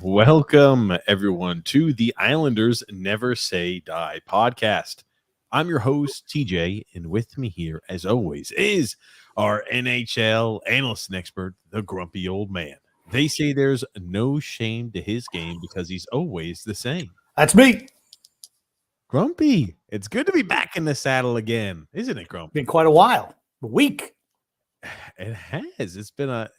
Welcome, everyone, to the Islanders Never Say Die podcast. I'm your host, TJ, and with me here, as always, is our NHL analyst and expert, the grumpy old man. They say there's no shame to his game because he's always the same. That's me. Grumpy, it's good to be back in the saddle again, isn't it, Grumpy? Been quite a while, a week. It has. It's been a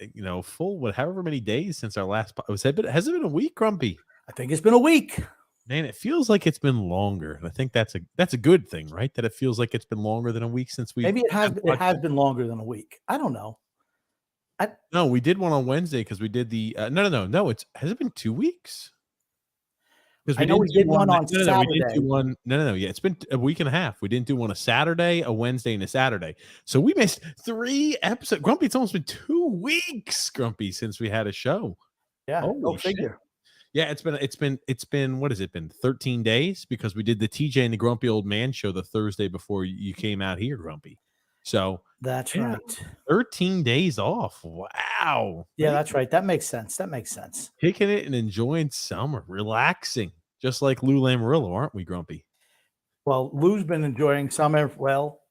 full however many days since our last. Has it been a week, Grumpy? I think it's been a week. Man, it feels like it's been longer. And I think that's a good thing, right? That it feels like it's been longer than a week since we. Maybe it has been longer than a week. I don't know. No, we did one on Wednesday because we did the no. Has it been 2 weeks? Because I know we did one on Saturday. We didn't do one. No. Yeah, it's been a week and a half. We didn't do one a Saturday, a Wednesday, and a Saturday. So we missed 3 episodes. Grumpy, it's almost been 2 weeks, Grumpy, since we had a show. Yeah, go figure. Yeah, it's been what has it been? 13 days because we did the TJ and the Grumpy Old Man show the Thursday before you came out here, Grumpy. So that's right. 13 days off. Wow. Yeah, that's right. That makes sense. Kicking it and enjoying summer, relaxing, just like Lou Lamoriello, aren't we, Grumpy? Well, Lou's been enjoying summer. Well,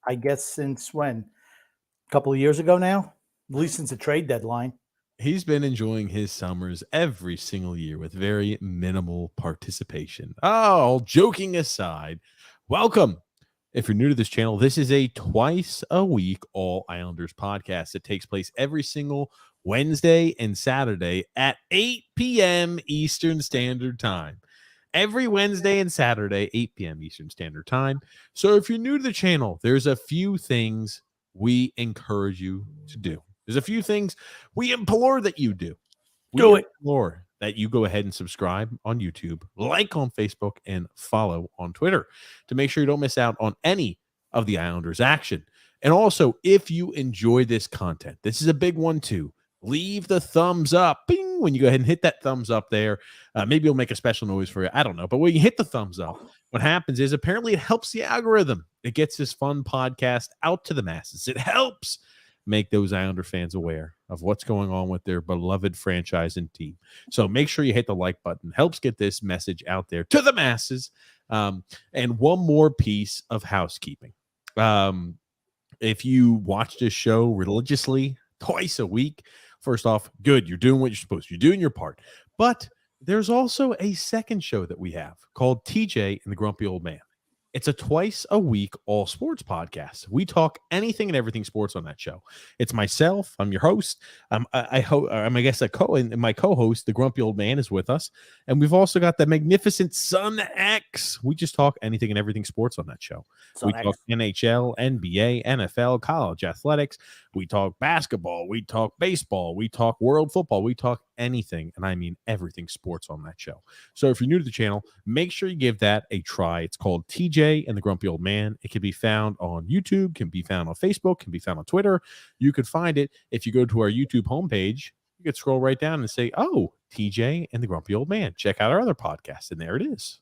I guess since when? A couple of years ago now, at least since the trade deadline. He's been enjoying his summers every single year with very minimal participation. Oh, joking aside, welcome. If you're new to this channel, this is a twice a week All Islanders podcast that takes place every single Wednesday and Saturday at 8 p.m. Eastern Standard Time. Every Wednesday and Saturday, 8 p.m. Eastern Standard Time. So if you're new to the channel, there's a few things we encourage you to do. There's a few things we implore that you do. We implore that you go ahead and subscribe on YouTube, like on Facebook, and follow on Twitter to make sure you don't miss out on any of the Islanders action. And also, if you enjoy this content, this is a big one too. Leave the thumbs up. Bing, when you go ahead and hit that thumbs up there, maybe you'll make a special noise for you. I don't know. But when you hit the thumbs up, what happens is apparently it helps the algorithm. It gets this fun podcast out to the masses. It helps make those Islander fans aware of what's going on with their beloved franchise and team. So make sure you hit the like button. Helps get this message out there to the masses. And one more piece of housekeeping. If you watch this show religiously twice a week, first off, good. You're doing what you're supposed to. You're doing your part. But there's also a second show that we have called TJ and the Grumpy Old Man. It's a twice a week all sports podcast. We talk anything and everything sports on that show. It's myself. I'm your host. I'm my co-host, the Grumpy Old Man, is with us. And we've also got the magnificent Son X. We just talk anything and everything sports on that show. We talk NHL, NBA, NFL, college athletics. We talk basketball. We talk baseball. We talk world football. We talk anything, and I mean everything sports on that show. So if you're new to the channel, make sure you give that a try. It's called TJ and the Grumpy Old Man. It can be found on YouTube, can be found on Facebook, can be found on Twitter. You could find it if you go to our YouTube homepage. You could scroll right down and say, oh, TJ and the Grumpy Old Man. Check out our other podcast, and there it is.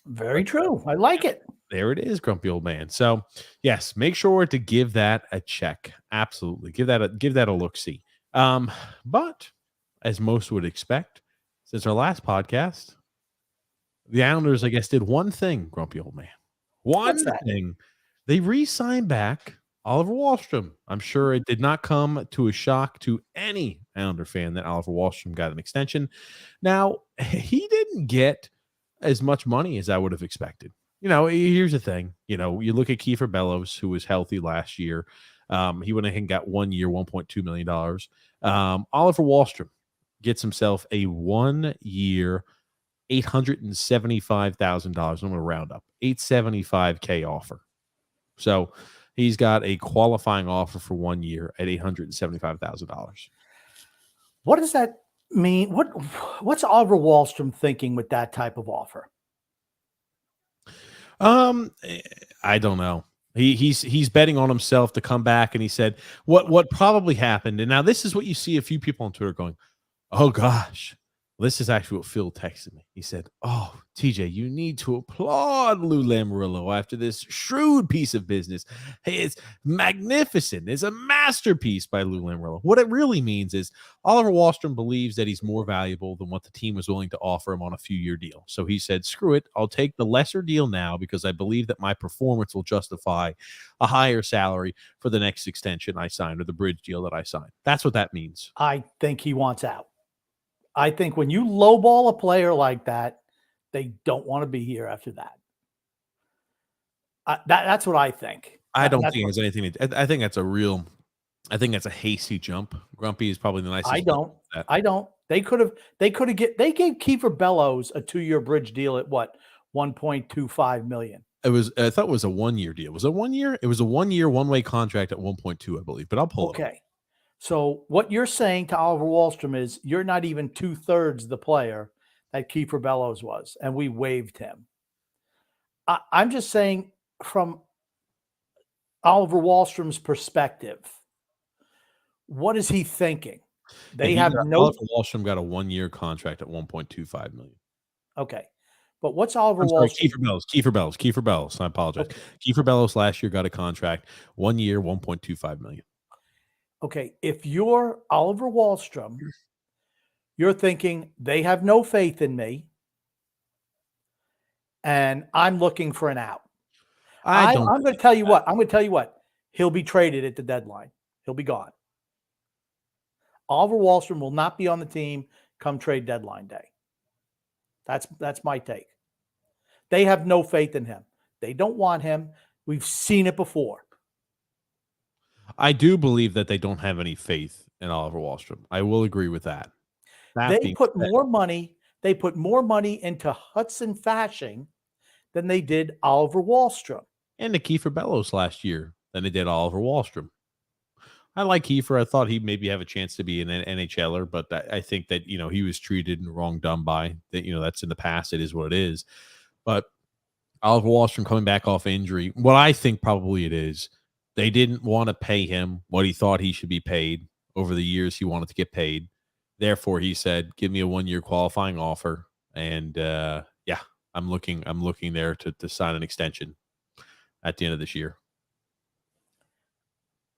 Very true. I like it. There it is, Grumpy Old Man. So yes, make sure to give that a check. Absolutely. Give that a look-see. But as most would expect, since our last podcast, the Islanders, I guess, did one thing, Grumpy Old Man. One thing. They re-signed back Oliver Wahlstrom. I'm sure it did not come to a shock to any Islander fan that Oliver Wahlstrom got an extension. Now, he didn't get as much money as I would have expected. You know, here's the thing. You know, you look at Kiefer Bellows, who was healthy last year. He went ahead and got 1 year, $1.2 million. Oliver Wahlstrom gets himself a 1 year, $875,000. I'm going to round up $875K offer. So he's got a qualifying offer for 1 year at $875,000. What does that mean? What's Oliver Wahlstrom thinking with that type of offer? I don't know. He's betting on himself to come back, and he said what probably happened. And now this is what you see a few people on Twitter going, oh gosh, This is actually what Phil texted me. He said, "Oh, TJ, you need to applaud Lou Lamoriello after this shrewd piece of business. Hey, it's magnificent. It's a masterpiece by Lou Lamoriello." What it really means is Oliver Wahlstrom believes that he's more valuable than what the team was willing to offer him on a few-year deal. So he said, "Screw it. I'll take the lesser deal now because I believe that my performance will justify a higher salary for the next extension I signed or the bridge deal that I signed." That's what that means. I think he wants out. I think when you lowball a player like that, they don't want to be here after that. That's what I think. I don't think it has anything to, I think that's a real, I think that's a hasty jump. Grumpy is probably the nicest. I don't. They gave Kiefer Bellows a 2-year bridge deal at what? 1.25 million. It was, I thought it was a 1-year deal. Was it 1 year? It was a 1-year, one-way contract at 1.2, I believe, but I'll pull it up. Okay. So what you're saying to Oliver Wahlstrom is you're not even 2/3 the player that Kiefer Bellows was, and we waived him. I'm just saying from Oliver Wahlstrom's perspective, what is he thinking? They have no. Oliver Wahlstrom got a 1-year contract at 1.25 million. Okay, but what's Oliver Sorry, Wahlstrom? Kiefer Bellows. I apologize. Okay. Kiefer Bellows last year got a contract, 1 year, 1.25 million. Okay, if you're Oliver Wahlstrom, you're thinking they have no faith in me, and I'm looking for an out. I'm going to tell you what. I'm going to tell you what. He'll be traded at the deadline. He'll be gone. Oliver Wahlstrom will not be on the team come trade deadline day. That's my take. They have no faith in him. They don't want him. We've seen it before. I do believe that they don't have any faith in Oliver Wahlstrom. I will agree with that. They put more money into Hudson Fasching than they did Oliver Wahlstrom. And to Kiefer Bellows last year than they did Oliver Wahlstrom. I like Kiefer. I thought he'd maybe have a chance to be an NHLer, but I think that, he was treated and wrong done by that. That's in the past. It is what it is. But Oliver Wahlstrom coming back off injury, what I think probably it is, they didn't want to pay him what he thought he should be paid over the years he wanted to get paid. Therefore, he said, "Give me a 1-year qualifying offer." And I'm looking there to sign an extension at the end of this year.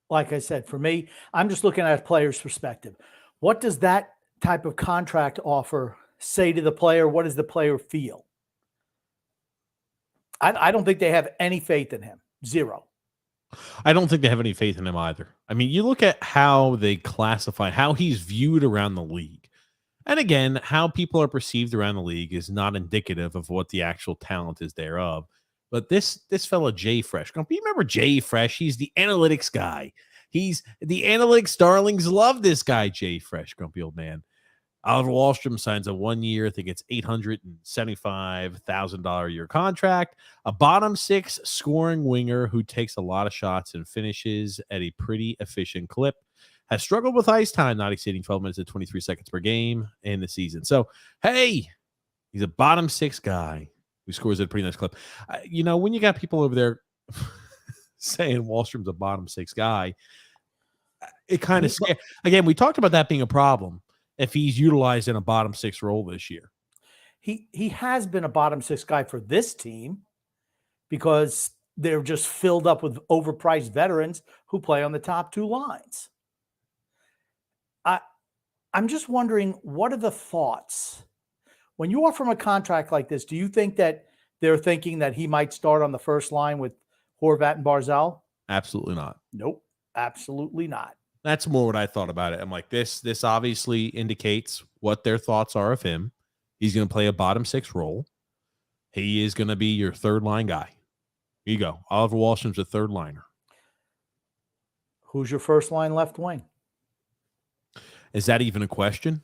Like I said, for me, I'm just looking at a player's perspective. What does that type of contract offer say to the player? What does the player feel? I don't think they have any faith in him. Zero. I don't think they have any faith in him either. I mean, you look at how they classify, how he's viewed around the league. And again, how people are perceived around the league is not indicative of what the actual talent is thereof. But this fella, Jay Fresh, you remember Jay Fresh? He's the analytics guy. He's the analytics darlings love this guy, Jay Fresh, grumpy old man. Oliver Wahlstrom signs a 1-year, I think it's $875,000 a year contract. A bottom 6 scoring winger who takes a lot of shots and finishes at a pretty efficient clip. Has struggled with ice time, not exceeding 12 minutes and 23 seconds per game in the season. So, hey, he's a bottom 6 guy who scores at a pretty nice clip. When you got people over there saying Wahlstrom's a bottom 6 guy, it kind of scares. Again, we talked about that being a problem if he's utilized in a bottom 6 role this year. He has been a bottom 6 guy for this team because they're just filled up with overpriced veterans who play on the top 2 lines. I'm just wondering, what are the thoughts? When you offer him a contract like this, do you think that they're thinking that he might start on the first line with Horvat and Barzal? Absolutely not. Nope, absolutely not. That's more what I thought about it. I'm like, this obviously indicates what their thoughts are of him. He's going to play a bottom 6 role. He is going to be your third line guy. Here you go. Oliver Wahlstrom's a third liner. Who's your first line left wing? Is that even a question?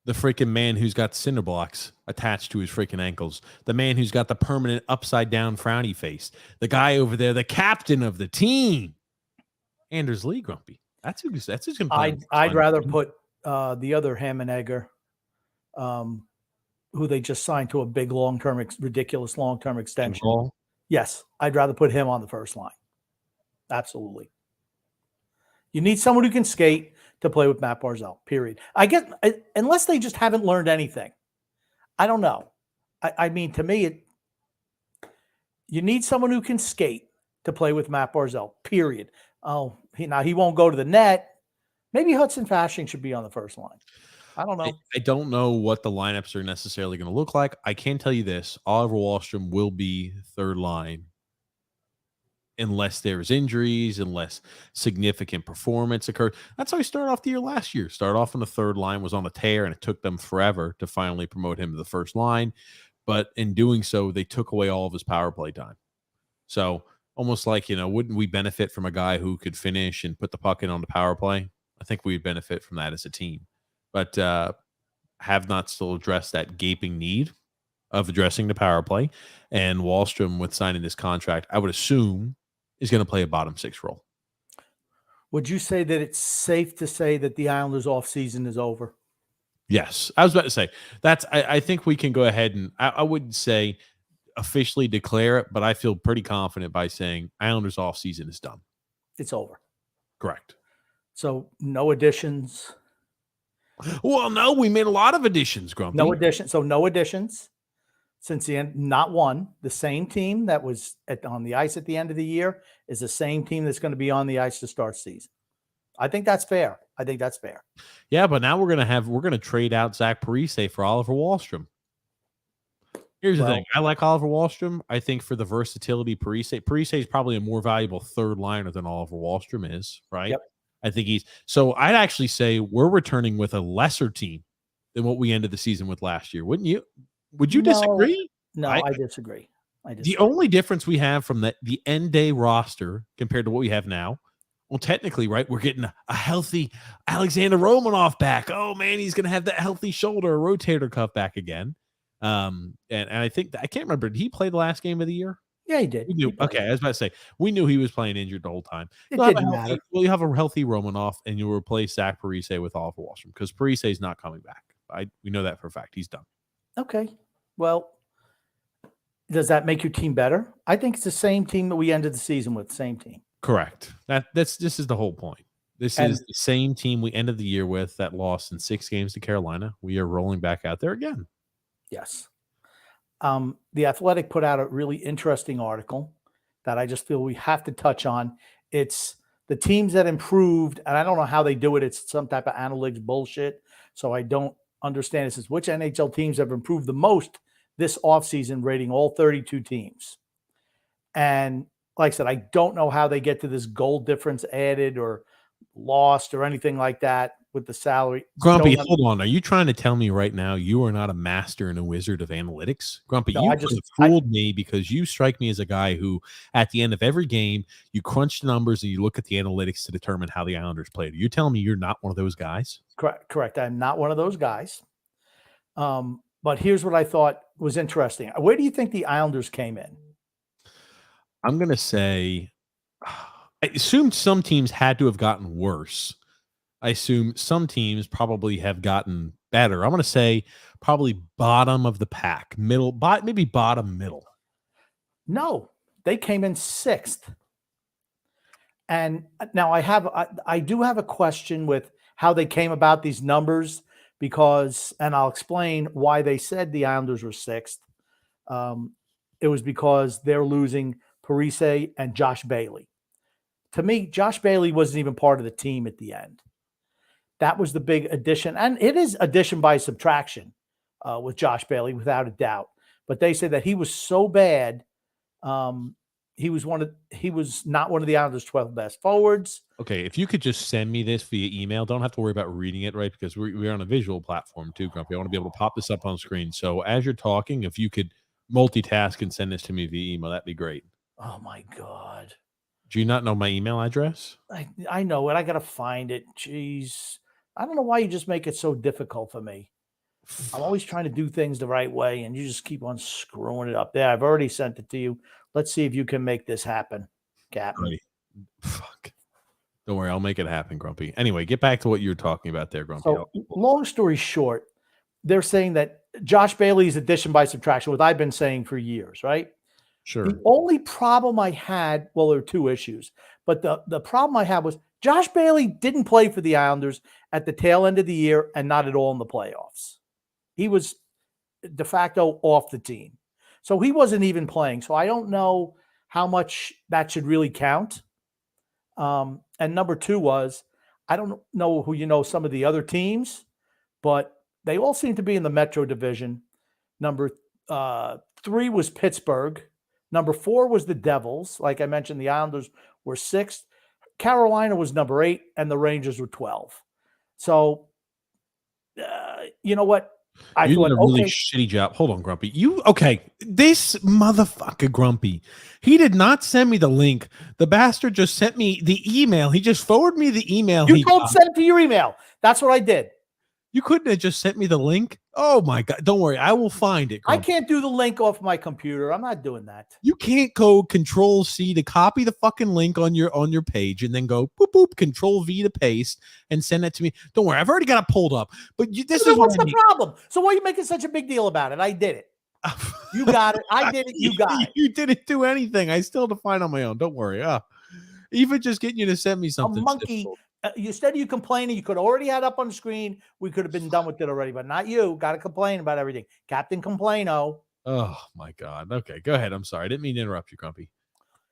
The freaking man who's got cinder blocks attached to his freaking ankles. The man who's got the permanent upside down frowny face. The guy over there, the captain of the team. Anders Lee, grumpy. That's who's going to play. I'd rather put the other Hammenegger, who they just signed to a big ridiculous long-term extension. Engvall? Yes, I'd rather put him on the first line. Absolutely. You need someone who can skate, to play with Matt Barzal, period. I guess unless they just haven't learned anything. I don't know. I mean, to me, you need someone who can skate to play with Matt Barzal, period. Oh, he won't go to the net. Maybe Hudson Fasching should be on the first line. I don't know. I don't know what the lineups are necessarily going to look like. I can tell you this. Oliver Wahlstrom will be third line unless there's injuries, unless significant performance occurs. That's how he started off the year last year. Started off on the third line, was on a tear, and it took them forever to finally promote him to the first line. But in doing so, they took away all of his power play time. So almost like, wouldn't we benefit from a guy who could finish and put the puck in on the power play? I think we'd benefit from that as a team. But have not still addressed that gaping need of addressing the power play. And Wahlstrom, with signing this contract, I would assume is going to play a bottom six role. Would you say that it's safe to say that the Islanders offseason is over? Yes. I was about to say I think we can go ahead and I wouldn't say officially declare it, but I feel pretty confident by saying Islanders offseason is done. It's over. Correct. So no additions. Well, no, we made a lot of additions, Grumpy. No additions. So no additions since the end. Not one. The same team that was on the ice at the end of the year is the same team that's going to be on the ice to start season. I think that's fair. Yeah, but now we're gonna trade out Zach Parise for Oliver Wahlstrom. Here's the thing. I like Oliver Wahlstrom. I think for the versatility, Parise is probably a more valuable third liner than Oliver Wahlstrom is, right? Yep. I think so I'd actually say we're returning with a lesser team than what we ended the season with last year. Wouldn't you? Would you disagree? No, I disagree. The only difference we have from the end day roster compared to what we have now, well, technically, right, we're getting a healthy Alexander Romanov back. Oh, man, he's going to have that healthy shoulder, rotator cuff back again. And I think, I can't remember, did he play the last game of the year? Yeah, he did. Okay, I was about to say, we knew he was playing injured the whole time. It didn't matter. Well, you have a healthy Romanov, and you'll replace Zach Parise with Oliver Wahlstrom, because Parise is not coming back. We know that for a fact. He's done. Okay. Well, does that make your team better? I think it's the same team that we ended the season with, same team. Correct. This is the whole point. This is the same team we ended the year with that lost in 6 games to Carolina. We are rolling back out there again. Yes. The Athletic put out a really interesting article that I just feel we have to touch on. It's the teams that improved, and I don't know how they do it. It's some type of analytics bullshit, so I don't understand. It says which NHL teams have improved the most this offseason, rating all 32 teams. And like I said, I don't know how they get to this goal difference added or lost or anything like that with the salary. Grumpy, hold on. Are you trying to tell me right now you are not a master and a wizard of analytics? Grumpy, you just fooled me because you strike me as a guy who, at the end of every game, you crunch the numbers and you look at the analytics to determine how the Islanders played. Are you telling me you're not one of those guys? Correct. I'm not one of those guys. But here's what I thought was interesting. Where do you think the Islanders came in? I'm going to say, I assumed some teams had to have gotten worse. I assume some teams probably have gotten better. I'm going to say probably bottom of the pack, maybe bottom middle. No, they came in 6th. And now I do have a question with how they came about these numbers and I'll explain why they said the Islanders were 6th. It was because they're losing Parise and Josh Bailey. To me, Josh Bailey wasn't even part of the team at the end. That was the big addition. And it is addition by subtraction with Josh Bailey, without a doubt. But they said that he was so bad. He was not one of the Islanders' 12 best forwards. Okay, if you could just send me this via email, don't have to worry about reading it, right? Because we're on a visual platform too, Grumpy. I want to be able to pop this up on screen. So as you're talking, if you could multitask and send this to me via email, that'd be great. Oh my God. Do you not know my email address? I know it. I got to find it. Jeez. I don't know why you just make it so difficult for me. I'm always trying to do things the right way, and you just keep on screwing it up. There, I've already sent it to you. Let's see if you can make this happen, Captain. Right. Fuck. Don't worry, I'll make it happen, Grumpy. Anyway, get back to what you were talking about there, Grumpy. So, long story short, they're saying that Josh Bailey's addition by subtraction, what I've been saying for years, right? Sure. The only problem I had, well, there were 2 issues, but the problem I had was Josh Bailey didn't play for the Islanders at the tail end of the year and not at all in the playoffs. He was de facto off the team. So he wasn't even playing. So I don't know how much that should really count. And number two was, I don't know who some of the other teams, but they all seem to be in the Metro Division. Number 3 was Pittsburgh. Number 4 was the Devils. Like I mentioned, the Islanders were 6th. Carolina was number 8, and the Rangers were 12. So, you know what? You did a really shitty job. Hold on, Grumpy. This motherfucker, Grumpy. He did not send me the link. The bastard just sent me the email. He just forwarded me the email. You told send it to your email. That's what I did. You couldn't have just sent me the link? Oh, my God. Don't worry. I will find it. Grumpy. I can't do the link off my computer. I'm not doing that. You can't go Control-C to copy the fucking link on your page and then go boop, boop, Control-V to paste and send it to me. Don't worry. I've already got it pulled up. But this is what's the problem? So why are you making such a big deal about it? I did it. You got it. I did it. You got it. You didn't do anything. I still have to find on my own. Don't worry. Even just getting you to send me something. A monkey. Instead of you complaining, you could have already had up on the screen. We could have been done with it already, but not you. Got to complain about everything. Captain Complaino. Oh, my God. Okay, go ahead. I'm sorry. I didn't mean to interrupt you, Grumpy.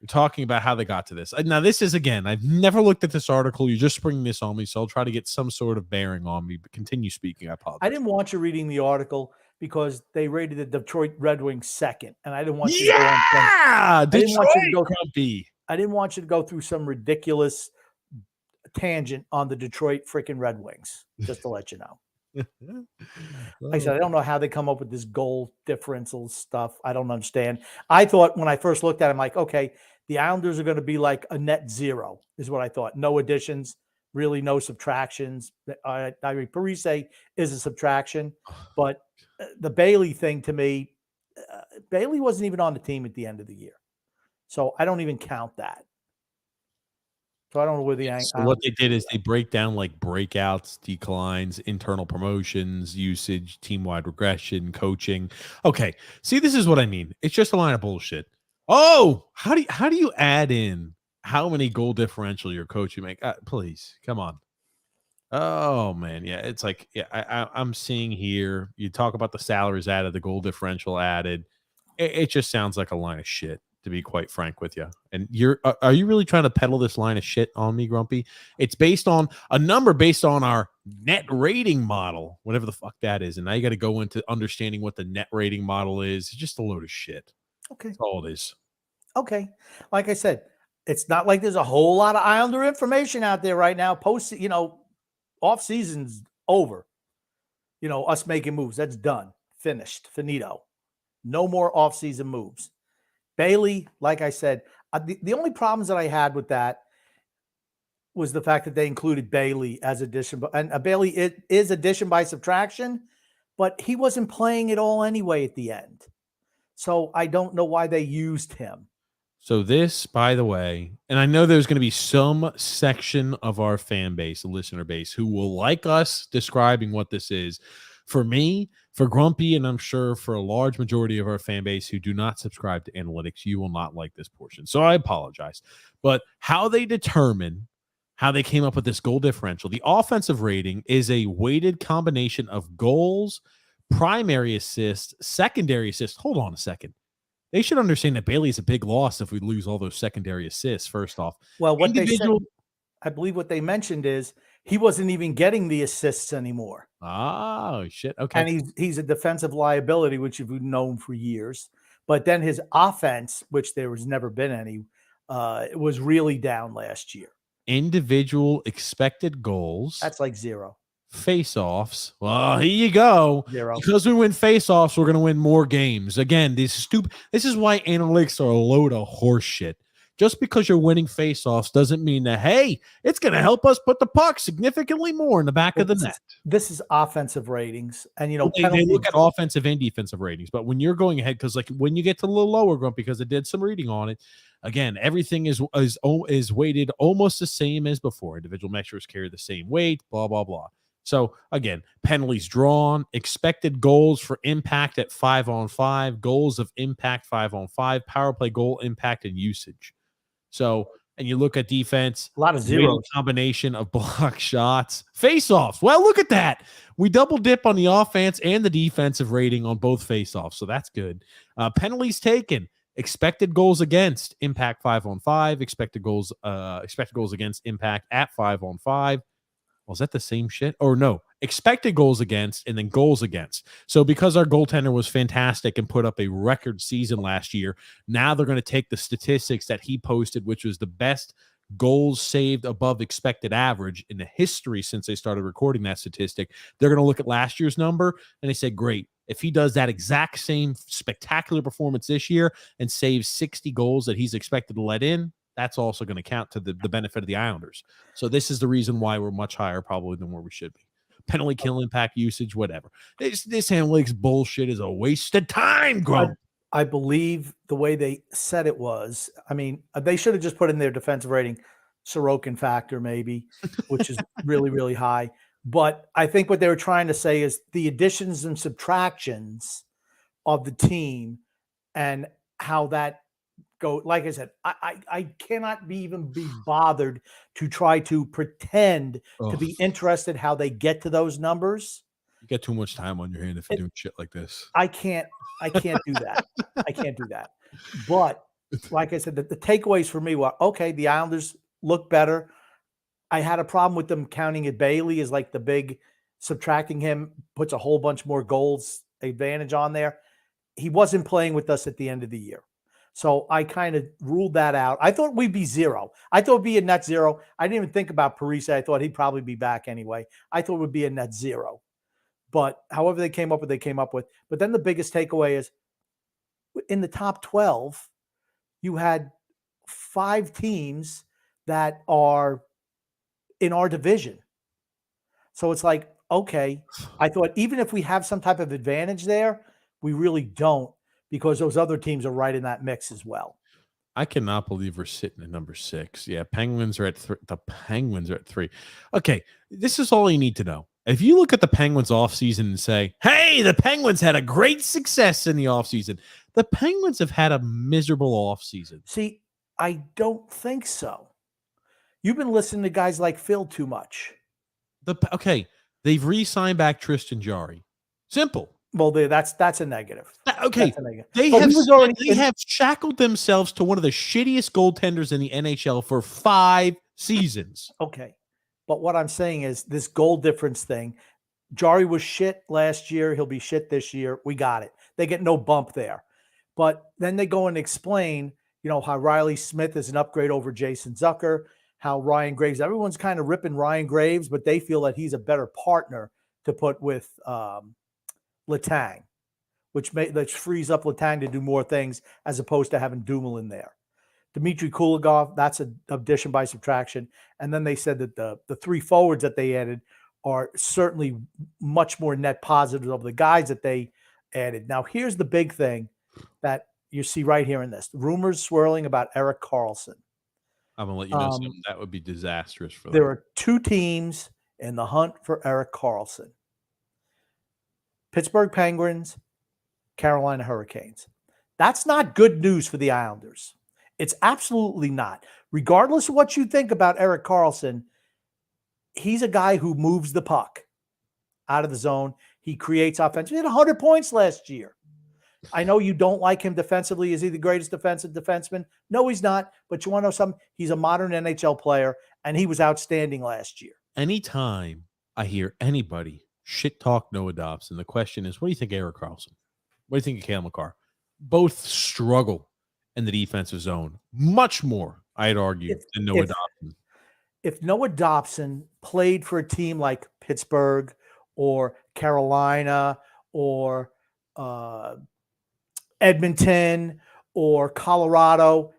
You're talking about how they got to this. Now, this is, again, I've never looked at this article. You're just springing this on me, so I'll try to get some sort of bearing on me, but continue speaking. I apologize. I didn't want you reading the article because they rated the Detroit Red Wings 2nd, and I didn't want you to go on Grumpy. I didn't want you to go through some ridiculous tangent on the Detroit freaking Red Wings, just to let you know. Like I said, I don't know how they come up with this goal differential stuff. I don't understand. I thought when I first looked at it, I'm like, okay, the Islanders are going to be like a net 0 is what I thought. No additions, really no subtractions. I mean, Parise is a subtraction, but the Bailey thing to me, Bailey wasn't even on the team at the end of the year. So I don't even count that. So I don't know where the So what they did is they break down like breakouts, declines, internal promotions, usage, team-wide regression, coaching. Okay, see, this is what I mean. It's just a line of bullshit. Oh, how do you add in how many goal differential your coach you make? Please, come on. Oh man, yeah, it's like I'm seeing here. You talk about the salaries added, the goal differential added. It just sounds like a line of shit, to be quite frank with you. And are you really trying to peddle this line of shit on me, Grumpy? It's based on a number based on our net rating model, whatever the fuck that is. And now you got to go into understanding what the net rating model is. It's just a load of shit. Okay. That's all it is. Okay. Like I said, it's not like there's a whole lot of Islander information out there right now. Off season's over. Us making moves. That's done. Finished. Finito. No more off-season moves. Bailey, like I said, the only problems that I had with that was the fact that they included Bailey as addition. And Bailey is addition by subtraction, but he wasn't playing at all anyway at the end. So I don't know why they used him. So this, by the way, and I know there's going to be some section of our fan base, the listener base, who will like us describing what this is. For me, for Grumpy, and I'm sure for a large majority of our fan base who do not subscribe to analytics, you will not like this portion. So I apologize. But how they determine how they came up with this goal differential, the offensive rating is a weighted combination of goals, primary assists, secondary assists. Hold on a second. They should understand that Bailey is a big loss if we lose all those secondary assists, first off. Well, they said, I believe what they mentioned is he wasn't even getting the assists anymore. Oh, shit. Okay. And he's a defensive liability, which we've known for years. But then his offense, which there has never been any, it was really down last year. Individual expected goals. That's like 0. Face-offs. Well, here you go. 0. Because we win face-offs, we're going to win more games. Again, this is why analytics are a load of horse shit. Just because you're winning face-offs doesn't mean that, hey, it's going to help us put the puck significantly more in the back of the net. This is offensive ratings. And, they look at offensive and defensive ratings. But when you're going ahead, because like when you get to a little lower, Grump, because I did some reading on it, again, everything is weighted almost the same as before. Individual measures carry the same weight, blah, blah, blah. So, again, penalties drawn, expected goals for impact at 5-on-5, goals of impact 5-on-5, power play goal impact and usage. So, And you look at defense, a lot of zeros. Combination of block shots, face-offs. Well, look at that. We double dip on the offense and the defensive rating on both face-offs, so that's good. Penalties taken, expected goals against, impact 5-on-5, expected goals against, impact at 5-on-5. Was that the same shit? Or no, expected goals against and then goals against. So because our goaltender was fantastic and put up a record season last year, now they're going to take the statistics that he posted, which was the best goals saved above expected average in the history since they started recording that statistic. They're going to look at last year's number and they say, great, if he does that exact same spectacular performance this year and saves 60 goals that he's expected to let in, that's also going to count to the benefit of the Islanders. So this is the reason why we're much higher probably than where we should be. Penalty kill impact usage, whatever. This analytics bullshit is a waste of time, Grump. I believe the way they said it was, I mean, they should have just put in their defensive rating Sorokin factor maybe, which is really, really high. But I think what they were trying to say is the additions and subtractions of the team and how that go. Like I said, I cannot even be bothered to try to pretend to be interested how they get to those numbers. You get too much time on your hand if you're doing shit like this. I can't do that. I can't do that. But like I said, the takeaways for me were, okay, the Islanders look better. I had a problem with them counting it Bailey as like the big, subtracting him puts a whole bunch more goals advantage on there. He wasn't playing with us at the end of the year. So I kind of ruled that out. I thought we'd be zero. I thought it'd be a net zero. I didn't even think about Parise. I thought he'd probably be back anyway. I thought it would be a net zero. But however they came up with, they came up with. But then the biggest takeaway is in the top 12, you had 5 teams that are in our division. So it's like, okay, I thought even if we have some type of advantage there, we really don't, because those other teams are right in that mix as well. I cannot believe we're sitting at number 6. Yeah, Penguins are at the Penguins are at 3. Okay, this is all you need to know. If you look at the Penguins offseason and say, hey, the Penguins had a great success in the offseason, the Penguins have had a miserable offseason. See, I don't think so. You've been listening to guys like Phil too much. Okay, they've re-signed back Tristan Jarry. Simple. Well, that's a negative. Okay, that's a negative. They have shackled themselves to one of the shittiest goaltenders in the NHL for 5 seasons. Okay, but what I'm saying is this goal difference thing. Jarry was shit last year. He'll be shit this year. We got it. They get no bump there. But then they go and explain, how Riley Smith is an upgrade over Jason Zucker, how Ryan Graves, everyone's kind of ripping Ryan Graves, but they feel that he's a better partner to put with Letang, which frees up Letang to do more things as opposed to having Dumoulin there. Dmitry Kuligov, that's an addition by subtraction. And then they said that the 3 forwards that they added are certainly much more net positive of the guys that they added. Now, here's the big thing that you see right here in this. Rumors swirling about Erik Karlsson. I'm going to let you know something that would be disastrous for them. There are 2 teams in the hunt for Erik Karlsson. Pittsburgh Penguins, Carolina Hurricanes. That's not good news for the Islanders. It's absolutely not. Regardless of what you think about Erik Karlsson, he's a guy who moves the puck out of the zone. He creates offense. He had 100 points last year. I know you don't like him defensively. Is he the greatest defensive defenseman? No, he's not. But you want to know something? He's a modern NHL player, and he was outstanding last year. Anytime I hear anybody shit talk Noah Dobson, the question is, what do you think of Erik Karlsson? What do you think of Cale Makar? Both struggle in the defensive zone much more, I'd argue, than Noah Dobson. If Noah Dobson played for a team like Pittsburgh or Carolina or Edmonton or Colorado,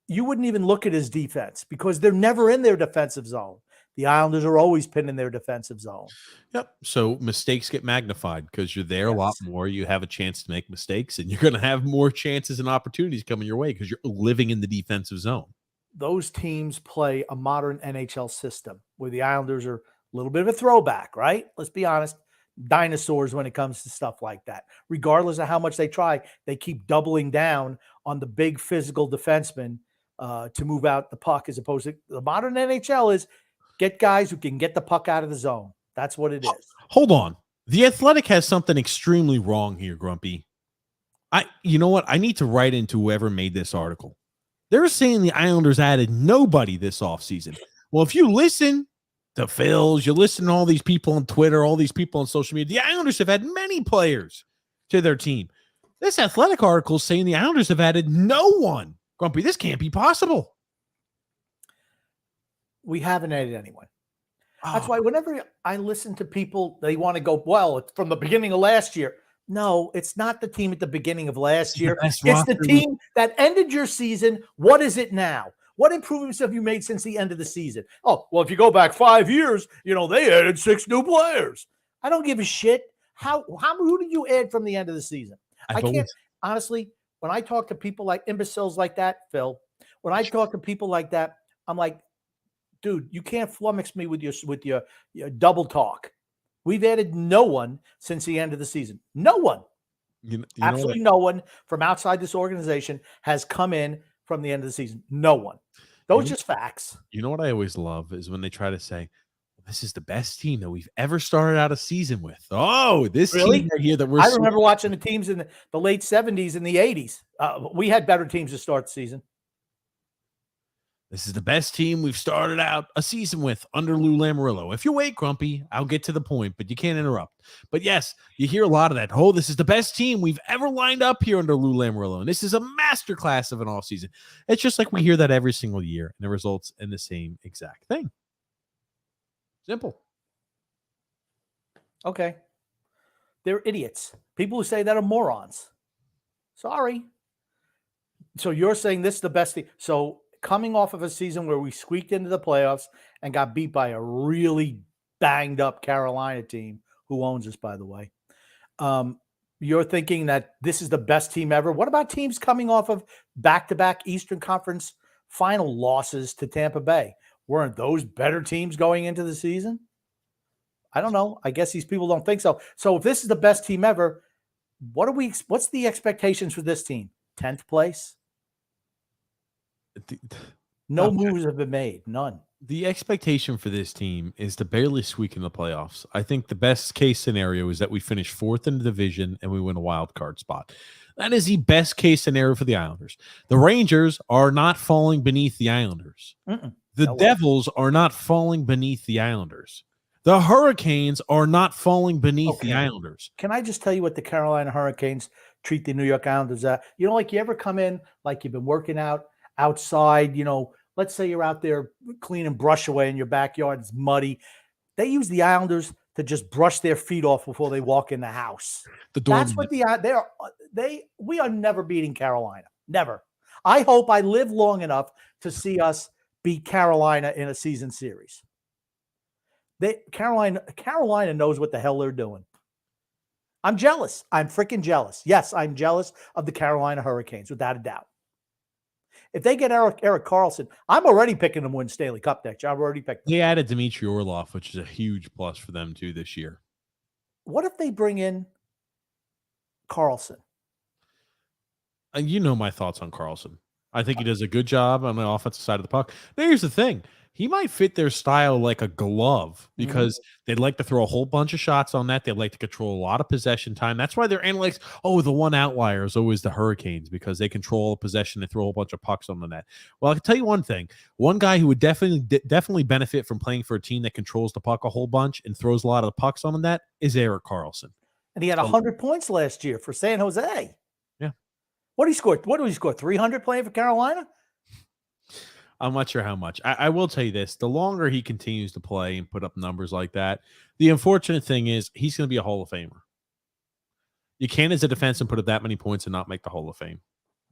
you wouldn't even look at his defense because they're never in their defensive zone. The Islanders are always pinning their defensive zone. Yep. So mistakes get magnified because you're there a lot more. You have a chance to make mistakes, and you're going to have more chances and opportunities coming your way because you're living in the defensive zone. Those teams play a modern NHL system where the Islanders are a little bit of a throwback, right? Let's be honest. Dinosaurs when it comes to stuff like that. Regardless of how much they try, they keep doubling down on the big physical defensemen to move out the puck, as opposed to the modern NHL is get guys who can get the puck out of the zone. That's what it is. Hold on. The Athletic has something extremely wrong here, Grumpy. You know what? I need to write into whoever made this article. They're saying the Islanders added nobody this offseason. Well, if you listen to Phil's, you listen to all these people on Twitter, all these people on social media, the Islanders have had many players to their team. This Athletic article is saying the Islanders have added no one. Grumpy, this can't be possible. We haven't added anyone. That's why whenever I listen to people, they want to go, well, it's from the beginning of last year. No, it's not the team at the beginning of last year. It's the team that ended your season. What is it now? What improvements have you made since the end of the season? Oh, well, if you go back 5 years, they added 6 new players. I don't give a shit. Who did you add from the end of the season? I can't, honestly, when I talk to people like imbeciles like that, Phil, when I talk to people like that, I'm like, dude, you can't flummox me with your double talk. We've added no one since the end of the season. No one. Absolutely no one from outside this organization has come in from the end of the season. No one. Those are just facts. You know what I always love is when they try to say, this is the best team that we've ever started out a season with. Oh, this team right here that we're. I remember watching the teams in the late 70s and the 80s. We had better teams to start the season. This is the best team we've started out a season with under Lou Lamoriello. If you wait, Grumpy, I'll get to the point, but you can't interrupt. But yes, you hear a lot of that. Oh, this is the best team we've ever lined up here under Lou Lamoriello, and this is a masterclass of an offseason. It's just like we hear that every single year, and it results in the same exact thing. Simple. Okay. They're idiots. People who say that are morons. Sorry. So you're saying this is the best thing. So coming off of a season where we squeaked into the playoffs and got beat by a really banged up Carolina team, who owns us, by the way, you're thinking that this is the best team ever. What about teams coming off of back-to-back Eastern Conference final losses to Tampa Bay? Weren't those better teams going into the season? I don't know. I guess these people don't think so. So if this is the best team ever, what's the expectations for this team? 10th place? No moves have been made. None. The expectation for this team is to barely squeak in the playoffs. I think the best case scenario is that we finish 4th in the division and we win a wild card spot. That is the best case scenario for the Islanders. The Rangers are not falling beneath the Islanders. The Devils are not falling beneath the Islanders. The Hurricanes are not falling beneath the Islanders. Can I just tell you what the Carolina Hurricanes treat the New York Islanders at? Like you ever come in, like you've been working out outside, let's say you're out there cleaning brush away in your backyard, it's muddy. They use the Islanders to just brush their feet off before they walk in the house. That's what we are never beating Carolina. Never. I hope I live long enough to see us beat Carolina in a season series. Carolina knows what the hell they're doing. I'm jealous. I'm freaking jealous. Yes, I'm jealous of the Carolina Hurricanes, without a doubt. If they get Erik Karlsson, I'm already picking them to win Stanley Cup next year. I've already picked them. They added Dmitry Orlov, which is a huge plus for them too this year. What if they bring in Karlsson? And you know my thoughts on Karlsson. I think he does a good job on the offensive side of the puck. Now, here's the thing. He might fit their style like a glove because they'd like to throw a whole bunch of shots on that. They'd like to control a lot of possession time. That's why their analytics, the one outlier is always the Hurricanes because they control possession and throw a whole bunch of pucks on the net. Well, I can tell you one thing. One guy who would definitely benefit from playing for a team that controls the puck a whole bunch and throws a lot of the pucks on the net is Erik Karlsson. And he had 100 points last year for San Jose. Yeah. What did he score? 300 playing for Carolina? I'm not sure how much. I will tell you this. The longer he continues to play and put up numbers like that, the unfortunate thing is he's going to be a Hall of Famer. You can't, as a defenseman, put up that many points and not make the Hall of Fame.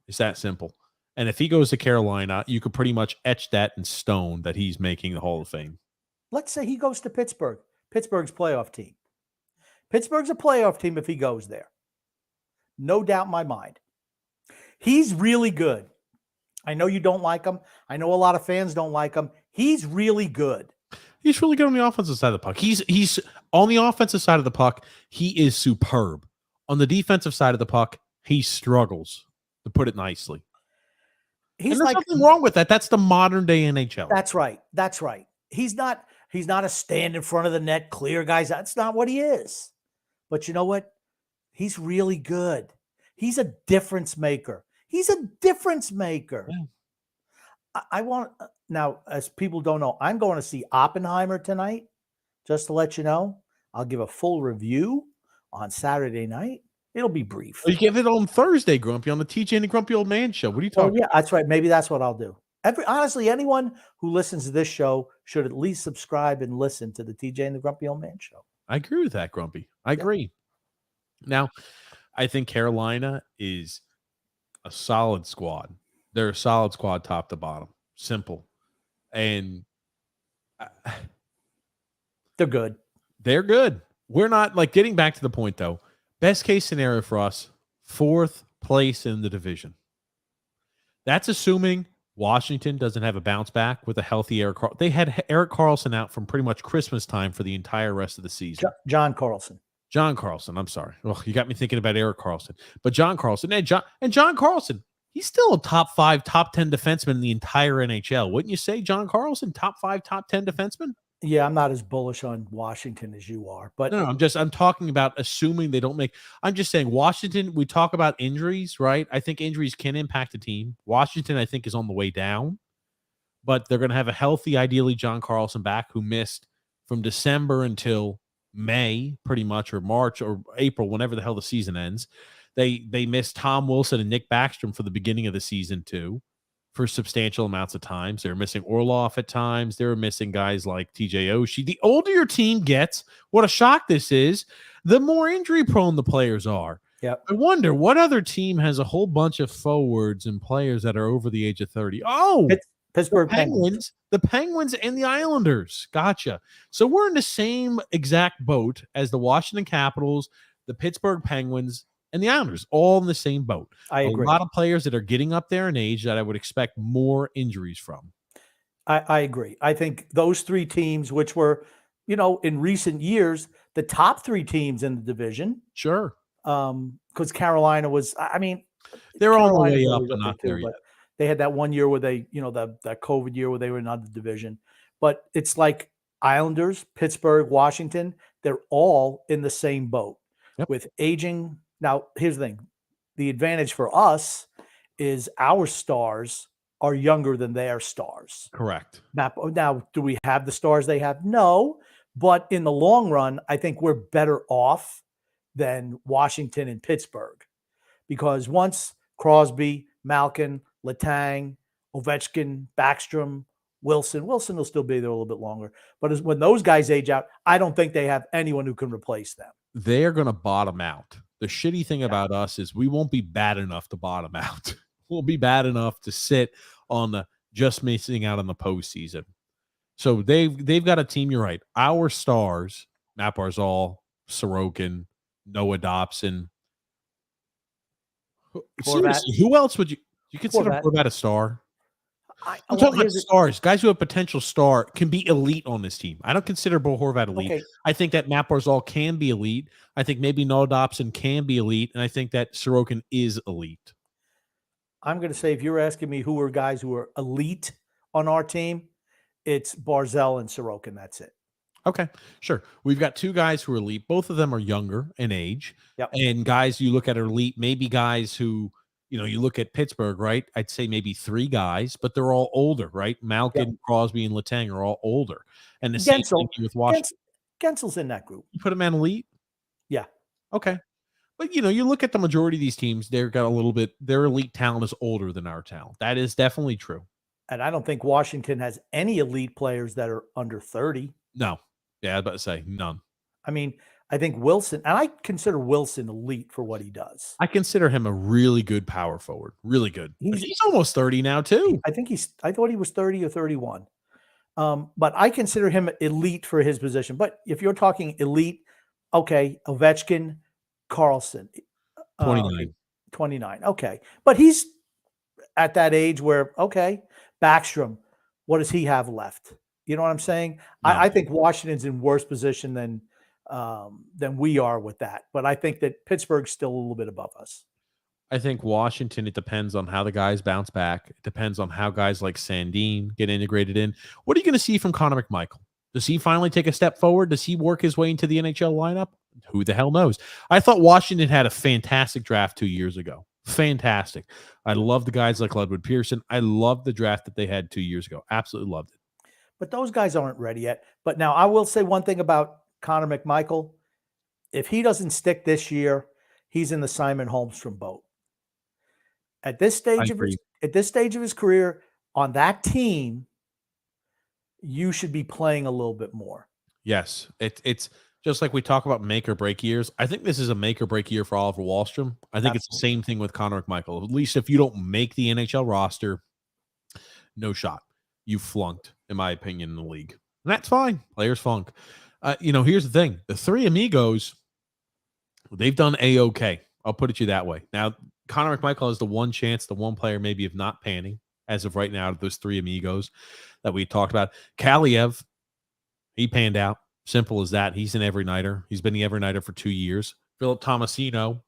It's that simple. And if he goes to Carolina, you could pretty much etch that in stone that he's making the Hall of Fame. Let's say he goes to Pittsburgh. Pittsburgh's playoff team. Pittsburgh's a playoff team if he goes there. No doubt in my mind. He's really good. I know you don't like him. I know a lot of fans don't like him. He's really good. He's really good on the offensive side of the puck. He's on the offensive side of the puck. He is superb. On the defensive side of the puck, he struggles, to put it nicely. And there's nothing wrong with that. That's the modern day NHL. That's right. That's right. He's not a stand in front of the net, clear guys. That's not what he is. But you know what? He's really good. He's a difference maker. He's a difference maker. Yeah. I want now, as people don't know, I'm going to see Oppenheimer tonight. Just to let you know, I'll give a full review on Saturday night. It'll be brief. Well, you give it on Thursday, Grumpy, on the TJ and the Grumpy Old Man show. What are you talking? Yeah, that's right. Maybe that's what I'll do. Honestly, anyone who listens to this show should at least subscribe and listen to the TJ and the Grumpy Old Man show. I agree with that, Grumpy. I agree. Now, I think Carolina is a solid squad. They're a solid squad top to bottom. Simple. And they're good. They're good. We're not, like, getting back to the point, though. Best case scenario for us, 4th place in the division. That's assuming Washington doesn't have a bounce back with a healthy Erik Karlsson. They had Erik Karlsson out from pretty much Christmas time for the entire rest of the season. John Carlson. I'm sorry. Oh, you got me thinking about Erik Karlsson. But John Carlson and John Carlson, he's still a top 5, top 10 defenseman in the entire NHL. Wouldn't you say John Carlson, top 5, top 10 defenseman? Yeah, I'm not as bullish on Washington as you are, but no, I'm talking about assuming they don't make. I'm just saying Washington. We talk about injuries, right? I think injuries can impact a team. Washington, I think, is on the way down, but they're going to have a healthy, ideally, John Carlson back, who missed from December until May, pretty much, or March or April, whenever the hell the season ends. They missed Tom Wilson and Nick Backstrom for the beginning of the season too, for substantial amounts of times. They were missing Orlov at times. They were missing guys like TJ Oshie. The older your team gets, what a shock this is, the more injury prone the players are. Yep. I wonder what other team has a whole bunch of forwards and players that are over the age of 30. Oh, Pittsburgh Penguins. The Penguins and the Islanders. Gotcha. So we're in the same exact boat as the Washington Capitals, the Pittsburgh Penguins, and the Islanders, all in the same boat. I agree. A lot of players that are getting up there in age that I would expect more injuries from. I agree. I think those 3 teams, which were, in recent years, the top 3 teams in the division. Sure. Because Carolina was, they're on the way up, but not there yet. They had that one year where they, that COVID year where they were in another division. But it's like Islanders, Pittsburgh, Washington, they're all in the same boat with aging. Now, here's the thing. The advantage for us is our stars are younger than their stars. Correct. Now, do we have the stars they have? No. But in the long run, I think we're better off than Washington and Pittsburgh. Because once Crosby, Malkin, Letang, Ovechkin, Backstrom, Wilson will still be there a little bit longer. But when those guys age out, I don't think they have anyone who can replace them. They're going to bottom out. The shitty thing about us is we won't be bad enough to bottom out. We'll be bad enough to sit on the just missing out on the postseason. So they've got a team. You're right. Our stars, Matt Barzal, Sorokin, Noah Dobson. Seriously, who else would you consider Horvat a star? I'm talking about stars, guys who have potential star can be elite on this team. I don't consider Bo Horvat elite. Okay. I think that Matt Barzal can be elite. I think maybe Noah Dobson can be elite, and I think that Sorokin is elite. I'm going to say if you're asking me who are guys who are elite on our team, it's Barzal and Sorokin. That's it. Okay, sure. We've got 2 guys who are elite. Both of them are younger in age. Yep. And guys you look at are elite, maybe guys who, you look at Pittsburgh, right? I'd say maybe 3 guys, but they're all older, right? Malkin, Crosby, and Letang are all older. And the same thing with Washington. Gensel's in that group. You put him in elite? Yeah. Okay. But, you look at the majority of these teams, they've got their elite talent is older than our talent. That is definitely true. And I don't think Washington has any elite players that are under 30. No. Yeah, I was about to say none. I think Wilson, and I consider Wilson elite for what he does. I consider him a really good power forward. Really good. He's almost 30 now, too. I thought he was 30 or 31. But I consider him elite for his position. But if you're talking elite, okay, Ovechkin, Carlson. 29. 29. Okay. But he's at that age where, okay, Backstrom, what does he have left? You know what I'm saying? No. I think Washington's in worse position than we are with that. But I think that Pittsburgh's still a little bit above us. I think Washington, it depends on how the guys bounce back. It depends on how guys like Sandin get integrated in. What are you going to see from Connor McMichael? Does he finally take a step forward? Does he work his way into the NHL lineup? Who the hell knows? I thought Washington had a fantastic draft 2 years ago. Fantastic. I love the guys like Ludwig Pearson. I love the draft that they had 2 years ago. Absolutely loved it. But those guys aren't ready yet. But now I will say one thing about Connor McMichael. If he doesn't stick this year, he's in the Simon Holmstrom boat. At this stage of his career on that team, you should be playing a little bit more. Yes, it's just like we talk about make or break years. I think this is a make or break year for Oliver Wahlstrom. I think it's the same thing with Connor McMichael. At least if you don't make the NHL roster, no shot. You flunked, in my opinion, in the league. And that's fine. Players flunk. Here's the thing. The three amigos, they've done A-OK. I'll put it to you that way. Now, Connor McMichael has the one chance, the one player maybe of not panning as of right now, those three amigos that we talked about. Kaliev, he panned out. Simple as that. He's an every nighter. He's been the every nighter for 2 years. Philip Tomasino,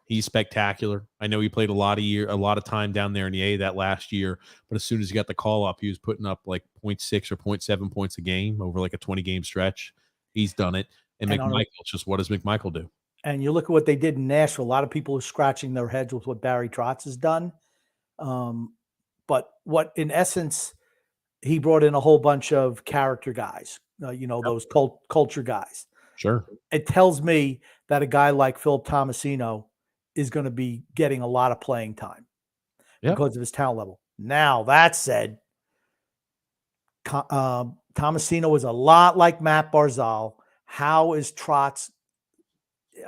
he's spectacular. I know he played a lot of time down there in the A that last year, but as soon as he got the call up, he was putting up like 0.6 or 0.7 points a game over like a 20-game stretch. He's done it. And McMichael, just what does McMichael do? And you look at what they did in Nashville. A lot of people are scratching their heads with what Barry Trotz has done. But what, in essence, he brought in a whole bunch of character guys, those culture guys. Sure. It tells me that a guy like Philip Tomasino is going to be getting a lot of playing time because of his talent level. Now, that said, Tomasino is a lot like Matt Barzal. How is Trotz?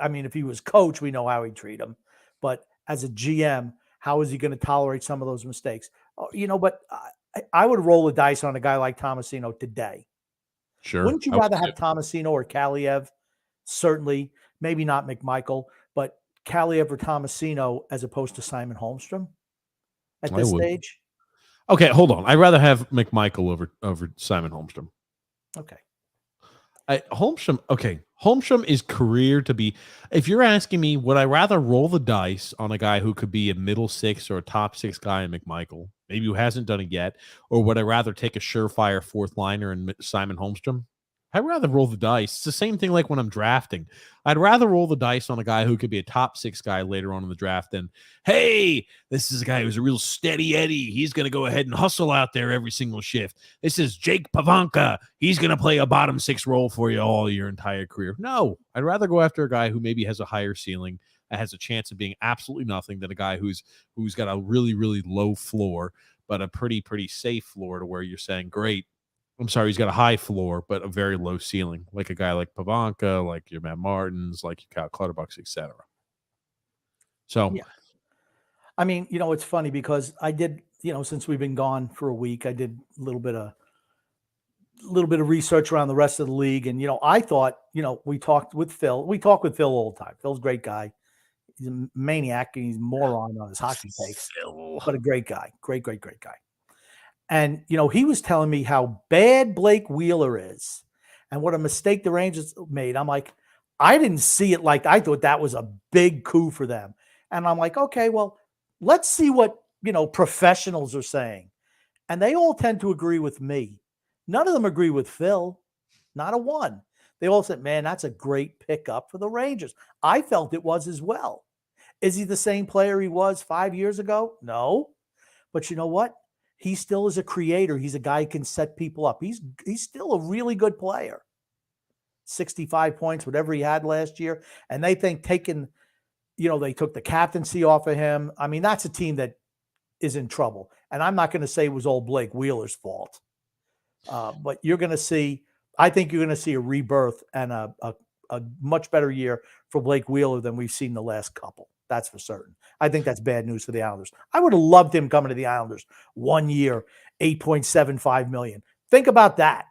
I mean, if he was coach, we know how he'd treat him. But as a GM, how is he going to tolerate some of those mistakes? But I would roll the dice on a guy like Tomasino today. Sure. Wouldn't you rather have Tomasino or Kaliev? Certainly, maybe not McMichael, but Kaliev or Tomasino as opposed to Simon Holmstrom at this stage? Okay, hold on. I'd rather have McMichael over Simon Holmstrom. Okay. Holmstrom is career to be. If you're asking me, would I rather roll the dice on a guy who could be a middle six or a top six guy in McMichael, maybe who hasn't done it yet, or would I rather take a surefire fourth liner in Simon Holmstrom? I'd rather roll the dice. It's the same thing like when I'm drafting. I'd rather roll the dice on a guy who could be a top six guy later on in the draft than, hey, this is a guy who's a real steady Eddie. He's going to go ahead and hustle out there every single shift. This is Jake Pavanka. He's going to play a bottom six role for you all your entire career. No, I'd rather go after a guy who maybe has a higher ceiling, that has a chance of being absolutely nothing, than a guy who's got a really, really low floor, but a pretty safe floor to where you're saying, great. I'm sorry, he's got a high floor, but a very low ceiling, like a guy like Pavanka, like your Matt Martins, like your Kyle Clutterbucks, etc. So, yeah. I mean, it's funny because I did, since we've been gone for a week, I did a little bit of research around the rest of the league. And, I thought, we talked with Phil. We talk with Phil all the time. Phil's a great guy. He's a maniac and he's a moron on his hockey takes, but a great guy. Great guy. And, he was telling me how bad Blake Wheeler is and what a mistake the Rangers made. I'm like, I didn't see it like I thought that was a big coup for them. And I'm like, okay, well, let's see what, professionals are saying. And they all tend to agree with me. None of them agree with Phil. Not a one. They all said, man, that's a great pickup for the Rangers. I felt it was as well. Is he the same player he was 5 years ago? No. But you know what? He still is a creator. He's a guy who can set people up. He's still a really good player. 65 points, whatever he had last year. And they think they took the captaincy off of him. I mean, that's a team that is in trouble. And I'm not going to say it was all Blake Wheeler's fault. But I think you're going to see a rebirth and a much better year for Blake Wheeler than we've seen the last couple. That's for certain. I think that's bad news for the Islanders. I would have loved him coming to the Islanders 1 year, $8.75 million. Think about that.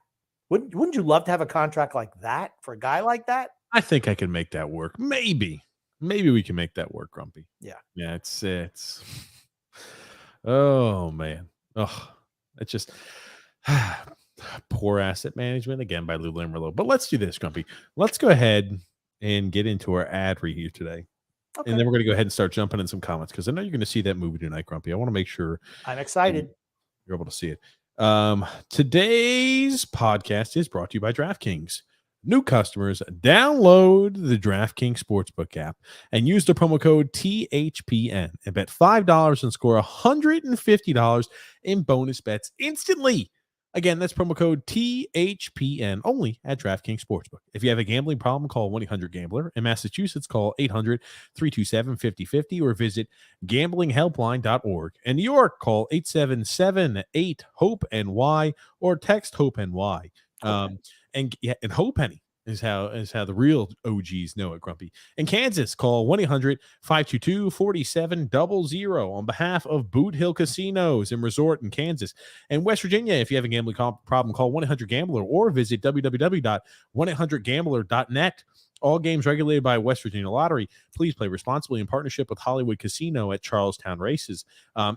Wouldn't you love to have a contract like that for a guy like that? I think I can make that work. Maybe we can make that work, Grumpy. Yeah. Yeah, it's oh man. Oh, it's just poor asset management again by Lou Lamoriello. But let's do this, Grumpy. Let's go ahead and get into our ad read here today. Okay. And then we're going to go ahead and start jumping in some comments because I know you're going to see that movie tonight, Grumpy. I want to make sure I'm excited. You're able to see it. Today's podcast is brought to you by DraftKings. New customers, download the DraftKings Sportsbook app and use the promo code THPN and bet $5 and score $150 in bonus bets instantly. Again, that's promo code THPN only at DraftKings Sportsbook. If you have a gambling problem, call 1-800-GAMBLER. In Massachusetts, call 800-327-5050 or visit gamblinghelpline.org. In New York, call 877-8-HOPE-NY or text HOPE-NY. And HOPENY is how the real OGs know it, Grumpy. In Kansas, call 1-800-522-4700 on behalf of Boot Hill Casinos and Resort in Kansas. And West Virginia, if you have a gambling problem, call 1-800-GAMBLER or visit www.1800gambler.net. All games regulated by West Virginia Lottery. Please play responsibly in partnership with Hollywood Casino at Charlestown Races.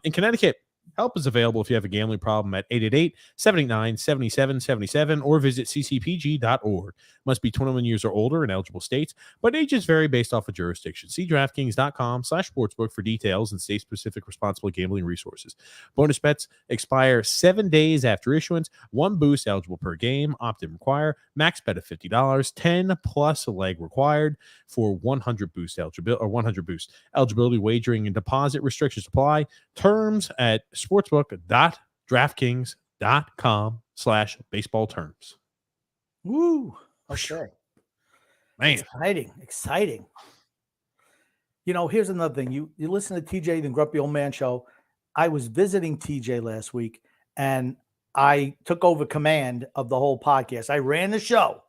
In Connecticut, help is available if you have a gambling problem at 888-789-7777 or visit ccpg.org. Must be 21 years or older in eligible states, but ages vary based off of jurisdiction. See DraftKings.com/sportsbook for details and state-specific responsible gambling resources. Bonus bets expire 7 days after issuance. 1 boost eligible per game. Opt-in require. Max bet of $50. 10 plus a leg required for 100 boost eligibility or 100 boost. Eligibility, wagering, and deposit restrictions apply. Terms at sportsbook.draftkings.com/baseball terms. Woo. Okay. Man. Exciting. You know, here's another thing. You listen to TJ, the Grumpy Old Man Show. I was visiting TJ last week, and I took over command of the whole podcast. I ran the show.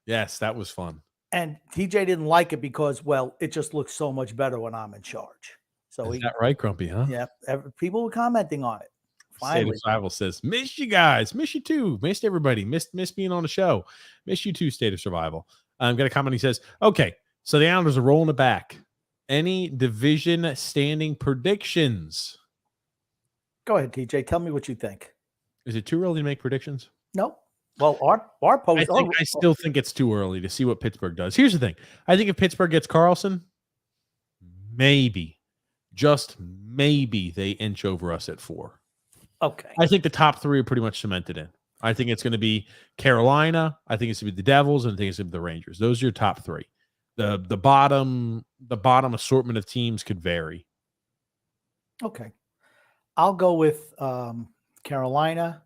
Yes, that was fun. And TJ didn't like it because, well, it just looks so much better when I'm in charge. So is that right, Grumpy, huh? Yeah. People were commenting on it. Finally. State of Survival says, miss you guys. Miss you too. Missed everybody. Missed being on the show. Miss you too, State of Survival. Got a comment. He says, okay, so the Islanders are rolling it back. Any division standing predictions? Go ahead, TJ. Tell me what you think. Is it too early to make predictions? No. Well, our post. I still think it's too early to see what Pittsburgh does. Here's the thing. I think if Pittsburgh gets Carlson, maybe, just maybe they inch over us at 4. Okay. I think the top 3 are pretty much cemented in. I think it's going to be Carolina. I think it's going to be the Devils, and I think it's going to be the Rangers. Those are your top 3. The bottom assortment of teams could vary. Okay. I'll go with Carolina.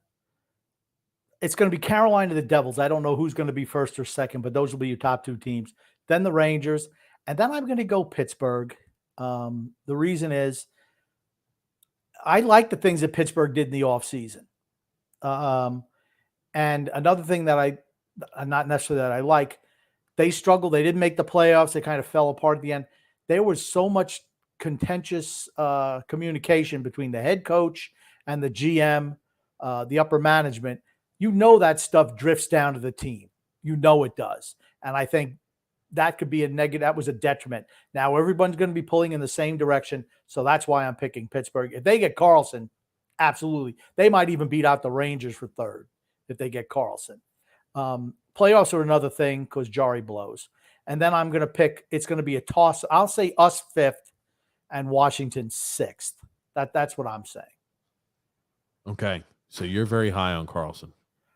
It's going to be Carolina, the Devils. I don't know who's going to be first or second, but those will be your top 2 teams. Then the Rangers, and then I'm going to go Pittsburgh. The reason is I like the things that Pittsburgh did in the offseason. And another thing that not necessarily that I like, they struggled. They didn't make the playoffs. They kind of fell apart at the end. There was so much contentious communication between the head coach and the GM, the upper management. You know that stuff drifts down to the team. You know it does. And I think that could be a negative. That was a detriment. Now everyone's going to be pulling in the same direction. So that's why I'm picking Pittsburgh. If they get Carlson, absolutely. They might even beat out the Rangers for 3rd if they get Carlson. Playoffs are another thing because Jari blows. And then I'm going to pick, it's going to be a toss. I'll say us 5th and Washington 6th. That's what I'm saying. Okay. So you're very high on Carlson,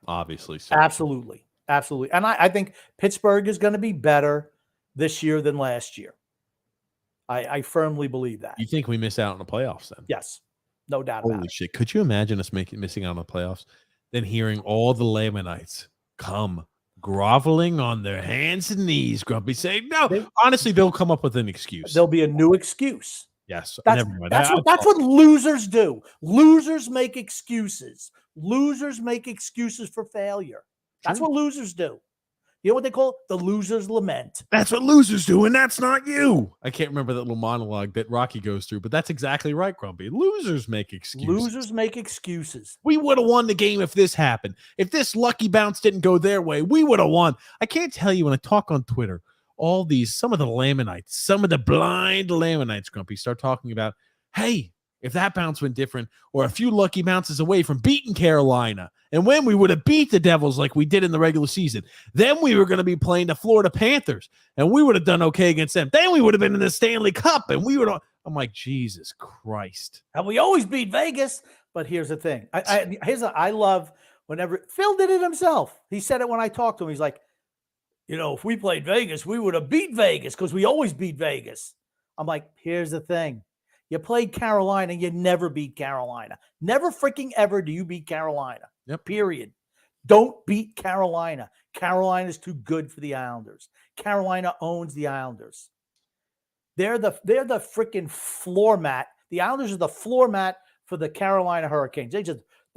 obviously. So. Absolutely. And I think Pittsburgh is going to be better this year than last year. I firmly believe that. You think we miss out on the playoffs then? Yes. No doubt about it. Holy shit. Could you imagine us missing out on the playoffs? Then hearing all the Lamanites come groveling on their hands and knees, Grumpy, saying, no. Honestly, they'll come up with an excuse. There'll be a new excuse. Yes. That's what losers do. Losers make excuses. Losers make excuses for failure. That's what losers do. You know what they call it? The loser's lament. That's what losers do, and that's not you. I can't remember that little monologue that Rocky goes through, but that's exactly right, Grumpy. Losers make excuses. Losers make excuses. We would have won the game if this happened. If this lucky bounce didn't go their way, we would have won. I can't tell you when I talk on Twitter, some of the Lamanites, some of the blind Lamanites, Grumpy, start talking about, hey, if that bounce went different, or a few lucky bounces away from beating Carolina, and when we would have beat the Devils like we did in the regular season, then we were going to be playing the Florida Panthers, and we would have done okay against them. Then we would have been in the Stanley Cup, and we would. I'm like, Jesus Christ! And we always beat Vegas. But here's the thing: I love whenever Phil did it himself. He said it when I talked to him. He's like, if we played Vegas, we would have beat Vegas because we always beat Vegas. I'm like, here's the thing. You played Carolina, you never beat Carolina. Never freaking ever do you beat Carolina. Yep. Period. Don't beat Carolina. Carolina's too good for the Islanders. Carolina owns the Islanders. They're the freaking floor mat. The Islanders are the floor mat for the Carolina Hurricanes. They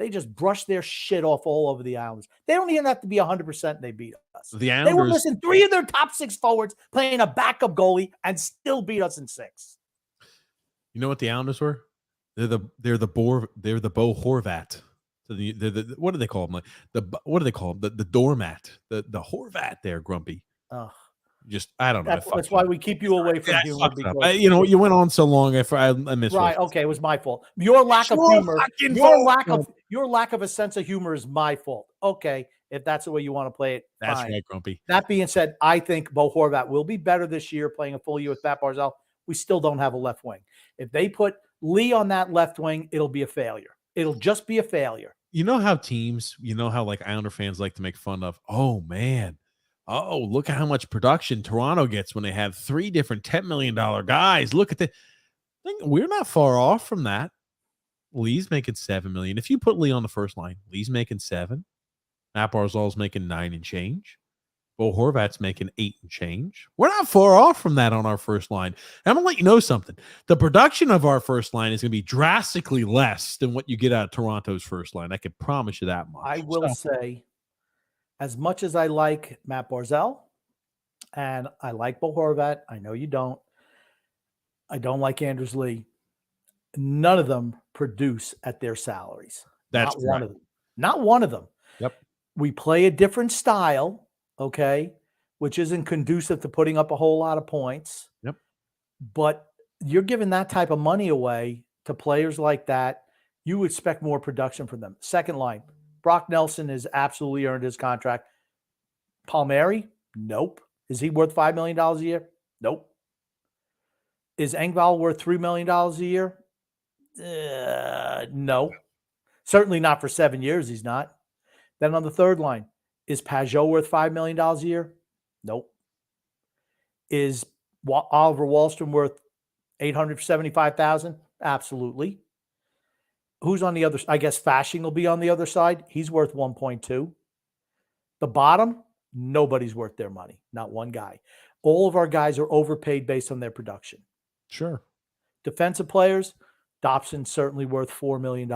just brush their shit off all over the Islanders. They don't even have to be 100% and they beat us. The Islanders, they were missing 3 of their top 6 forwards, playing a backup goalie, and still beat us in 6. You know what the Islanders were? They're the Bo Horvat. So the what do they call them? What do they call them? The doormat. The Horvat there, Grumpy. Ugh. Just I don't know. That's why we keep you away from humor. Because, you went on so long. I missed. Right. Okay, it was my fault. Your lack of humor. Your lack of a sense of humor is my fault. Okay, if that's the way you want to play it, that's fine. right, Grumpy. That being said, I think Bo Horvat will be better this year playing a full year with Matt Barzal. We still don't have a left wing. If they put Lee on that left wing, it'll be a failure. It'll just be a failure. You know how teams, like Islander fans like to make fun of, oh, man. Oh, look at how much production Toronto gets when they have 3 different $10 million guys. Look at the thing. We're not far off from that. Lee's making $7 million. If you put Lee on the first line, Lee's making 7. Matt Barzal's making 9 and change. Bo Horvat's making 8 and change. We're not far off from that on our first line. I'm going to let you know something. The production of our first line is going to be drastically less than what you get out of Toronto's first line. I can promise you that much. I will say, as much as I like Matt Barzal and I like Bo Horvat, I know you don't. I don't like Anders Lee. None of them produce at their salaries. That's not one of them. Not one of them. Yep. We play a different style, okay, which isn't conducive to putting up a whole lot of points. Yep. But you're giving that type of money away to players like that. You expect more production from them. Second line, Brock Nelson has absolutely earned his contract. Palmieri? Nope. Is he worth $5 million a year? Nope. Is Engvall worth $3 million a year? No. Certainly not for 7 years, he's not. Then on the third line, is Pajot worth $5 million a year? Nope. Is Oliver Wahlstrom worth $875,000? Absolutely. Who's on the other? I guess Fashing will be on the other side. He's worth 1.2. The bottom, nobody's worth their money. Not one guy. All of our guys are overpaid based on their production. Sure. Defensive players, Dobson's certainly worth $4 million.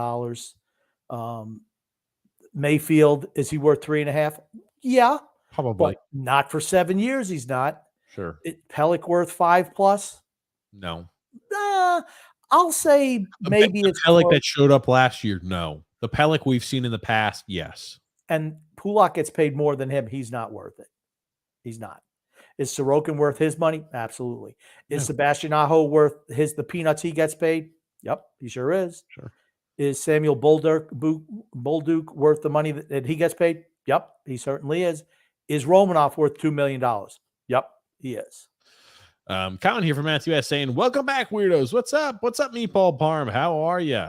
Mayfield, is he worth 3.5? Yeah. Probably. But not for 7 years, he's not. Sure. Pellick worth 5+? No. I'll say maybe it's Pellick that showed up last year. No. The Pellick we've seen in the past, yes. And Pulak gets paid more than him. He's not worth it. He's not. Is Sorokin worth his money? Absolutely. Is Sebastian Aho worth the peanuts he gets paid? Yep, he sure is. Sure. Is Samuel Bolduc worth the money that he gets paid? Yep, he certainly is. Is Romanoff worth $2 million? Yep, he is. Colin here from Matthew S. saying, welcome back, weirdos. What's up? What's up, Meatball Parm? How are you?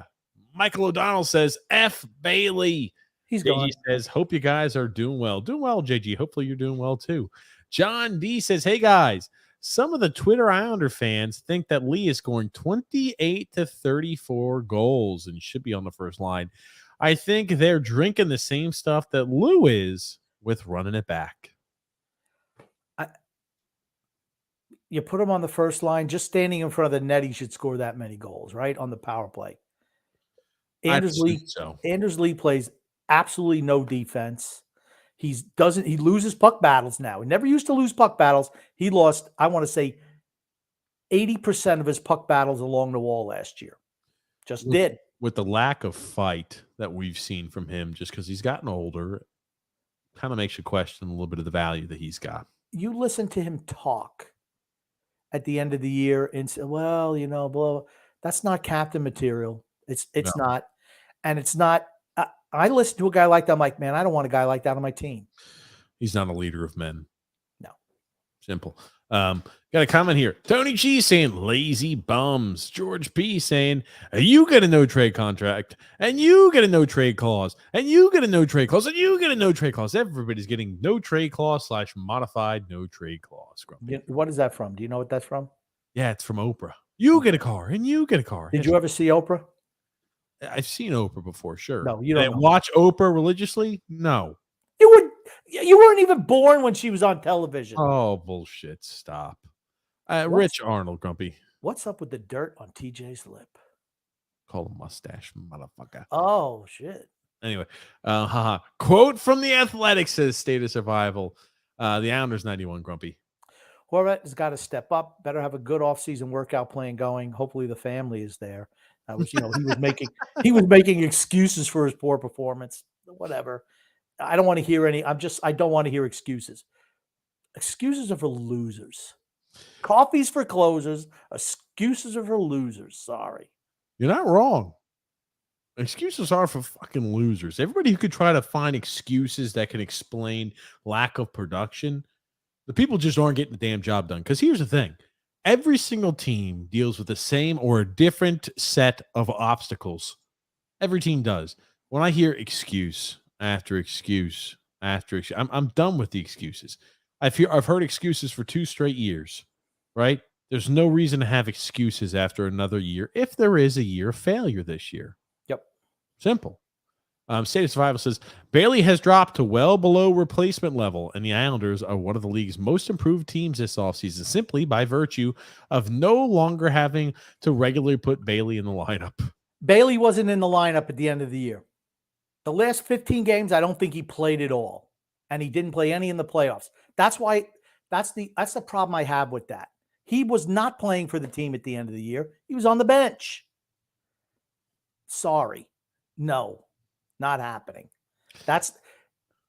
Michael O'Donnell says, F. Bailey. He's gone. He says, hope you guys are doing well. Doing well, JG. Hopefully you're doing well, too. John D. says, hey, guys. Some of the Twitter Islander fans think that Lee is scoring 28 to 34 goals and should be on the first line. I think they're drinking the same stuff that Lou is with running it back. You put him on the first line, just standing in front of the net, he should score that many goals, right? On the power play. Anders Lee plays absolutely no defense. He loses puck battles now. He never used to lose puck battles. He lost, I want to say, 80% of his puck battles along the wall last year. Did. With the lack of fight that we've seen from him, just because he's gotten older, kind of makes you question a little bit of the value that he's got. You listen to him talk at the end of the year and say, well, blah. That's not captain material. It's No. not, and it's not. I listen to a guy like that. I'm like, man, I don't want a guy like that on my team. He's not a leader of men. No. Simple. Got a comment here. Tony G saying lazy bums. George P saying you get a no trade contract, and you get a no trade clause, and you get a no trade clause, and you get a no trade clause. Everybody's getting no trade clause / modified no trade clause. Grumpy. What is that from? Do you know what that's from? Yeah, it's from Oprah. You get a car, and you get a car. Did you ever see Oprah? I've seen Oprah before, sure. No, you don't watch Oprah religiously? No. You weren't even born when she was on television. Oh, bullshit. Stop. Rich Arnold, Grumpy. What's up with the dirt on TJ's lip? Call him mustache, motherfucker. Oh, shit. Anyway, quote from The Athletic says State of Survival. The Islanders 91, Grumpy. Horvat has got to step up. Better have a good offseason workout plan going. Hopefully the family is there. That was, he was making excuses for his poor performance. Whatever. I don't want to hear any. I don't want to hear excuses. Excuses are for losers. Coffee's for closers. Excuses are for losers. Sorry. You're not wrong. Excuses are for fucking losers. Everybody who could try to find excuses that can explain lack of production, the people just aren't getting the damn job done. Because here's the thing. Every single team deals with the same or a different set of obstacles. Every team does. When I hear excuse after excuse after excuse, I'm done with the excuses. I've heard excuses for 2 straight years, right? There's no reason to have excuses after another year if there is a year of failure this year. Yep. Simple. State of Survival says Bailey has dropped to well below replacement level, and the Islanders are one of the league's most improved teams this offseason simply by virtue of no longer having to regularly put Bailey in the lineup. Bailey wasn't in the lineup at the end of the year. The last 15 games, I don't think he played at all, and he didn't play any in the playoffs. That's why that's the problem I have with that. He was not playing for the team at the end of the year. He was on the bench. Sorry. No, not happening.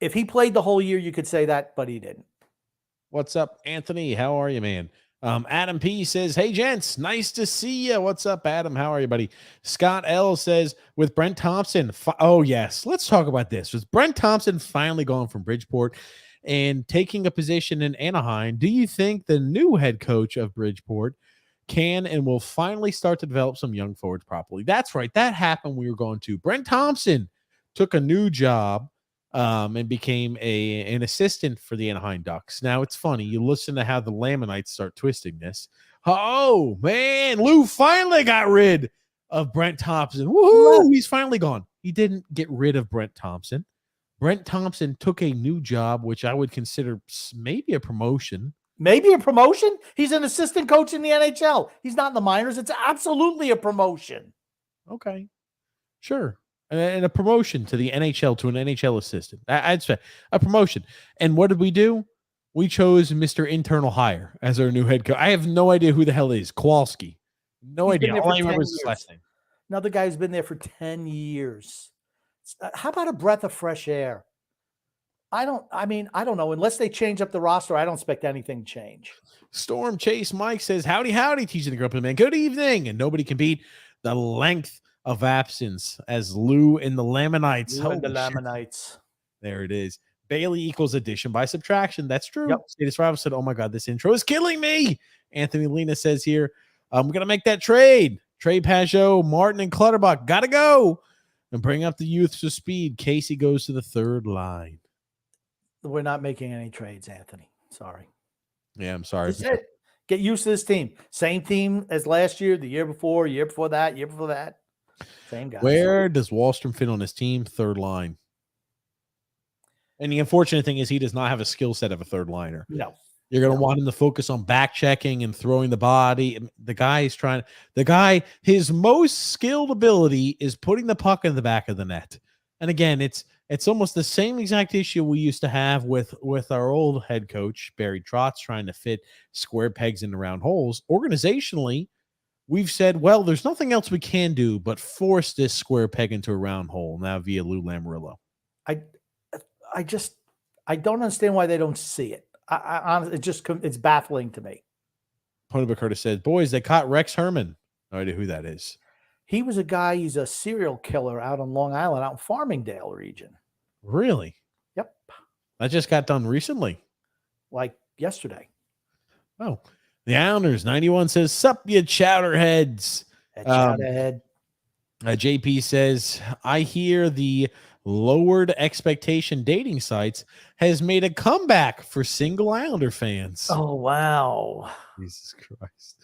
If he played the whole year, you could say that, but he didn't. What's up, Anthony? How are you, man? Adam P says, hey, gents, nice to see you. What's up, Adam? How are you, buddy? Scott L says, with Brent Thompson. Oh, yes. Let's talk about this. With Brent Thompson finally going from Bridgeport and taking a position in Anaheim, do you think the new head coach of Bridgeport can and will finally start to develop some young forwards properly? That's right. That happened. We were going to. Brent Thompson took a new job and became an assistant for the Anaheim Ducks. Now, it's funny. You listen to how the Lamanites start twisting this. Oh, man. Lou finally got rid of Brent Thompson. Woohoo! He's finally gone. He didn't get rid of Brent Thompson. Brent Thompson took a new job, which I would consider maybe a promotion. Maybe a promotion? He's an assistant coach in the NHL. He's not in the minors. It's absolutely a promotion. Okay. Sure. And a promotion to the NHL, to an NHL assistant. I'd say a promotion. And what did we do? We chose Mr. Internal Hire as our new head coach. I have no idea who the hell it is. Kowalski. No idea. All I remember is his last name. Another guy who's been there for 10 years. How about a breath of fresh air? I don't know. Unless they change up the roster, I don't expect anything to change. Storm Chase Mike says, howdy, teaching the grumpy man. Good evening. And nobody can beat the length of absence as Lou and the Lamanites. Lamanites. There it is. Bailey equals addition by subtraction. That's true. Yep. State of Survival said, oh my God, this intro is killing me. Anthony Lena says here, I'm going to make that trade. Trey Pajot, Martin, and Clutterbuck. Got to go. And bring up the youth to speed. Casey goes to the third line. We're not making any trades, Anthony. Sorry. Yeah, I'm sorry. That's it. Get used to this team. Same team as last year, the year before that, year before that. Same guys. Where does Wahlstrom fit on his team? Third line. And the unfortunate thing is he does not have a skill set of a third liner. No. You're going to want him to focus on back checking and throwing the body. His most skilled ability is putting the puck in the back of the net. And again, it's almost the same exact issue we used to have with our old head coach, Barry Trotz, trying to fit square pegs into round holes. Organizationally, we've said, well, there's nothing else we can do but force this square peg into a round hole now via Lou Lamoriello. I don't understand why they don't see it. Honestly, it's baffling to me. Pony Curtis said, boys, they caught Rex Herman. No idea who that is. He was a guy, he's a serial killer out on Long Island, out in Farmingdale region. Really? Yep. That just got done recently. Like yesterday. Oh, the Islanders 91 says, "Sup, you chowderheads." Chowderhead. JP says, "I hear the lowered expectation dating sites has made a comeback for single Islander fans." Oh, wow. Jesus Christ.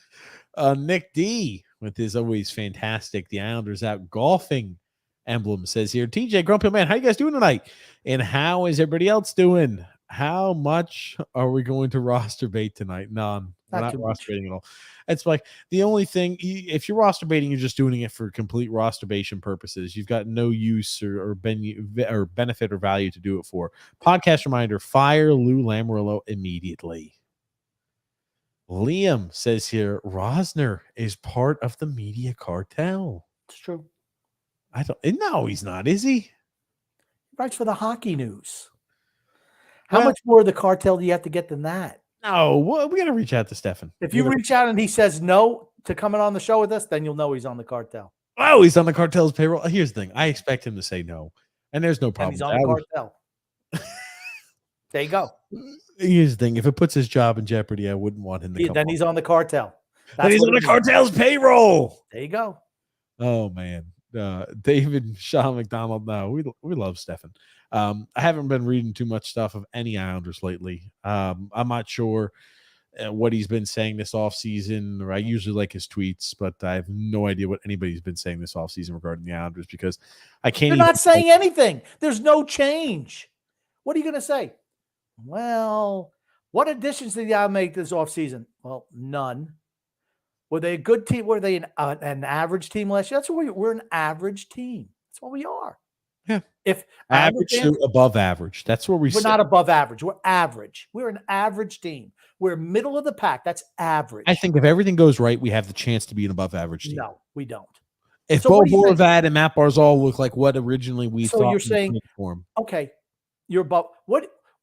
Nick D with his always fantastic "The Islanders out golfing" emblem says here, TJ Grumpy Man, how you guys doing tonight? And how is everybody else doing? How much are we going to roster bait tonight? None. We're not roster baiting at all. It's like the only thing, if you're roster baiting, you're just doing it for complete roster baiting purposes. You've got no use or benefit or value to do it for. Podcast reminder, fire Lou Lamoriello immediately. Liam says here, Rosner is part of the media cartel. It's true. No, he's not, is he? He writes for the Hockey News. How much more of the cartel do you have to get than that? No, we got to reach out to Stefan. If you reach out and he says no to coming on the show with us, then you'll know he's on the cartel. Oh, he's on the cartel's payroll. Here's the thing. I expect him to say no, and there's no problem. And he's on the cartel. There you go. Here's the thing. If it puts his job in jeopardy, I wouldn't want him to come then he's on the cartel. Then he's on the cartel's payroll. There you go. Oh, man. David Sean McDonald. No, we love Stefan. I haven't been reading too much stuff of any Islanders lately. I'm not sure what he's been saying this offseason, or I usually like his tweets, but I have no idea what anybody's been saying this offseason regarding the Islanders because I can't. They're not saying anything. There's no change. What are you going to say? Well, what additions did the Islanders make this offseason? Well, none. Were they a good team? Were they an average team last year? That's what we're an average team. That's what we are. Yeah. If average to above average, that's where we're not above average. We're average. We're an average team. We're middle of the pack. That's average. I think if everything goes right, we have the chance to be an above average team. No, we don't. If Bo Horvat and Matt Barzal look like what originally we thought, you're saying, okay, you're above.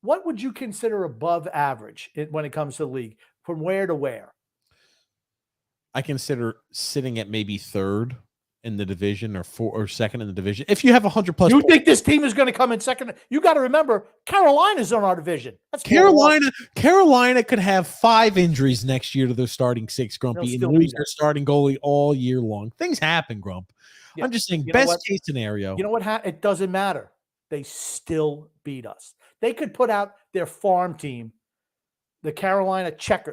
What would you consider above average when it comes to the league? From where to where? I consider sitting at maybe third in the division or second in the division. If you have 100 plus, you think this team is going to come in second? You got to remember, Carolina's on our division. That's Carolina could have 5 injuries next year to their starting 6, Grumpy, and lose their starting goalie all year long. Things happen, Grump. Yeah. I'm just saying, best case scenario. You know what? It doesn't matter. They still beat us. They could put out their farm team. The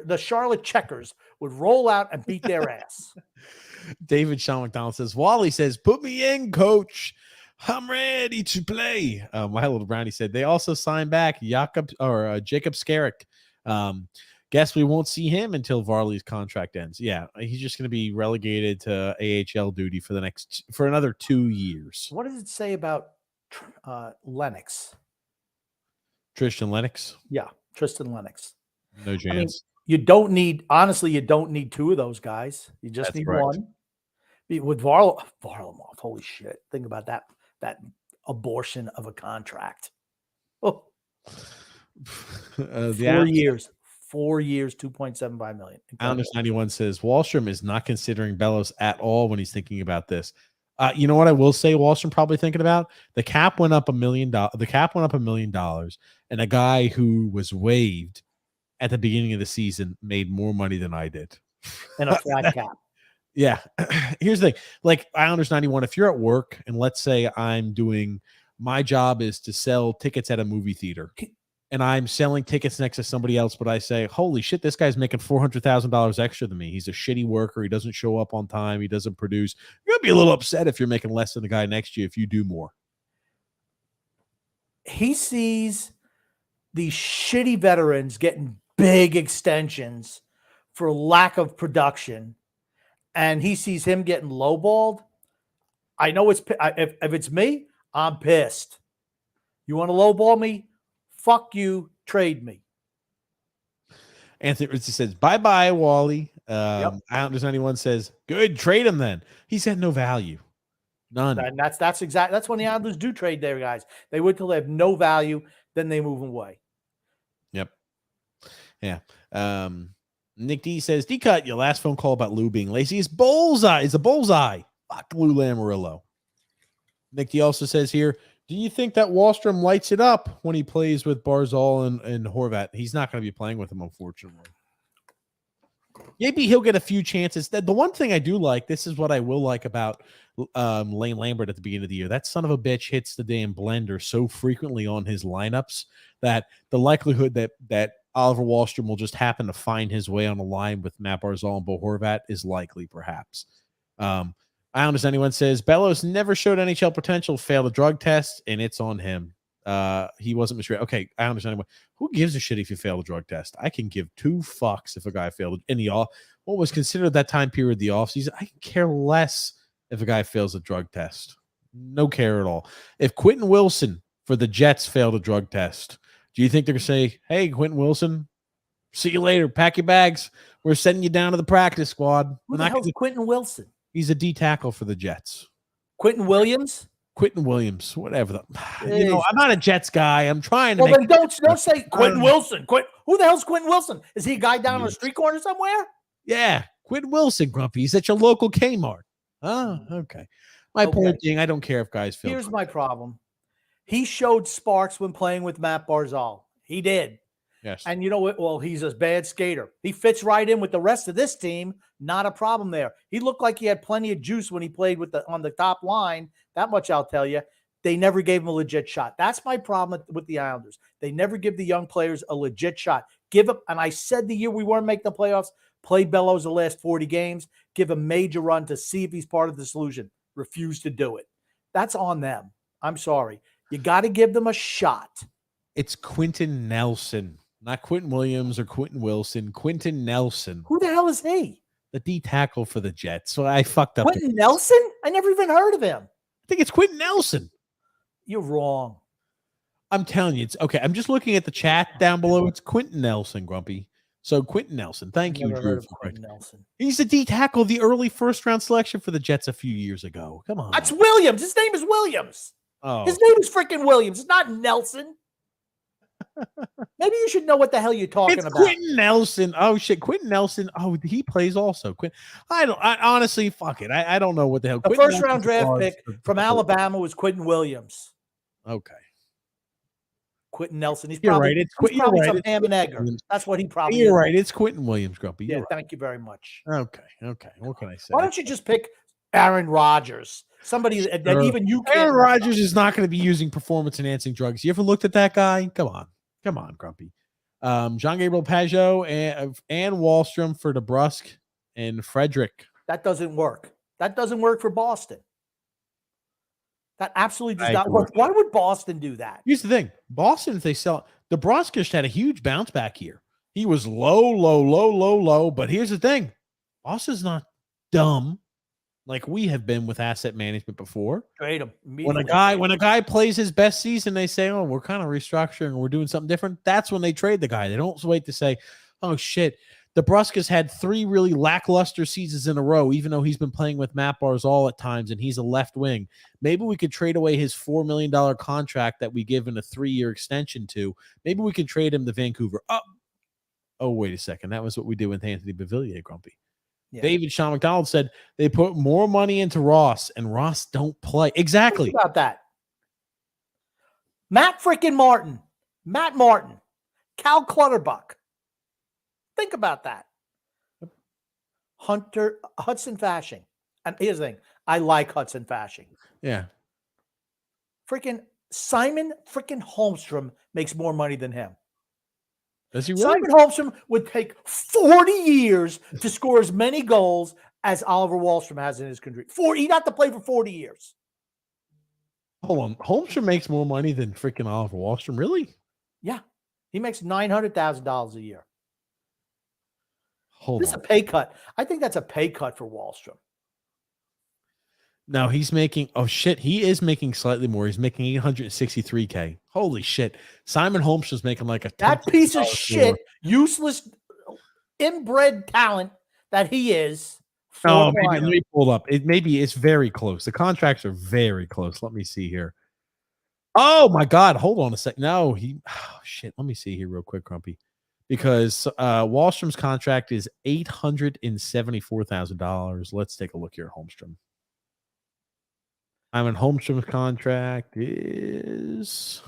the Charlotte Checkers would roll out and beat their ass. David Sean McDonald says, Wally says, put me in, coach. I'm ready to play. My little brownie said they also signed back Jacob Skarek. Guess we won't see him until Varley's contract ends. Yeah, he's just going to be relegated to AHL duty for another 2 years. What does it say about Lennox? Tristan Lennox? Yeah, Tristan Lennox. No chance. You don't need 2 of those guys. You just need one. With Varlamov, holy shit. Think about that abortion of a contract. Oh. 4 years. 4 years, $2.75 million. Islanders 91 says Wahlstrom is not considering Bellows at all when he's thinking about this. You know what I will say Wahlstrom probably thinking about? The cap went up $1 million. The cap went up $1 million, and a guy who was waived at the beginning of the season made more money than I did. And a flat cap. Yeah. Here's the thing. Like Islanders 91, if you're at work and let's say my job is to sell tickets at a movie theater and I'm selling tickets next to somebody else, but I say, holy shit, this guy's making $400,000 extra than me. He's a shitty worker. He doesn't show up on time. He doesn't produce. You're going to be a little upset if you're making less than the guy next to you if you do more. He sees these shitty veterans getting big extensions for lack of production, and he sees him getting lowballed. I know if it's me, I'm pissed. You want to lowball me? Fuck you. Trade me. Anthony Ritchie says, bye-bye, Wally. Islanders 91 says, good, trade him then. He's had no value. None. And that's when the Islanders do trade their guys. They wait till they have no value, then they move away. Yep. Yeah. Nick D says, D-Cut, your last phone call about Lou being lazy is bullseye. It's a bullseye. Fuck Lou Lamoriello. Nick D also says here, do you think that Wahlstrom lights it up when he plays with Barzal and Horvat? He's not going to be playing with him, unfortunately. Maybe he'll get a few chances. The one thing I do like, this is what I will like about Lane Lambert at the beginning of the year. That son of a bitch hits the damn blender so frequently on his lineups that the likelihood that Oliver Wahlstrom will just happen to find his way on a line with Matt Barzal and Bo Horvat is likely, perhaps. I don't understand anyone says Bellows never showed NHL potential, failed a drug test, and it's on him. He wasn't misread. Okay, I understand anyone. Who gives a shit if you fail a drug test? I can give two fucks if a guy failed in the what was considered that time period the offseason. I can care less if a guy fails a drug test. No care at all. If Quentin Wilson for the Jets failed a drug test, do you think they're going to say, hey, Quentin Wilson, see you later. Pack your bags. We're sending you down to the practice squad. Who the hell's Quentin Wilson? He's a D tackle for the Jets. Quentin Williams? Quentin Williams, whatever. I'm not a Jets guy. I'm trying to. Well, then don't say Quentin Wilson. Who the hell's Quentin Wilson? Is he a guy down on the street corner somewhere? Yeah, Quentin Wilson, Grumpy. He's at your local Kmart. Oh, okay. My point being, I don't care if guys fail. Here's my problem. He showed sparks when playing with Matt Barzal. He did. Yes. And you know what? Well, he's a bad skater. He fits right in with the rest of this team. Not a problem there. He looked like he had plenty of juice when he played on the top line. That much I'll tell you. They never gave him a legit shot. That's my problem with the Islanders. They never give the young players a legit shot. Give him, and I said the year we weren't making the playoffs, play Bellows the last 40 games, give a major run to see if he's part of the solution. Refuse to do it. That's on them. I'm sorry. You got to give them a shot. It's Quentin Nelson, not Quentin Williams or Quentin Wilson. Quentin Nelson. Who the hell is he? The D tackle for the Jets. So I fucked up. Quentin Nelson? I never even heard of him. I think it's Quentin Nelson. You're wrong. I'm telling you, it's okay. I'm just looking at the chat down below. It's Quentin Nelson, Grumpy. So Quentin Nelson. Thank you, Drew. Quentin Nelson. He's a D tackle, the early first-round selection for the Jets a few years ago. Come on. That's Williams. His name is Williams. Oh. His name is freaking Williams. It's not Nelson. Maybe you should know what the hell you're talking about. Quentin Nelson. Oh shit, Quentin Nelson. Oh, he plays also. I honestly, fuck it. I don't know what the hell. The first round draft pick from Alabama was Quentin Williams. Okay. Quentin Nelson. He's You're probably, right. It's probably some ham and egg. That's what he probably. You're right. It's Quentin Williams, Grumpy. Yeah. Right. Thank you very much. Okay. What can I say? Why don't you just pick Aaron Rodgers? Somebody that even you can't. Aaron Rodgers is not going to be using performance-enhancing drugs. You ever looked at that guy? Come on, Grumpy. Jean Gabriel Pajot and Wahlstrom for DeBrusque and Frederick. That doesn't work. That doesn't work for Boston. That absolutely does not work. Why would Boston do that? Here's the thing. Boston, if they sell DeBrusque, just had a huge bounce back here. He was low. But here's the thing. Boston's not dumb like we have been with asset management before. Trade him. When a guy plays his best season, they say, oh, we're kind of restructuring. We're doing something different. That's when they trade the guy. They don't wait to say, oh, shit. DeBrusque has had 3 really lackluster seasons in a row, even though he's been playing with Matt Barzal at times, and he's a left wing. Maybe we could trade away his $4 million contract that we give him a 3-year extension to. Maybe we could trade him to Vancouver. Oh, wait a second. That was what we did with Anthony Beauvillier, Grumpy. Yeah. David Sean McDonald said they put more money into Ross, and Ross don't play. Exactly. Think about that. Matt Martin, Cal Clutterbuck. Think about that. Hudson Fasching. And here's the thing. I like Hudson Fasching. Yeah. Freaking Simon freaking Holmstrom makes more money than him. Does he really? Simon Holmstrom would take 40 years to score as many goals as Oliver Wahlstrom has in his career. He'd have to play for 40 years. Hold on. Holmstrom makes more money than freaking Oliver Wahlstrom? Really? Yeah. He makes $900,000 a year. Hold this on. Is a pay cut. I think that's a pay cut for Wahlstrom. No, he's making, oh shit, he is making slightly more. He's making $863K. Holy shit. Simon Holmstrom's making like that piece of shit, useless, inbred talent that he is. Oh, maybe, let me pull up. Maybe it's very close. The contracts are very close. Let me see here. Oh my God. Hold on a sec. No, oh shit. Let me see here real quick, Grumpy. because Wahlstrom's contract is $874,000. Let's take a look here at Holmstrom. Holmstrom's contract is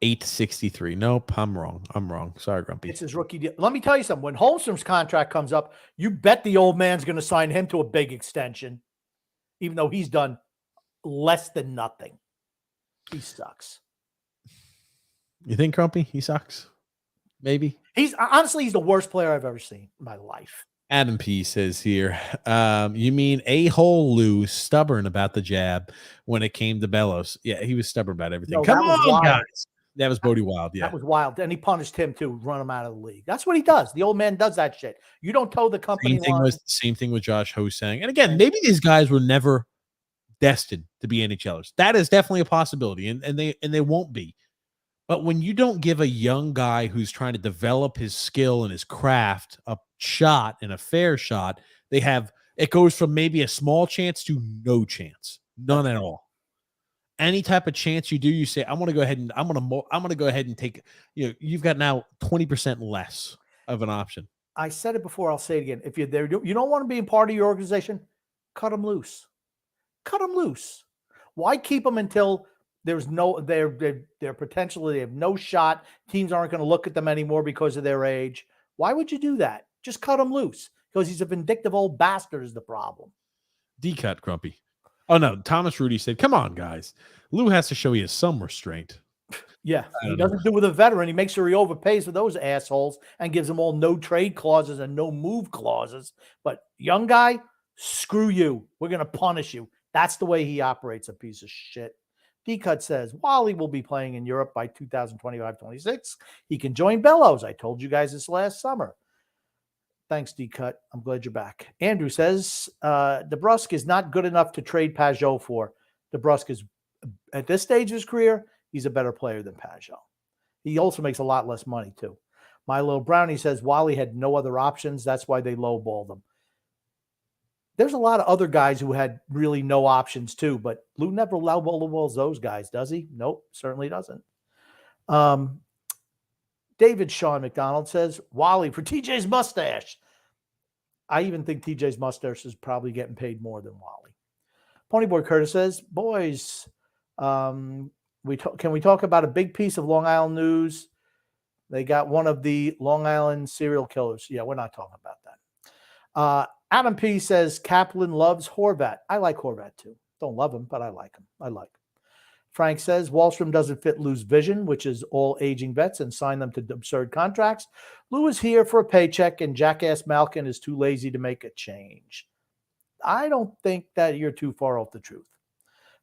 863. Nope, I'm wrong. Sorry, Grumpy. It's his rookie deal. Let me tell you something. When Holmstrom's contract comes up, you bet the old man's going to sign him to a big extension, even though he's done less than nothing. He sucks. You think, Grumpy? He sucks? Maybe. He's the worst player I've ever seen in my life. Adam P says here, you mean a-hole Lou stubborn about the jab when it came to Bellows? Yeah, he was stubborn about everything. No, Come on, guys. That was Bodie Wild. Yeah, that was wild. And he punished him to run him out of the league. That's what he does. The old man does that shit. You don't toe the company line. Same thing with Josh Hosang. And again, maybe these guys were never destined to be NHLers. That is definitely a possibility, and they won't be. But when you don't give a young guy who's trying to develop his skill and his craft a shot and a fair shot, it goes from maybe a small chance to no chance, none at all. Any type of chance you do, you say, I'm going to go ahead and take, you've got now 20% less of an option. I said it before. I'll say it again. If you're there, you don't want to be a part of your organization, cut them loose. Cut them loose. Why keep them until there's they're potentially, they have no shot. Teams aren't going to look at them anymore because of their age. Why would you do that? Just cut him loose, because he's a vindictive old bastard is the problem. D-cut, Grumpy. Oh, no. Thomas Rudy said, come on, guys. Lou has to show he has some restraint. Yeah, he doesn't do with a veteran. He makes sure he overpays for those assholes and gives them all no trade clauses and no move clauses. But young guy, screw you. We're going to punish you. That's the way he operates, a piece of shit. D-Cut says, Wally will be playing in Europe by 2025-26. He can join Bellows. I told you guys this last summer. Thanks, D-Cut. I'm glad you're back. Andrew says, DeBrusk is not good enough to trade Pajot for. DeBrusk is, at this stage of his career, he's a better player than Pajot. He also makes a lot less money, too. Milo Brownie says, Wally had no other options. That's why they lowballed him. There's a lot of other guys who had really no options, too, but Lou never lowballs those guys, does he? Nope, certainly doesn't. David Sean McDonald says, Wally for TJ's mustache. I even think TJ's mustache is probably getting paid more than Wally. Ponyboy Curtis says, boys, can we talk about a big piece of Long Island news? They got one of the Long Island serial killers. Yeah, we're not talking about that. Adam P says, Kaplan loves Horvat. I like Horvat too. Don't love him, but I like him. Frank says, Wahlstrom doesn't fit Lou's vision, which is all aging vets and sign them to absurd contracts. Lou is here for a paycheck, and jackass Malkin is too lazy to make a change. I don't think that you're too far off the truth.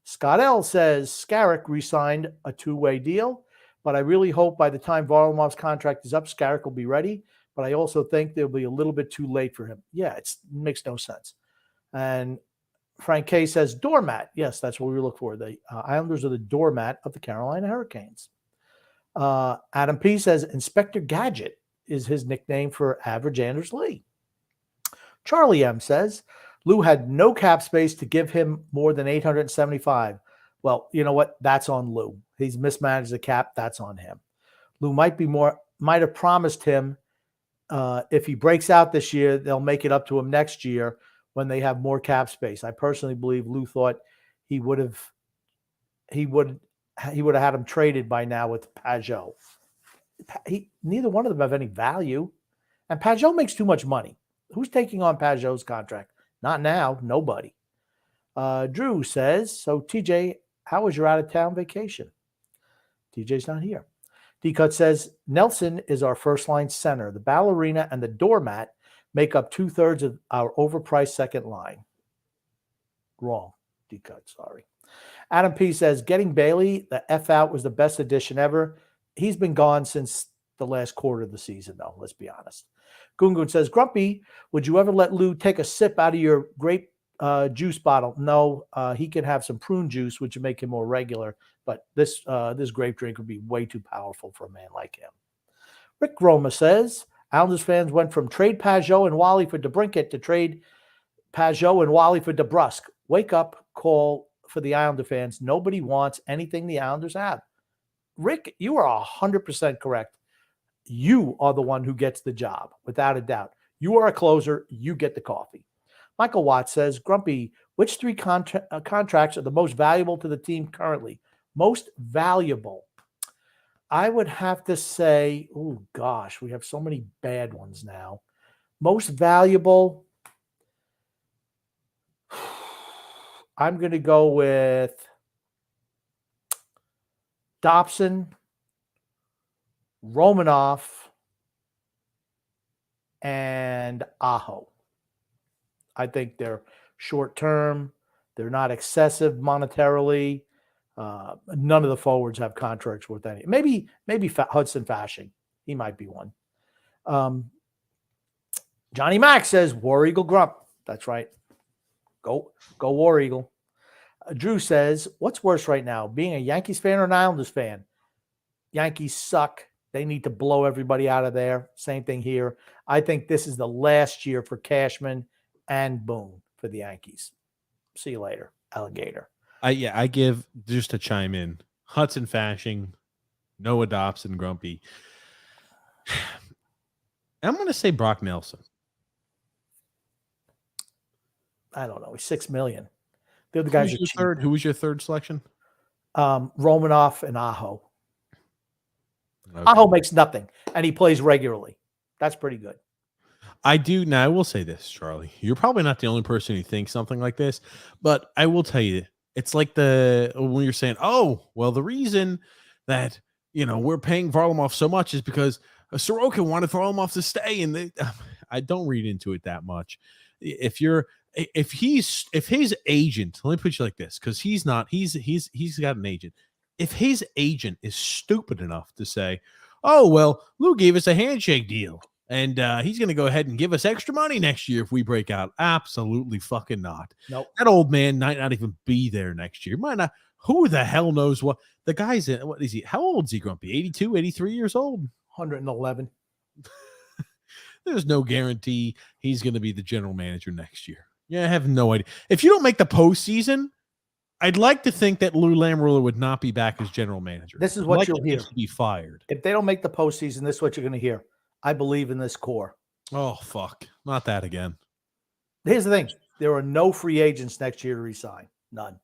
Scott L says, Skarek re-signed a two-way deal, but I really hope by the time Varlamov's contract is up, Skarek will be ready, but I also think they'll be a little bit too late for him. Yeah, it makes no sense. And Frank K says, doormat. Yes, that's what we look for. The Islanders are the doormat of the Carolina Hurricanes. Adam P says, Inspector Gadget is his nickname for average Anders Lee. Charlie M says, Lou had no cap space to give him more than $875. Well, you know what? That's on Lou. He's mismanaged the cap. That's on him. Lou might have promised him if he breaks out this year, they'll make it up to him next year when they have more cap space. I personally believe Lou thought he would have had him traded by now with Pajot. Neither one of them have any value, and Pajot makes too much money. Who's taking on Pajot's contract? Not now, nobody. Drew says, so TJ, how was your out-of-town vacation? TJ's not here. D-Cut says, Nelson is our first-line center. The ballerina and the doormat make up 2/3 of our overpriced second line. Wrong, D-Cut, sorry. Adam P says, getting Bailey, the F out was the best addition ever. He's been gone since the last quarter of the season, though, let's be honest. Gungun says, Grumpy, would you ever let Lou take a sip out of your grape juice bottle? No, he can have some prune juice, which would make him more regular, but this grape drink would be way too powerful for a man like him. Rick Roma says, Islanders fans went from trade Pajot and Wally for Debrincat to trade Pajot and Wally for DeBrusk. Wake up call for the Islander fans. Nobody wants anything the Islanders have. Rick, you are 100% correct. You are the one who gets the job, without a doubt. You are a closer. You get the coffee. Michael Watts says, Grumpy, which three contracts are the most valuable to the team currently? Most valuable. I would have to say, oh gosh, we have so many bad ones now. Most valuable. I'm going to go with Dobson, Romanov, and Aho. I think they're short term. They're not excessive monetarily. None of the forwards have contracts worth any. Maybe Hudson Fasching. He might be one. Johnny Mack says War Eagle Grump. That's right. Go War Eagle. Drew says, what's worse right now, being a Yankees fan or an Islanders fan? Yankees suck. They need to blow everybody out of there. Same thing here. I think this is the last year for Cashman and Boone for the Yankees. See you later, alligator. I give, just to chime in, Hudson Fasching, Noah Dobson, Grumpy. I'm going to say Brock Nelson. I don't know. He's $6 million. The other guys are cheap. Who was your third selection? Romanoff and Aho. Okay. Aho makes nothing, and he plays regularly. That's pretty good. I do. Now, I will say this, Charlie. You're probably not the only person who thinks something like this, but I will tell you, it's like when you're saying, oh, well, the reason that, we're paying Varlamov so much is because Sorokin wanted Varlamov to stay, and I don't read into it that much. If his agent, let me put you like this, because he's got an agent. If his agent is stupid enough to say, oh, well, Lou gave us a handshake deal and he's going to go ahead and give us extra money next year if we break out. Absolutely fucking not. Nope. That old man might not even be there next year. Might not. Who the hell knows what the guy's in? What is he? How old is he, Grumpy? 82, 83 years old? 111. There's no guarantee he's going to be the general manager next year. Yeah, I have no idea. If you don't make the postseason, I'd like to think that Lou Lamoriello would not be back as general manager. This is what you'll hear. Be fired. If they don't make the postseason, this is what you're going to hear. I believe in this core. Oh, fuck. Not that again. Here's the thing. There are no free agents next year to resign. None.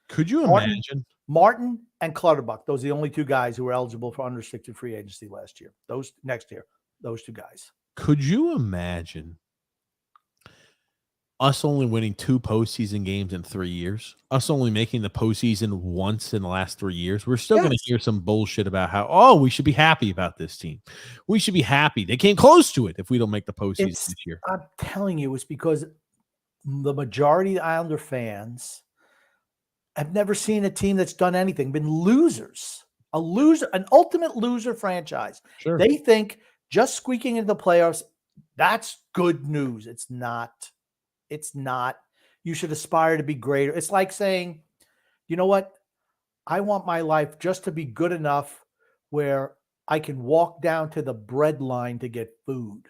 Could you imagine? Martin and Clutterbuck. Those are the only two guys who were eligible for unrestricted free agency last year. Next year, those two guys. Could you imagine us only winning 2 postseason games in 3 years? Us only making the postseason once in the last 3 years? We're still going to hear some bullshit about how, we should be happy about this team. We should be happy. They came close to it if we don't make the postseason this year. I'm telling you, it's because the majority of Islander fans have never seen a team that's done anything, been losers. An ultimate loser franchise. Sure. They think just squeaking into the playoffs, that's good news. It's not. It's not. You should aspire to be greater. It's like saying, you know what? I want my life just to be good enough where I can walk down to the bread line to get food.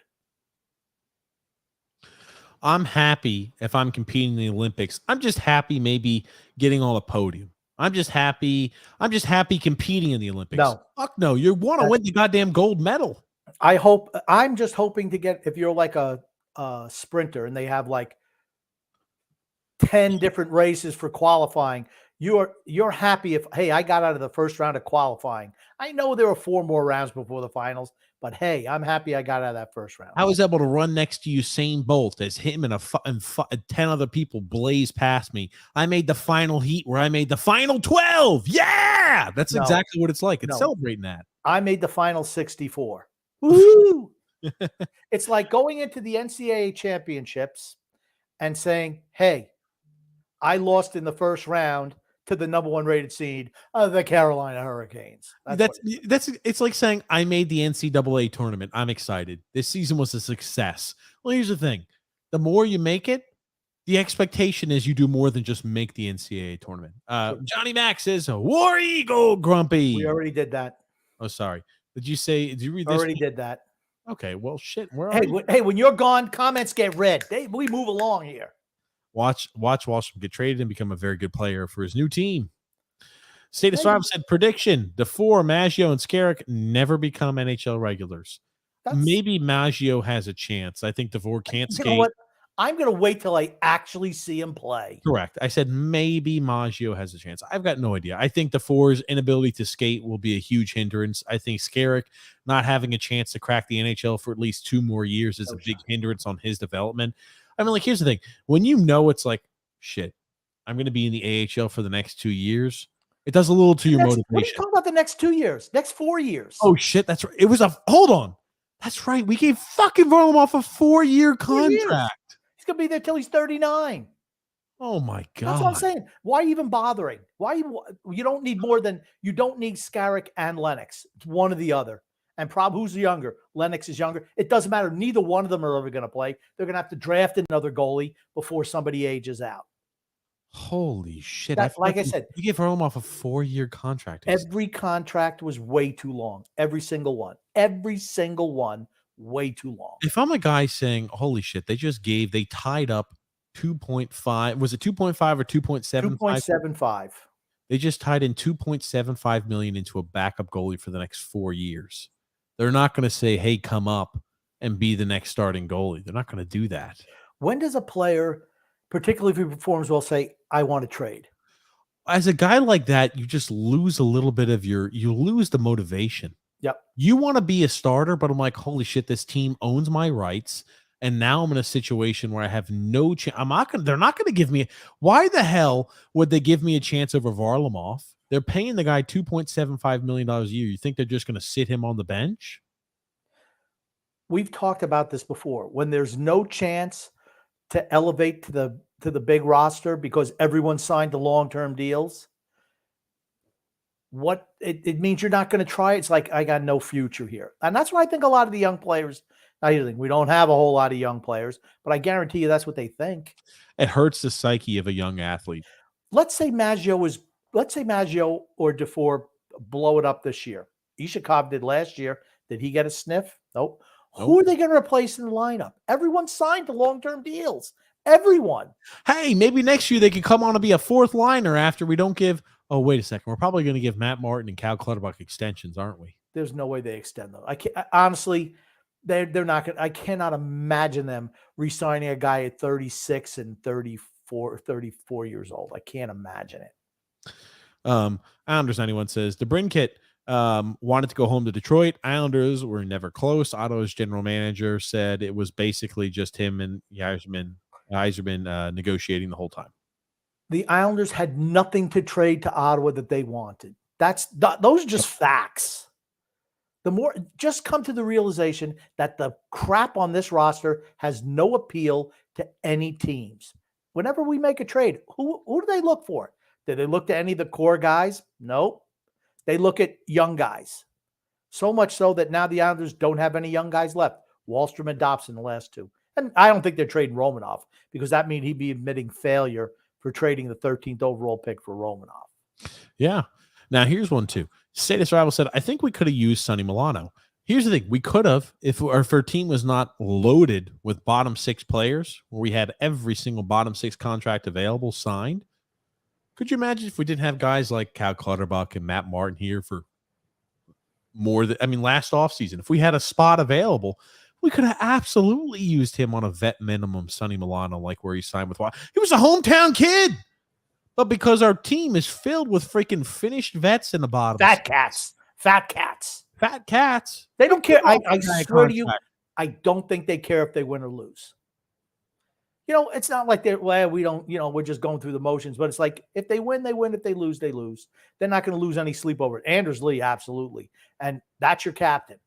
I'm happy if I'm competing in the Olympics. I'm just happy maybe getting on a podium. I'm just happy competing in the Olympics. No. Fuck no. You want to win the goddamn gold medal. I'm just hoping to get, if you're like a sprinter and they have like 10 different races for qualifying, you're happy if, hey, I got out of the first round of qualifying. I know there were 4 more rounds before the finals, but hey, I'm happy I got out of that first round. I was able to run next to Usain Bolt as him and 10 other people blazed past me. I made the final heat where I made the final 12. Yeah, that's exactly what it's like. It's celebrating that. I made the final 64. Woo! It's like going into the NCAA championships and saying, hey, I lost in the first round to the number 1 rated seed of the Carolina Hurricanes. It's like saying I made the NCAA tournament. I'm excited. This season was a success. Well, here's the thing. The more you make it, the expectation is you do more than just make the NCAA tournament. Johnny Mack says, War Eagle, Grumpy. We already did that. Oh, sorry. Did you read this? Already did that. Okay, well, shit. Hey, when you're gone, comments get read. We move along here. Watch Wahlstrom get traded and become a very good player for his new team. State of Survival said prediction: DeFore, Maggio, and Skarek never become NHL regulars. Maybe Maggio has a chance. I think DeFore can't skate. You know what? I'm going to wait till I actually see him play. Correct. I said maybe Maggio has a chance. I've got no idea. I think DeFore's inability to skate will be a huge hindrance. I think Skarek not having a chance to crack the NHL for at least 2 more years is a big hindrance on his development. I mean, like, here's the thing. When you know it's like, shit, I'm going to be in the AHL for the next 2 years, it does a little to your motivation. What are you talking about the next 2 years? Next 4 years? Oh, shit. That's right. It was hold on. That's right. We gave fucking Varlamov a 4-year contract. He's going to be there till he's 39. Oh my God. That's what I'm saying. Why even bothering? You don't need Skarek and Lennox. It's one or the other. And who's younger? Lennox is younger. It doesn't matter. Neither one of them are ever going to play. They're going to have to draft another goalie before somebody ages out. Holy shit. Like I said, you gave Varlamov a 4-year contract. Every contract was way too long. Every single one. Every single one. Way too long. If I'm a guy saying, holy shit, they tied up 2.5, was it 2.5 or 2.75? 2.75. They just tied in 2.75 million into a backup goalie for the next 4 years. They're not going to say, hey, come up and be the next starting goalie. They're not going to do that. When does a player, particularly if he performs well, say, I want to trade? As a guy like that, you just lose a little bit of you lose the motivation. Yep. You want to be a starter, but I'm like, holy shit, this team owns my rights. And now I'm in a situation where I have no chance. They're not going to give me. Why the hell would they give me a chance over Varlamov? They're paying the guy $2.75 million a year. You think they're just going to sit him on the bench? We've talked about this before. When there's no chance to elevate to the big roster because everyone signed the long-term deals, what it means you're not going to try. It's like, I got no future here. And that's why I think a lot of the young players, we don't have a whole lot of young players, but I guarantee you that's what they think. It hurts the psyche of a young athlete. Let's say Maggio or DeFore blow it up this year. Ishikov did last year. Did he get a sniff? Nope. Who are they going to replace in the lineup? Everyone signed the long-term deals. Everyone. Hey, maybe next year they could come on and be a fourth liner after we don't give. Oh, wait a second. We're probably going to give Matt Martin and Cal Clutterbuck extensions, aren't we? There's no way they extend them. Honestly, they're not going to. I cannot imagine them re-signing a guy at 36 and 34 years old. I can't imagine it. Islanders 91 says Debrincat wanted to go home to Detroit. Islanders were never close. Otto's general manager said it was basically just him and Yzerman negotiating the whole time. The Islanders had nothing to trade to Ottawa that they wanted. Those are just facts. Just come to the realization that the crap on this roster has no appeal to any teams. Whenever we make a trade, who do they look for? Do they look to any of the core guys? Nope. They look at young guys. So much so that now the Islanders don't have any young guys left. Wahlstrom and Dobson, the last two. And I don't think they're trading Romanov because that means he'd be admitting failure for trading the 13th overall pick for Romanov. Yeah. Now, here's one, too. Status Rival said, I think we could have used Sonny Milano. Here's the thing. We could have if our team was not loaded with bottom 6 players, where we had every single bottom 6 contract available signed. Could you imagine if we didn't have guys like Cal Clutterbuck and Matt Martin here for last offseason? If we had a spot available, we could have absolutely used him on a vet minimum, Sonny Milano, like where he signed with Wild. He was a hometown kid. But because our team is filled with freaking finished vets in the bottom. Fat cats. They don't care. I swear to you, I don't think they care if they win or lose. It's not like we're just going through the motions, but it's like if they win, they win. If they lose, they lose. They're not going to lose any sleep over it. Anders Lee, absolutely. And that's your captain.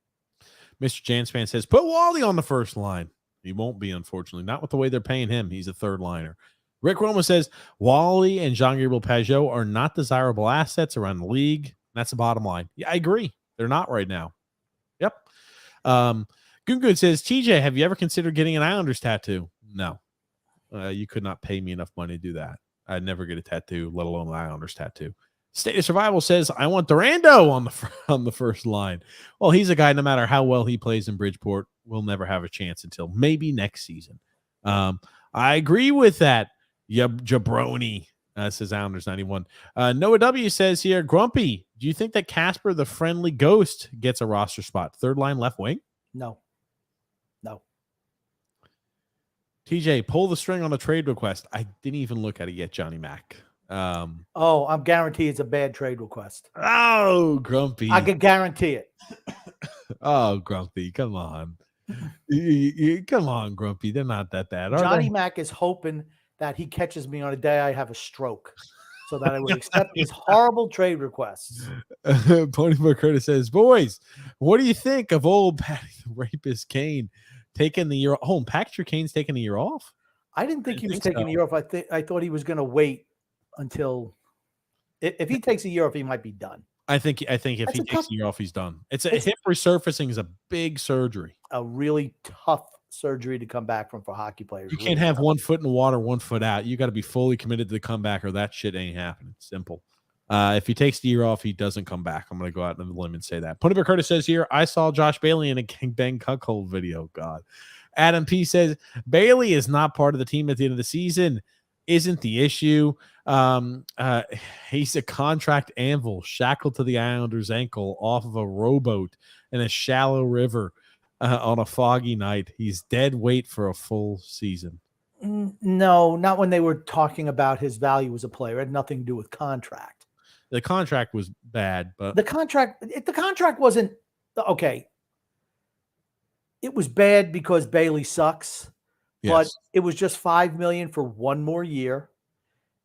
Mr. Janspan says, put Wally on the first line. He won't be, unfortunately. Not with the way they're paying him. He's a third liner. Rick Roma says, Wally and Jean-Gabriel Pageau are not desirable assets around the league. That's the bottom line. Yeah, I agree. They're not right now. Yep. Gungun says, TJ, have you ever considered getting an Islanders tattoo? No. You could not pay me enough money to do that. I'd never get a tattoo, let alone an Islanders tattoo. State of Survival says, I want Durando on the first line. Well, he's a guy, no matter how well he plays in Bridgeport, will never have a chance until maybe next season. I agree with that, jabroni. Says Islanders 91. Noah W says here, Grumpy, do you think that Casper the Friendly Ghost gets a roster spot? Third line left wing? No. TJ, pull the string on a trade request. I didn't even look at it yet, Johnny Mac. I'm guaranteed it's a bad trade request. Oh, Grumpy. I can guarantee it. Oh, Grumpy, come on. Come on, Grumpy. They're not that bad, are Johnny they? Mac is hoping that he catches me on a day I have a stroke so that I would accept his horrible trade requests. Ponyboy Curtis says, boys, what do you think of old Patty the Rapist Kane taking the year off? Oh, Patrick Kane's taking a year off? I didn't think he was taking a year off. I thought he was going to wait until if he takes a year off, he might be done. I think if he takes a year off, he's done. It's hip resurfacing is a big surgery. A really tough surgery to come back from for hockey players. You can't have 1 foot in the water, 1 foot out. You got to be fully committed to the comeback, or that shit ain't happening. Simple. If he takes the year off, he doesn't come back. I'm going to go out on the limb and say that. Ponyboy Curtis says here, I saw Josh Bailey in a gangbang cuckold video. God. Adam P says, Bailey is not part of the team at the end of the season. Isn't the issue. He's a contract anvil shackled to the Islanders' ankle off of a rowboat in a shallow river on a foggy night. He's dead weight for a full season. No, not when they were talking about his value as a player. It had nothing to do with contract. The contract was bad, but the contract wasn't okay. It was bad because Bailey sucks. yes. But it was just $5 million for 1 more year.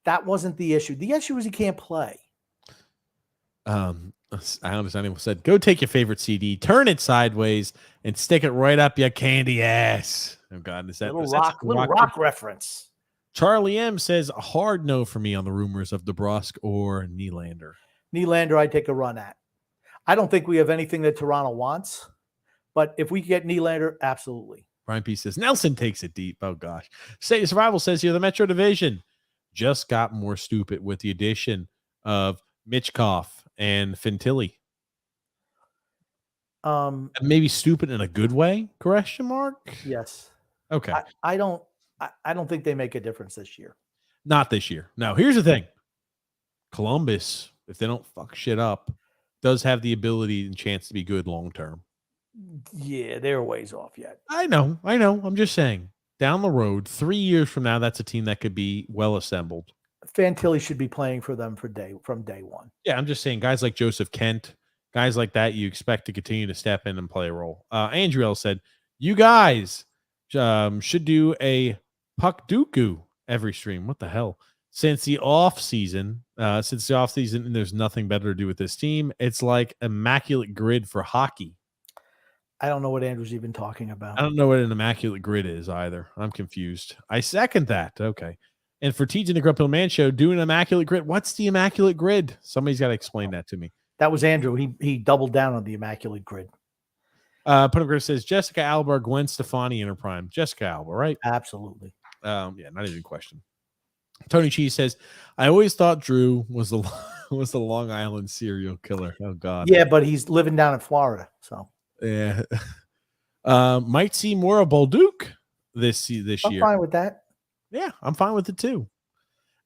That wasn't the issue. The issue is he can't play. I understand. Anyone said, go take your favorite CD, turn it sideways, and stick it right up your candy ass. Oh God, is that little rock reference? Charlie M says a hard no for me on the rumors of DeBrusk or Nylander. Nylander, I'd take a run at. I don't think we have anything that Toronto wants, but if we get Nylander, absolutely. Brian P says Nelson takes it deep. Oh gosh. State of Survival says here the Metro Division just got more stupid with the addition of Mitchkov and Fantilli. Maybe stupid in a good way? Question mark? Yes. Okay. I don't think they make a difference this year. Not this year. Now, here's the thing. Columbus, if they don't fuck shit up, does have the ability and chance to be good long term. Yeah, they're ways off yet. I know. I'm just saying. Down the road, 3 years from now, that's a team that could be well assembled. Fantilli should be playing for them from day one. Yeah, I'm just saying, guys like Joseph Kent, guys like that, you expect to continue to step in and play a role. Andrew L said, you guys should do a Puck Dooku every stream. What the hell? Since the off season, and there's nothing better to do with this team. It's like immaculate grid for hockey. I don't know what Andrew's even talking about. I don't know what an immaculate grid is either. I'm confused. I second that. Okay. And for TJ and the Grumpy Man Show, do an immaculate grid. What's the immaculate grid? Somebody's got to explain that to me. That was Andrew. He doubled down on the immaculate grid. Punter says Jessica Alba, Gwen Stefani in her prime. Jessica Alba, right? Absolutely. Yeah, not even a question. Tony Cheese says, I always thought Drew was the Long Island serial killer. Oh God. Yeah, but he's living down in Florida, so yeah. Might see more of Bolduc this year. I'm fine with that. Yeah, I'm fine with it too.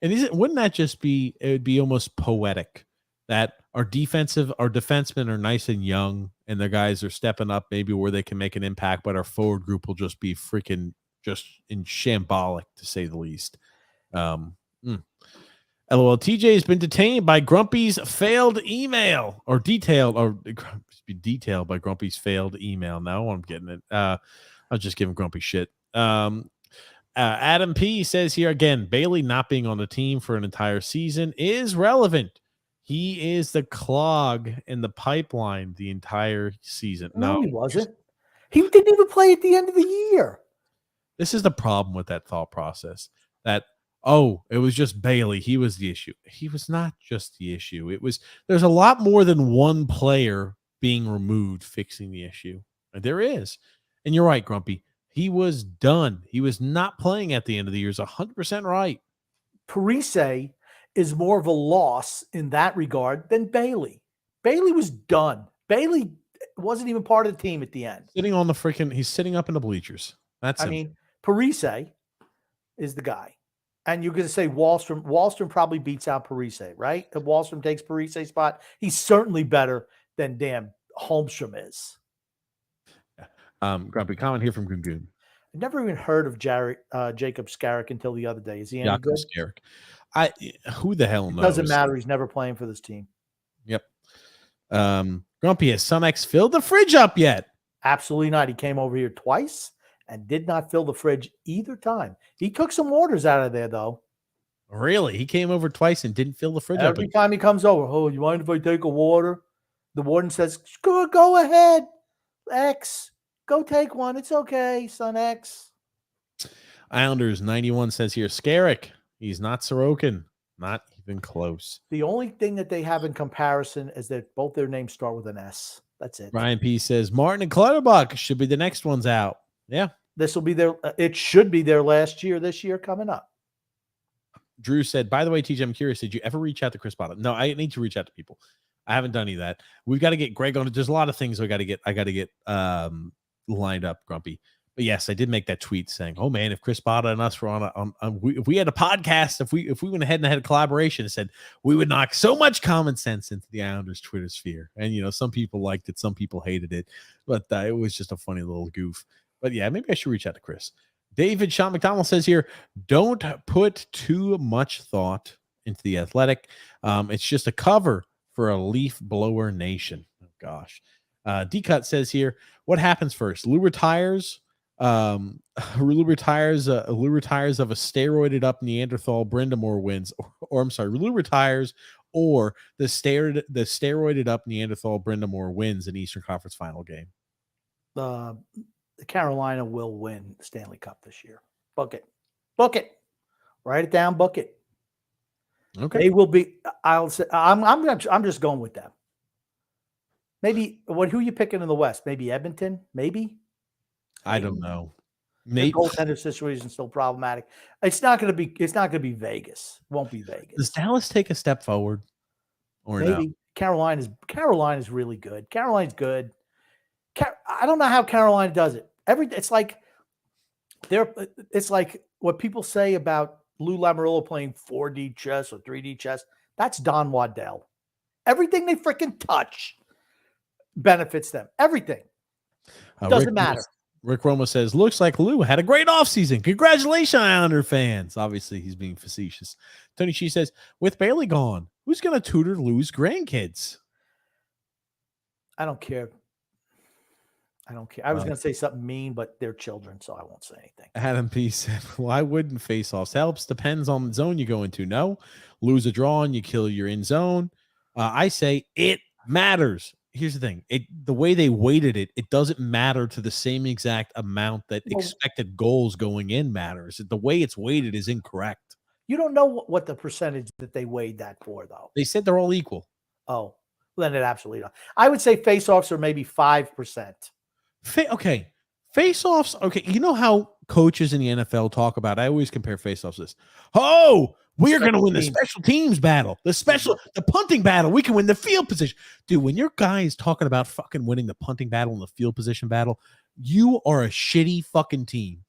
And wouldn't that just be? It would be almost poetic that our defensemen are nice and young, and the guys are stepping up maybe where they can make an impact, but our forward group will just be freaking just in shambolic to say the least. LOL. TJ has been detained by Grumpy's failed email or detailed by Grumpy's failed email. Now I'm getting it. I'll just give him Grumpy shit. Adam P says here again, Bailey not being on the team for an entire season is relevant. He is the clog in the pipeline the entire season. No, he wasn't. He didn't even play at the end of the year. This is the problem with that thought process that, oh, it was just Bailey. He was the issue. He was not just the issue. There's a lot more than one player being removed fixing the issue. And there is. And you're right, Grumpy. He was done. He was not playing at the end of the year. Is 100% right. Parise is more of a loss in that regard than Bailey. Bailey was done. Bailey wasn't even part of the team at the end. He's sitting up in the bleachers. Parise is the guy. And you're going to say Wahlstrom. Wahlstrom probably beats out Parise, right? If Wahlstrom takes Parise's spot, he's certainly better than damn Holmstrom is. Grumpy comment here from Gungun. I've never even heard of Jacob Skarek until the other day. Is he any good? Skarek. Who the hell knows? Doesn't matter. He's never playing for this team. Yep. Grumpy, has Sunex filled the fridge up yet? Absolutely not. He came over here twice and did not fill the fridge either time. He took some orders out of there, though. Really? He came over twice and didn't fill the fridge up? Every time he comes over, oh, you mind if I take a water? The warden says, go ahead, X. Go take one. It's okay, son X. Islanders 91 says here, Skarek. He's not Sorokin. Not even close. The only thing that they have in comparison is that both their names start with an S. That's it. Ryan P says Martin and Clutterbuck should be the next ones out. Yeah. This will be it should be their last year this year coming up. Drew said, by the way, TJ, I'm curious, did you ever reach out to Chris Potter? No, I need to reach out to people. I haven't done any of that. We've got to get Greg on it. There's a lot of things I got to get lined up, Grumpy. But yes, I did make that tweet saying, "Oh man, if Chris Potter and us were if we had a podcast, if we went ahead and had a collaboration, and said we would knock so much common sense into the Islanders Twitter sphere." And some people liked it, some people hated it, but it was just a funny little goof. But yeah, maybe I should reach out to Chris. David Sean McDonald says here, don't put too much thought into the Athletic. It's just a cover for a leaf blower nation. Oh gosh. D-Cut says here, what happens first? Lou retires of a steroided up Neanderthal Brindamore wins, or I'm sorry, Lou retires, or the steroided up Neanderthal Brindamore wins an Eastern Conference final game. Carolina will win the Stanley Cup this year. Book it. Write it down. Book it. Okay. They will be. I'll say. I'm just going with them. Maybe who are you picking in the West? Maybe Edmonton. Maybe. I don't know. The goaltender situation is still problematic. It's not going to be. It's not going to be Vegas. It won't be Vegas. Does Dallas take a step forward? Or maybe no? Carolina's really good. Carolina's good. I don't know how Carolina does it. It's like what people say about Lou Lamoriello playing 4D chess or 3D chess. That's Don Waddell. Everything they freaking touch benefits them. Everything. Doesn't matter. Rick Roma says, looks like Lou had a great offseason. Congratulations, Islander fans. Obviously, he's being facetious. Tony Shee says, with Bailey gone, who's going to tutor Lou's grandkids? I don't care. I was going to say something mean, but they're children, so I won't say anything. Adam P said, why wouldn't face-offs helps? Depends on the zone you go into. No, lose a draw and you kill your in zone. I say it matters. Here's the thing. The way they weighted it, it doesn't matter to the same exact amount that expected goals going in matters. The way it's weighted is incorrect. You don't know what the percentage that they weighed that for, though. They said they're all equal. Oh, then it absolutely not. I would say face-offs are maybe 5%. Okay. Face-offs. Okay. You know how coaches in the NFL talk about, I always compare face-offs this. Oh, we're going to win the special teams battle, the punting battle. We can win the field position. Dude, when your guy is talking about fucking winning the punting battle and the field position battle, you are a shitty fucking team.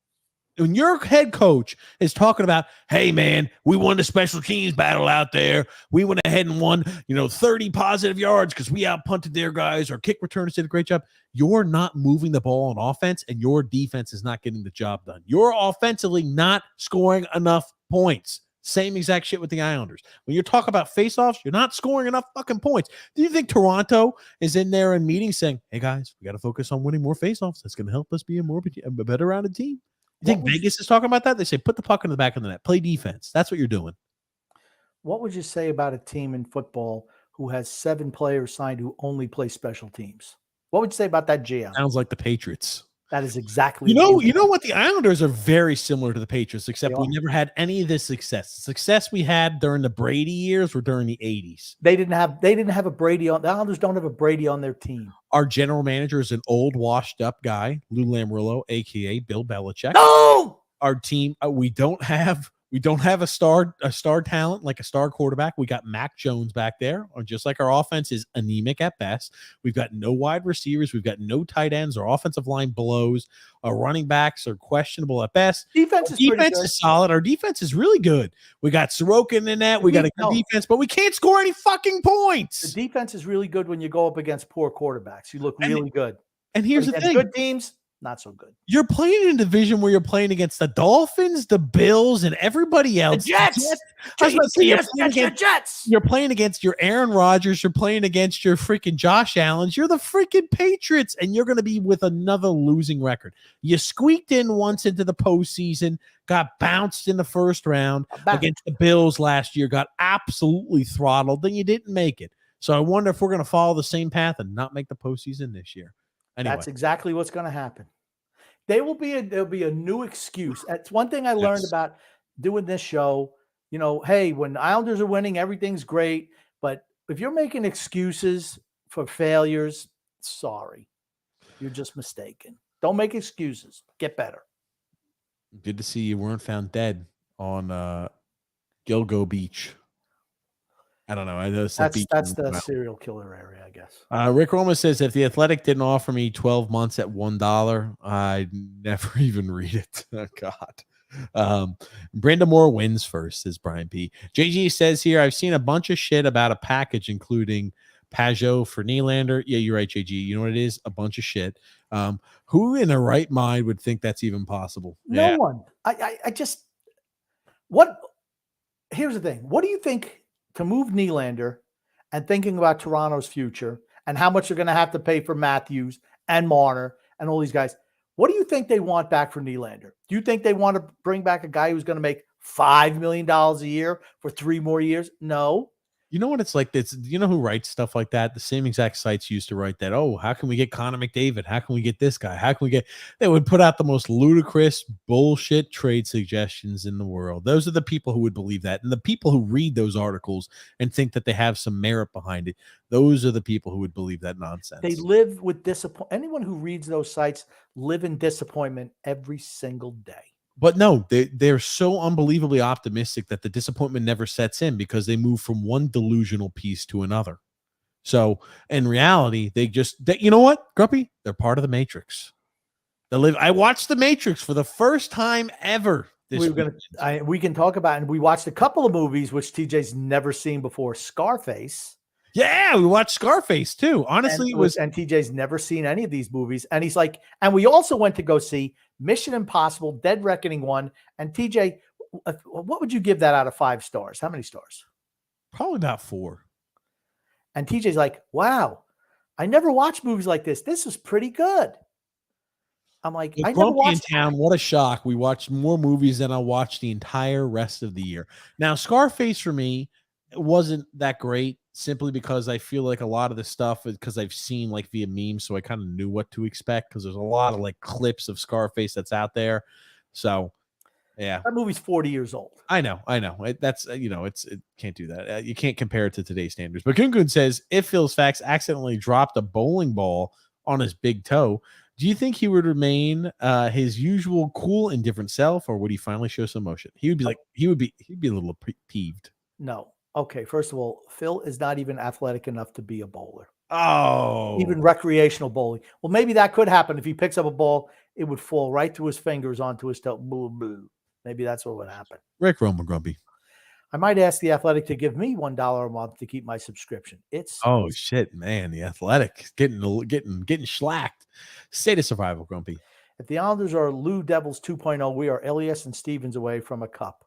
When your head coach is talking about, hey, man, we won the special teams battle out there. We went ahead and won, 30 positive yards because we out-punted their guys. Our kick returners did a great job. You're not moving the ball on offense, and your defense is not getting the job done. You're offensively not scoring enough points. Same exact shit with the Islanders. When you're talking about face-offs, you're not scoring enough fucking points. Do you think Toronto is in there in meetings saying, hey, guys, we got to focus on winning more face-offs. That's going to help us be a better rounded team? You think Vegas is talking about that? They say, put the puck in the back of the net. Play defense. That's what you're doing. What would you say about a team in football who has 7 players signed who only play special teams? What would you say about that GM? Sounds like the Patriots. That is exactly. You know what? The Islanders are very similar to the Patriots, except we never had any of this success. The success we had during the Brady years were during the 80s. They didn't have a Brady on. The Islanders don't have a Brady on their team. Our general manager is an old, washed-up guy, Lou Lamoriello, a.k.a. Bill Belichick. No! Our team, we don't have We don't have a star talent like a star quarterback. We got Mac Jones back there, or just like our offense is anemic at best. We've got no wide receivers. We've got no tight ends. Our offensive line blows. Our running backs are questionable at best. Defense is solid. Our defense is really good. We got Sorokin in that. We got a good defense, but we can't score any fucking points. The defense is really good when you go up against poor quarterbacks. You look really good. And here's the thing. Good teams, not so good. You're playing in a division where you're playing against the Dolphins, the Bills, and everybody else. The Jets. You're playing against your Aaron Rodgers. You're playing against your freaking Josh Allens. You're the freaking Patriots, and you're going to be with another losing record. You squeaked in once into the postseason, got bounced in the first round against the Bills last year, got absolutely throttled, then you didn't make it. So I wonder if we're going to follow the same path and not make the postseason this year. Anyway. That's exactly what's going to happen. There'll be a new excuse. That's one thing I learned about doing this show. You know, hey, when Islanders are winning, everything's great. But if you're making excuses for failures, sorry, you're just mistaken. Don't make excuses. Get better. Good to see you weren't found dead on Gilgo Beach. I don't know. I know that's the serial killer area, I guess. Rick Roma says, if the Athletic didn't offer me 12 months at $1, I'd never even read it. Oh, God. Brandon Moore wins first, says Brian P. JG says here, I've seen a bunch of shit about a package, including Pajot for Nylander. Yeah, you're right, JG. You know what it is? A bunch of shit. Who in their right mind would think that's even possible? No one. Here's the thing. What do you think to move Nylander and thinking about Toronto's future and how much they're going to have to pay for Matthews and Marner and all these guys? What do you think they want back for Nylander? Do you think they want to bring back a guy who's going to make $5 million a year for 3 more years? No. You know what it's like? You know who writes stuff like that? The same exact sites used to write that. Oh, how can we get Connor McDavid? How can we get this guy? How can we get? They would put out the most ludicrous bullshit trade suggestions in the world. Those are the people who would believe that. And the people who read those articles and think that they have some merit behind it, those are the people who would believe that nonsense. They live with disappointment. Anyone who reads those sites live in disappointment every single day. But no, they're so unbelievably optimistic that the disappointment never sets in because they move from one delusional piece to another. So in reality, you know what, Grumpy? They're part of the Matrix. I watched the Matrix for the first time ever. We can talk about, and we watched a couple of movies which TJ's never seen before. Scarface. Yeah, we watched Scarface too. Honestly, and TJ's never seen any of these movies. And he's like, and we also went to go see Mission Impossible, Dead Reckoning 1. And TJ, what would you give that out of 5 stars? How many stars? Probably about 4. And TJ's like, wow, I never watched movies like this. This is pretty good. I'm like, I never watched in town. What a shock. We watched more movies than I watched the entire rest of the year. Now, Scarface for me wasn't that great, simply because I feel like a lot of the stuff is because I've seen like via memes, so I kind of knew what to expect because there's a lot of like clips of Scarface that's out there. So yeah, that movie's 40 years old. I know. It can't do that. You can't compare it to today's standards. But Gungun says, if Phil's Facts accidentally dropped a bowling ball on his big toe, do you think he would remain his usual cool, indifferent self, or would he finally show some emotion? He'd be a little peeved. No. Okay, first of all, Phil is not even athletic enough to be a bowler. Oh. Even recreational bowling. Well, maybe that could happen. If he picks up a ball, it would fall right through his fingers onto his toe. Boo, boo. Maybe that's what would happen. Rick Roma Grumpy. I might ask the Athletic to give me $1 a month to keep my subscription. Shit, man. The Athletic getting schlacked. State of survival, Grumpy. If the Islanders are Lou Devils 2.0, we are Elias and Stevens away from a cup.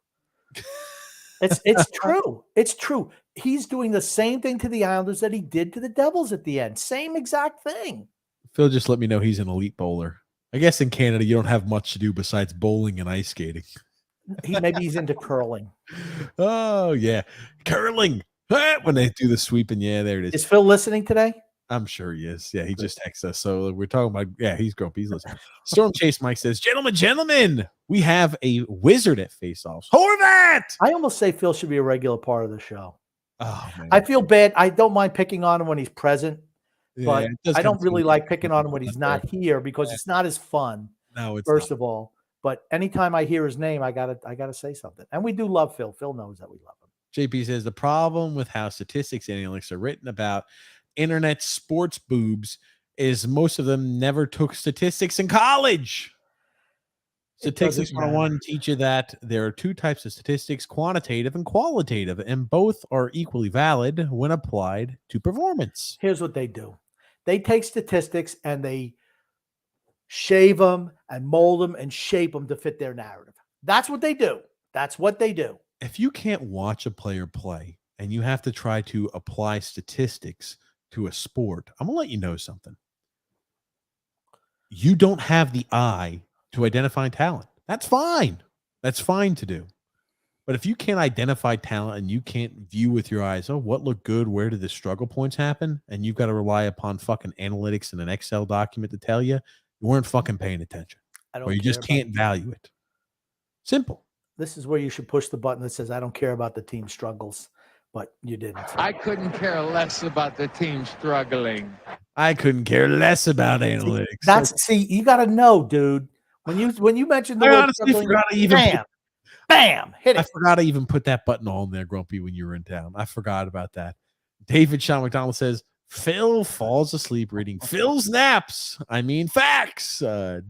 It's true. It's true. He's doing the same thing to the Islanders that he did to the Devils at the end. Same exact thing. Phil just let me know he's an elite bowler. I guess in Canada you don't have much to do besides bowling and ice skating. Maybe he's into curling. Oh yeah, curling. When they do the sweeping, yeah, there it is. Is Phil listening today? I'm sure he is. Yeah, he just texted us. So we're talking about, he's grumpy. He's listening. Storm Chase Mike says, gentlemen, we have a wizard at faceoffs. Horvat! I almost say Phil should be a regular part of the show. Oh, man. I feel bad. I don't mind picking on him when he's present, but I don't really like picking on him when he's not here because it's not as fun. No, it's first of all. But anytime I hear his name, I gotta say something. And we do love Phil. Phil knows that we love him. JP says the problem with how statistics analytics are written about internet sports boobs is most of them never took statistics in college. Statistics 101 teach you that there are two types of statistics, quantitative and qualitative, and both are equally valid when applied to performance. Here's what they do. They take statistics and they shave them and mold them and shape them to fit their narrative. That's what they do. That's what they do. If you can't watch a player play and you have to try to apply statistics to a sport, I'm going to let you know something. You don't have the eye to identify talent. That's fine. That's fine to do. But if you can't identify talent and you can't view with your eyes, oh, what looked good? Where did the struggle points happen? And you've got to rely upon fucking analytics and an Excel document to tell you, you weren't fucking paying attention. Or you just can't value it. Simple. This is where you should push the button that says, I don't care about the team struggles, but you didn't. I couldn't care less about the team struggling. I couldn't care less about analytics. See, you got to know, dude. When you mentioned the word honestly forgot to even bam, hit it. I forgot to even put that button on there, Grumpy, when you were in town. I forgot about that. David Sean McDonald says, Phil falls asleep reading Phil's naps. I mean, facts.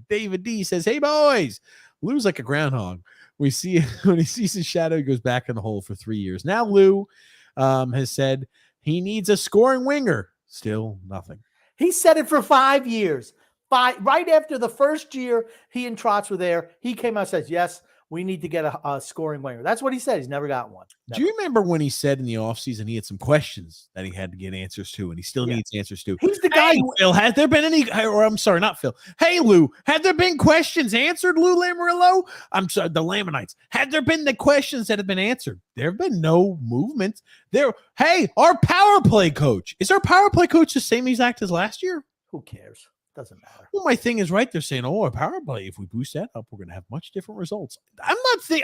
David D says, hey, boys. Lou's like a groundhog. We see when he sees his shadow, he goes back in the hole for 3 years. Now Lou has said he needs a scoring winger. Still nothing. He said it for 5 years. Right after the first year he and Trotz were there, he came out and says, yes, we need to get a scoring winger. That's what he said. He's never got one. Never. Do you remember when he said in the offseason he had some questions that he had to get answers to, and he still needs answers to? He's the guy. Hey, Phil, has there been any, or I'm sorry, not Phil. Hey, Lou, had there been questions answered, Lou Lamoriello? I'm sorry, the Lamanites. Had there been the questions that have been answered? There have been no movement. Hey, our power play coach. Is our power play coach the same exact as last year? Who cares? Doesn't matter. Well, my thing is right. They're saying, oh, our power play, if we boost that up, we're going to have much different results. I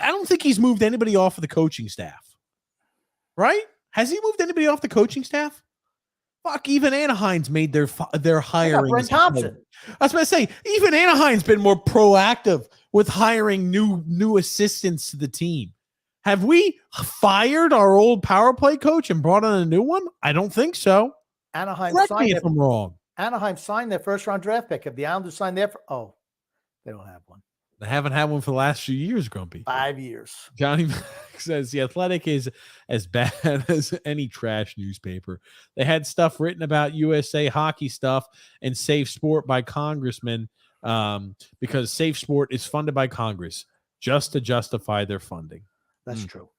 don't think he's moved anybody off of the coaching staff. Right? Has he moved anybody off the coaching staff? Fuck, even Anaheim's made their hiring. Brent Thompson. I was about to say, even Anaheim's been more proactive with hiring new assistants to the team. Have we fired our old power play coach and brought in a new one? I don't think so. Anaheim Correct me if I'm wrong. Anaheim signed their first-round draft pick. Have the Islanders signed their they don't have one. They haven't had one for the last few years, Grumpy. 5 years. Johnny Mac says the Athletic is as bad as any trash newspaper. They had stuff written about USA hockey stuff and Safe Sport by congressmen because Safe Sport is funded by Congress just to justify their funding. That's true.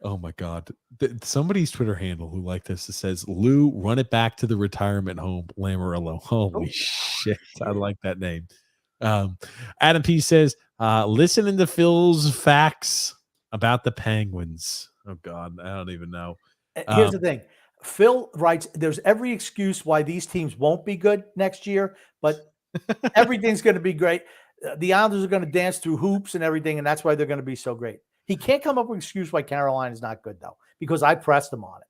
Oh, my God. Somebody's Twitter handle who liked this says, Lou, run it back to the retirement home, Lamoriello. Holy shit. I like that name. Adam P says, listening to Phil's facts about the Penguins. Oh, God. I don't even know. Here's the thing. Phil writes, there's every excuse why these teams won't be good next year, but everything's going to be great. The Islanders are going to dance through hoops and everything, and that's why they're going to be so great. He can't come up with an excuse why Carolina is not good, though, because I pressed him on it.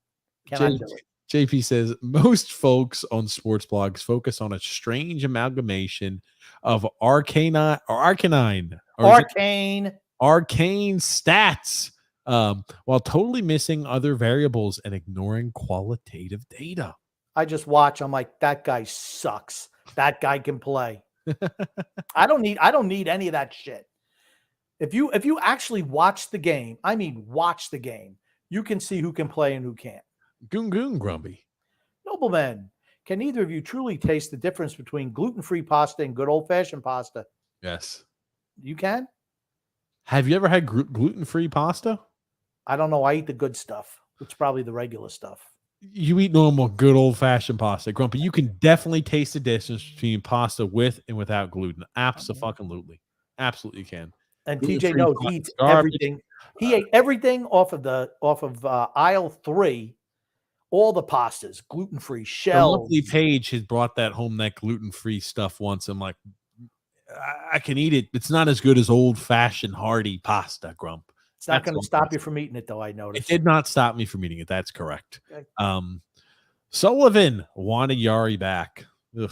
Can I do it? JP says, most folks on sports blogs focus on a strange amalgamation of arcane stats while totally missing other variables and ignoring qualitative data. I just watch. I'm like, that guy sucks. That guy can play. I don't need any of that shit. If you actually watch the game, I mean watch the game, you can see who can play and who can't. Goon Grumpy. Noblemen, can either of you truly taste the difference between gluten-free pasta and good old-fashioned pasta? Yes. You can? Have you ever had gluten-free pasta? I don't know. I eat the good stuff. It's probably the regular stuff. You eat normal, good old-fashioned pasta, Grumpy. You can definitely taste the difference between pasta with and without gluten. Absolutely. Absolutely can. And TJ knows he eats everything. He ate everything off of aisle 3, all the pastas, gluten-free, shells. Lovely Paige has brought that home, that gluten-free stuff once. I'm like, I can eat it. It's not as good as old-fashioned hearty pasta, Grump. It's not going to stop you from eating it, though, I noticed. It did not stop me from eating it. That's correct. Okay. Sullivan wanted Yari back. Ugh.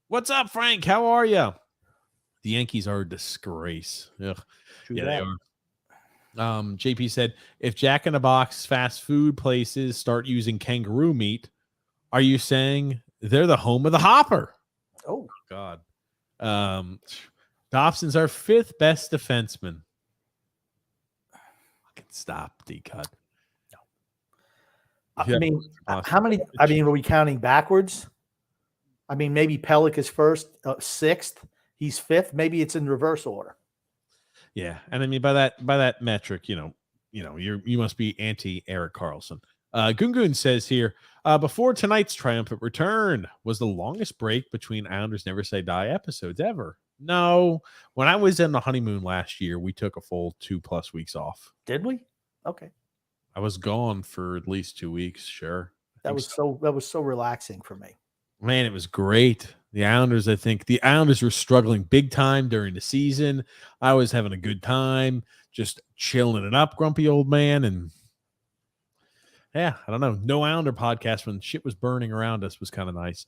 What's up, Frank? How are you? The Yankees are a disgrace. Ugh. Yeah, that. they are. JP said, if Jack in the Box fast food places start using kangaroo meat, are you saying they're the home of the Hopper? Oh God. Dobson's our 5th best defenseman. Fucking stop, D-Cut. I mean, how many? I mean, are we counting backwards? I mean, maybe Pellick is first, 6th. He's 5th. Maybe it's in reverse order. Yeah, and I mean by that metric, you must be anti Eric Carlson. Gungun says here, before tonight's triumphant return was the longest break between Islanders Never Say Die episodes ever. No, when I was in the honeymoon last year, we took a full 2+ weeks off. Did we? Okay. I was gone for at least 2 weeks. Sure. That was so relaxing for me. Man, it was great. The Islanders, I think the Islanders were struggling big time during the season. I was having a good time, just chilling it up, grumpy old man. And yeah, I don't know. No Islander podcast when shit was burning around us was kind of nice.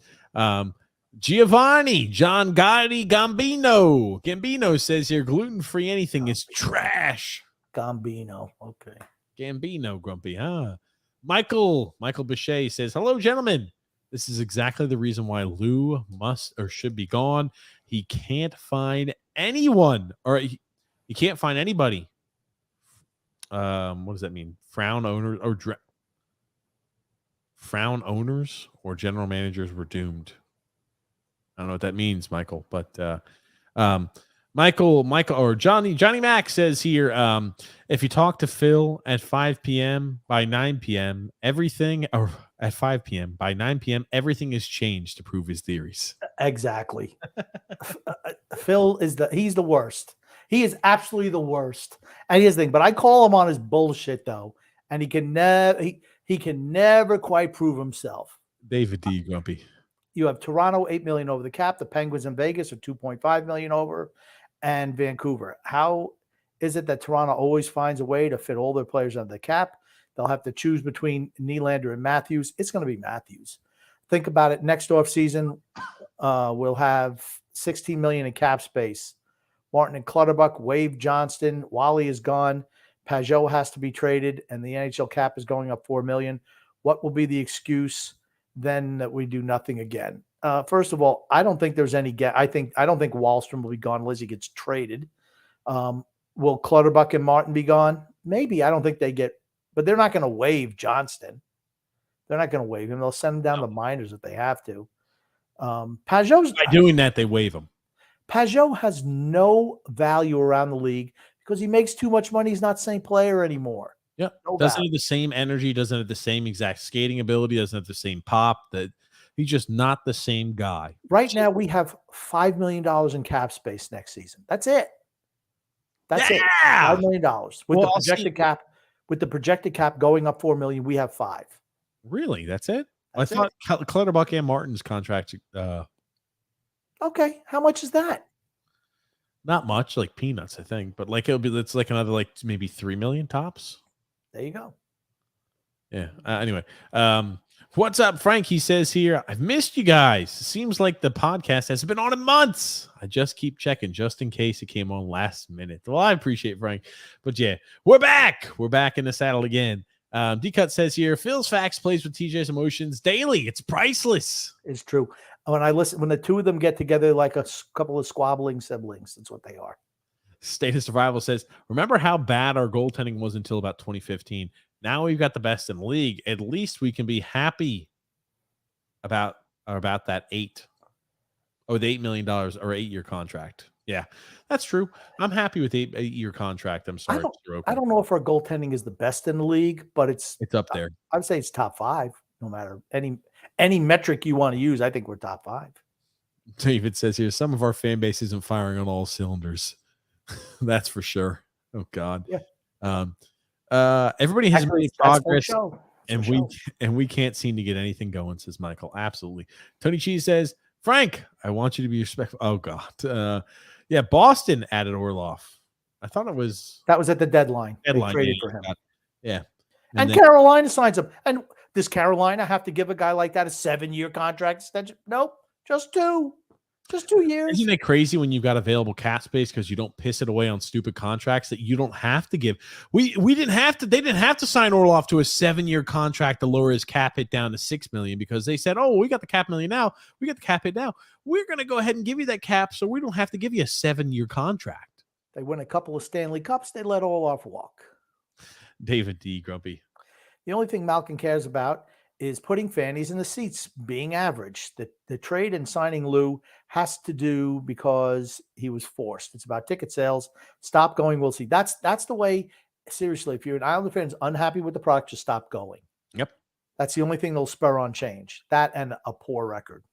Giovanni, John Gotti, Gambino says here, gluten-free anything is trash. Gambino. Okay. Gambino, grumpy, huh? Michael Bichet says, hello, gentlemen. This is exactly the reason why Lou must or should be gone. He can't find anyone, or he can't find anybody. What does that mean? Frown owners or general managers were doomed. I don't know what that means, Michael, but Michael or Johnny Mac says here, if you talk to Phil at 5 p.m. by 9 p.m., everything at 5 p.m. by 9 p.m., everything is changed to prove his theories. Exactly. Phil he's the worst. He is absolutely the worst. And here's the thing, but I call him on his bullshit though, and he can never quite prove himself. David D. Grumpy. You have Toronto $8 million over the cap. The Penguins in Vegas are $2.5 million over, and Vancouver. How is it that Toronto always finds a way to fit all their players under the cap? They'll have to choose between Nylander and Matthews. It's going to be Matthews. Think about it. Next offseason, we'll have $16 million in cap space. Martin and Clutterbuck, Wave Johnston, Wally is gone. Pajot has to be traded, and the NHL cap is going up $4 million. What will be the excuse then that we do nothing again? First of all, I don't think there's any I don't think Wahlstrom will be gone unless he gets traded. Will Clutterbuck and Martin be gone? Maybe. I don't think they get, but they're not going to waive Johnston. They're not going to waive him. They'll send him down the minors if they have to. Pajot's by doing that, they waive him. Pajot has no value around the league because he makes too much money. He's not the same player anymore. Yeah, doesn't have the same energy, doesn't have the same exact skating ability, doesn't have the same pop. That he's just not the same guy. Right now, we have $5 million in cap space next season. That's it. That's it. $5 million with the projected cap. With the projected cap going up $4 million, we have $5 million. Really? That's it? I thought Clutterbuck and Martin's contract. Okay, how much is that? Not much, like peanuts, I think, but like it's like another like maybe $3 million tops. There you go. Yeah. Anyway, what's up, Frank? He says here, I've missed you guys. Seems like the podcast hasn't been on in months. I just keep checking just in case it came on last minute. Well, I appreciate it, Frank, but yeah, we're back. We're back in the saddle again. D-Cut says here, Phil's Facts plays with TJ's emotions daily. It's priceless. It's true. When the two of them get together like a couple of squabbling siblings, that's what they are. State of Survival says, remember how bad our goaltending was until about 2015. Now we've got the best in the league. At least we can be happy about that the $8 million or 8-year contract. Yeah, that's true. I'm happy with the 8-year contract. I'm sorry. I don't know if our goaltending is the best in the league, but it's up there. I'd say it's top 5, no matter any metric you want to use. I think we're top 5. David says here, some of our fan base isn't firing on all cylinders. That's for sure. Oh God. Yeah. Everybody has made progress, and we can't seem to get anything going, says Michael. Absolutely. Tony Cheese says, Frank, I want you to be respectful. Oh God. Yeah, Boston added Orlov. I thought that was at the deadline. They traded for him. Yeah. And Carolina signs him. And does Carolina have to give a guy like that a 7-year contract extension? Nope, just 2. Just 2 years. Isn't it crazy when you've got available cap space because you don't piss it away on stupid contracts that you don't have to give? We didn't have to. They didn't have to sign Orlov to a 7-year contract to lower his cap hit down to $6 million because they said, "Oh, we got the cap million now. We got the cap hit now. We're going to go ahead and give you that cap, so we don't have to give you a 7-year contract." They win a couple of Stanley Cups. They let Orlov walk. David D. Grumpy. The only thing Malkin cares about is putting fannies in the seats, being average. The trade and signing Lou has to do because he was forced. It's about ticket sales. Stop going. We'll see. That's the way. Seriously, if you're an Islander fan unhappy with the product, just stop going. Yep. That's the only thing that'll spur on change. That and a poor record.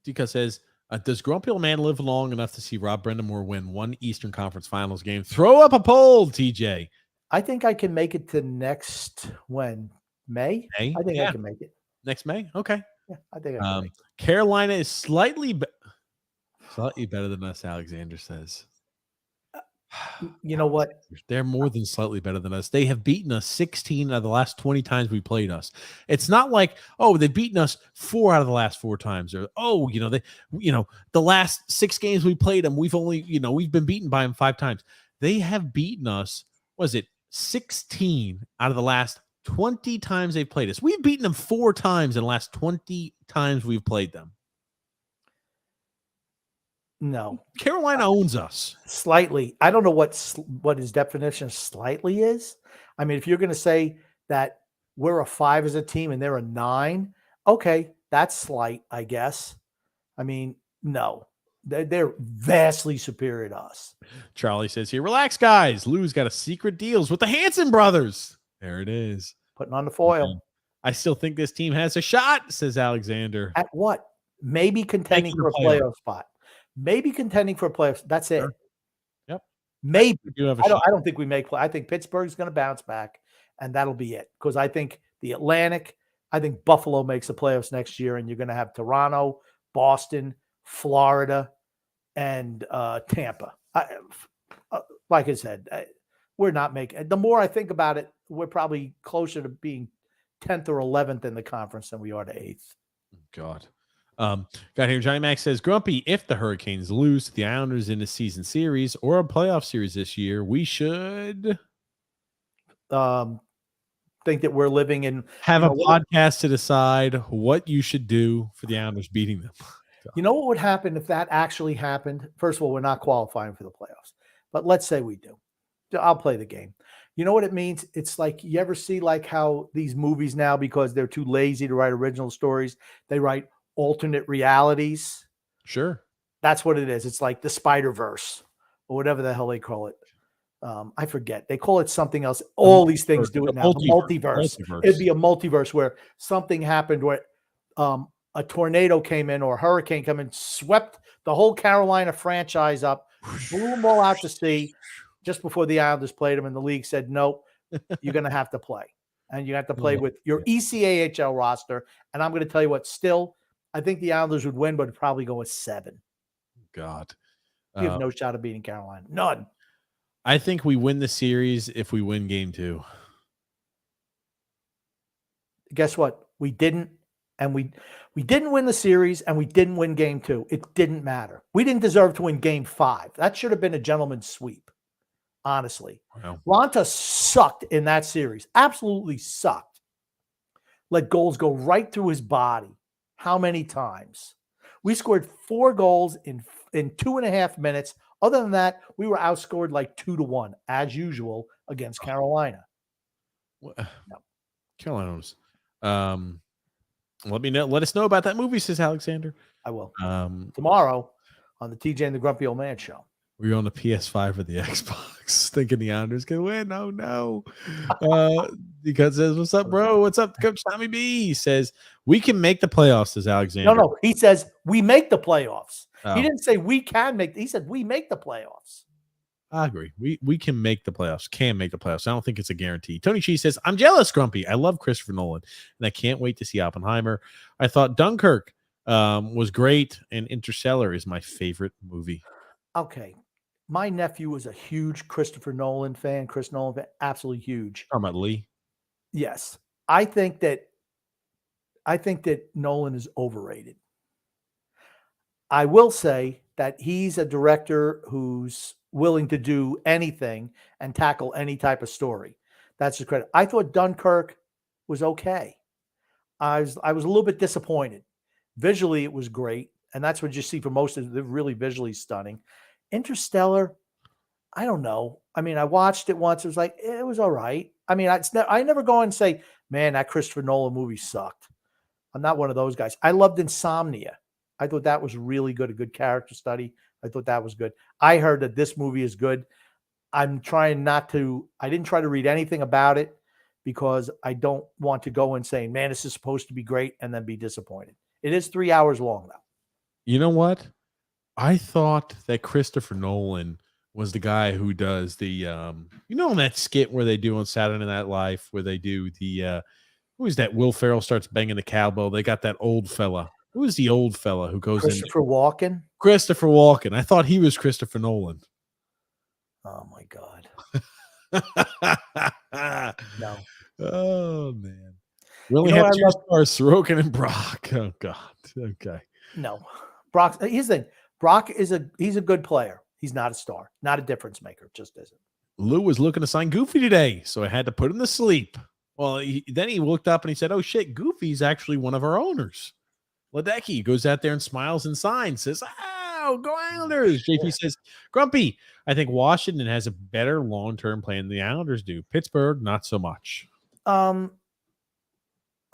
Dika says, does Grumpy Old Man live long enough to see Rob Brendamore win one Eastern Conference Finals game? Throw up a poll, TJ. I think I can make it to next when? May? May? I think I can make it. Next May? Okay. Yeah, I think I can make it. Carolina is slightly better than us, Alexander says. You know what? They're more than slightly better than us. They have beaten us 16 out of the last 20 times we played us. It's not like, oh, they've beaten us 4 out of the last 4 times, or the last 6 games we played them, we've been beaten by them 5 times. They have beaten us, 16 out of the last 20 times they've played us. We've beaten them 4 times in the last 20 times we've played them. No. Carolina owns us. Slightly. I don't know what his definition of slightly is. I mean, if you're going to say that we're a 5 as a team and they're a 9, okay, that's slight, I guess. I mean, no. They're vastly superior to us. Charlie says here, relax, guys. Lou's got a secret deals with the Hanson brothers. There it is. Putting on the foil. I still think this team has a shot, says Alexander. At what? Maybe contending for a playoff spot. Maybe contending for a playoff. That's it. Sure. Yep. Maybe. I don't think we make play. I think Pittsburgh's going to bounce back, and that'll be it. Because I think I think Buffalo makes the playoffs next year, and you're going to have Toronto, Boston, Florida, and Tampa. Like I said, we're not making. The more I think about it, we're probably closer to being 10th or 11th in the conference than we are to 8th. God. Got here. Johnny Max says, Grumpy, if the Hurricanes lose to the Islanders in a season series or a playoff series this year, we should think that we're living in have a podcast to decide what you should do for the Islanders beating them. You know what would happen if that actually happened? First of all, we're not qualifying for the playoffs, but let's say we do. I'll play the game. You know what it means? It's like, you ever see like how these movies now, because they're too lazy to write original stories, they write alternate realities. Sure. That's what it is. It's like the Spider-Verse or whatever the hell they call it. I forget. They call it something else. All these things do it now. Multiverse. It'd be a multiverse where something happened where a tornado came in or a hurricane came in, swept the whole Carolina franchise up, blew them all out to sea just before the Islanders played them, and the league said, nope, you're going to have to play. And you have to play with your ECAHL roster. And I'm going to tell you what, still, I think the Islanders would win, but it'd probably go with 7. God. You have no shot of beating Carolina. None. I think we win the series if we win game 2. Guess what? We didn't. And we didn't win the series, and we didn't win game 2. It didn't matter. We didn't deserve to win game 5. That should have been a gentleman's sweep, honestly. Wow. Ronta sucked in that series. Absolutely sucked. Let goals go right through his body. How many times? We scored 4 goals in 2.5 minutes. Other than that, we were outscored like 2-1, as usual, against Carolina. No. Carolina's. Let us know about that movie, says Alexander. I will. Tomorrow on the TJ and the Grumpy Old Man show. We're on the PS5 or the Xbox, thinking the Islanders can win. Oh, no. Because says, what's up, bro? What's up, Coach Tommy B? He says, we can make the playoffs, says Alexander. No. He says, we make the playoffs. Oh. He didn't say we can make. He said, we make the playoffs. I agree. We can make the playoffs. Can make the playoffs. I don't think it's a guarantee. Tony Cheese says, I'm jealous, Grumpy. I love Christopher Nolan, and I can't wait to see Oppenheimer. I thought Dunkirk was great, and Interstellar is my favorite movie. Okay. My nephew was a huge Christopher Nolan fan. Chris Nolan fan, absolutely huge. Talking about Lee? Yes. I think that Nolan is overrated. I will say that he's a director who's willing to do anything and tackle any type of story. That's his credit. I thought Dunkirk was okay. I was a little bit disappointed. Visually, it was great, and that's what you see for most of it, really visually stunning. Interstellar, I don't know. I mean, I watched it once. It was like, it was all right. I mean, I never go and say, man, that Christopher Nolan movie sucked. I'm not one of those guys. I loved Insomnia. I thought that was really good, a good character study. I thought that was good. I heard that this movie is good. I didn't try to read anything about it because I don't want to go and say, man, this is supposed to be great and then be disappointed. It is 3 hours long, though. You know what? I thought that Christopher Nolan was the guy who does the, in that skit where they do on Saturday Night Live, where they do the, who is that? Will Ferrell starts banging the cowbell. They got that old fella. Who is the old fella who goes Christopher Walken? Christopher Walken. I thought he was Christopher Nolan. Oh, my God. No. Oh, man. We only have two stars, Sorokin and Brock. Oh, God. Okay. No. Brock, here's the thing. Brock he's a good player. He's not a star, not a difference maker. Just isn't. Lou was looking to sign Goofy today, so I had to put him to sleep. Well, then he looked up and he said, oh, shit, Goofy's actually one of our owners. Ledecky goes out there and smiles and signs, says, oh, go Islanders. JP says, Grumpy, I think Washington has a better long-term plan than the Islanders do. Pittsburgh, not so much.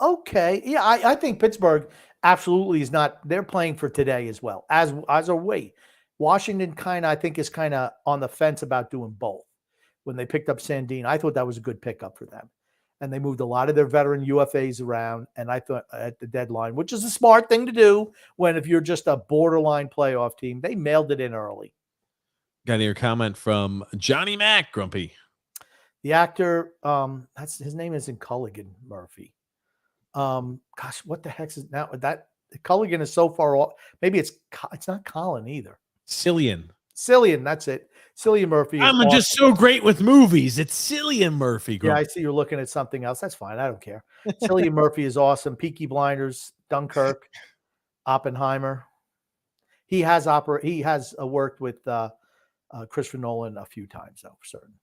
Okay. Yeah, I think Pittsburgh absolutely is not. They're playing for today as well, as a way. Washington I think is kind of on the fence about doing both. When they picked up Sandin, I thought that was a good pickup for them. And they moved a lot of their veteran UFAs around. And I thought at the deadline, which is a smart thing to do if you're just a borderline playoff team, they mailed it in early. Got your comment from Johnny Mac, Grumpy. The actor, his name isn't Culligan Murphy. Gosh, what the heck is now that Culligan is so far off? Maybe it's not Colin either. Cillian, that's it. Cillian Murphy. I'm awesome. Just so great with movies. It's Cillian Murphy. Grumpy. Yeah, I see you're looking at something else. That's fine. I don't care. Cillian Murphy is awesome. Peaky Blinders, Dunkirk, Oppenheimer. He has worked with Christopher Nolan a few times, though, for certain.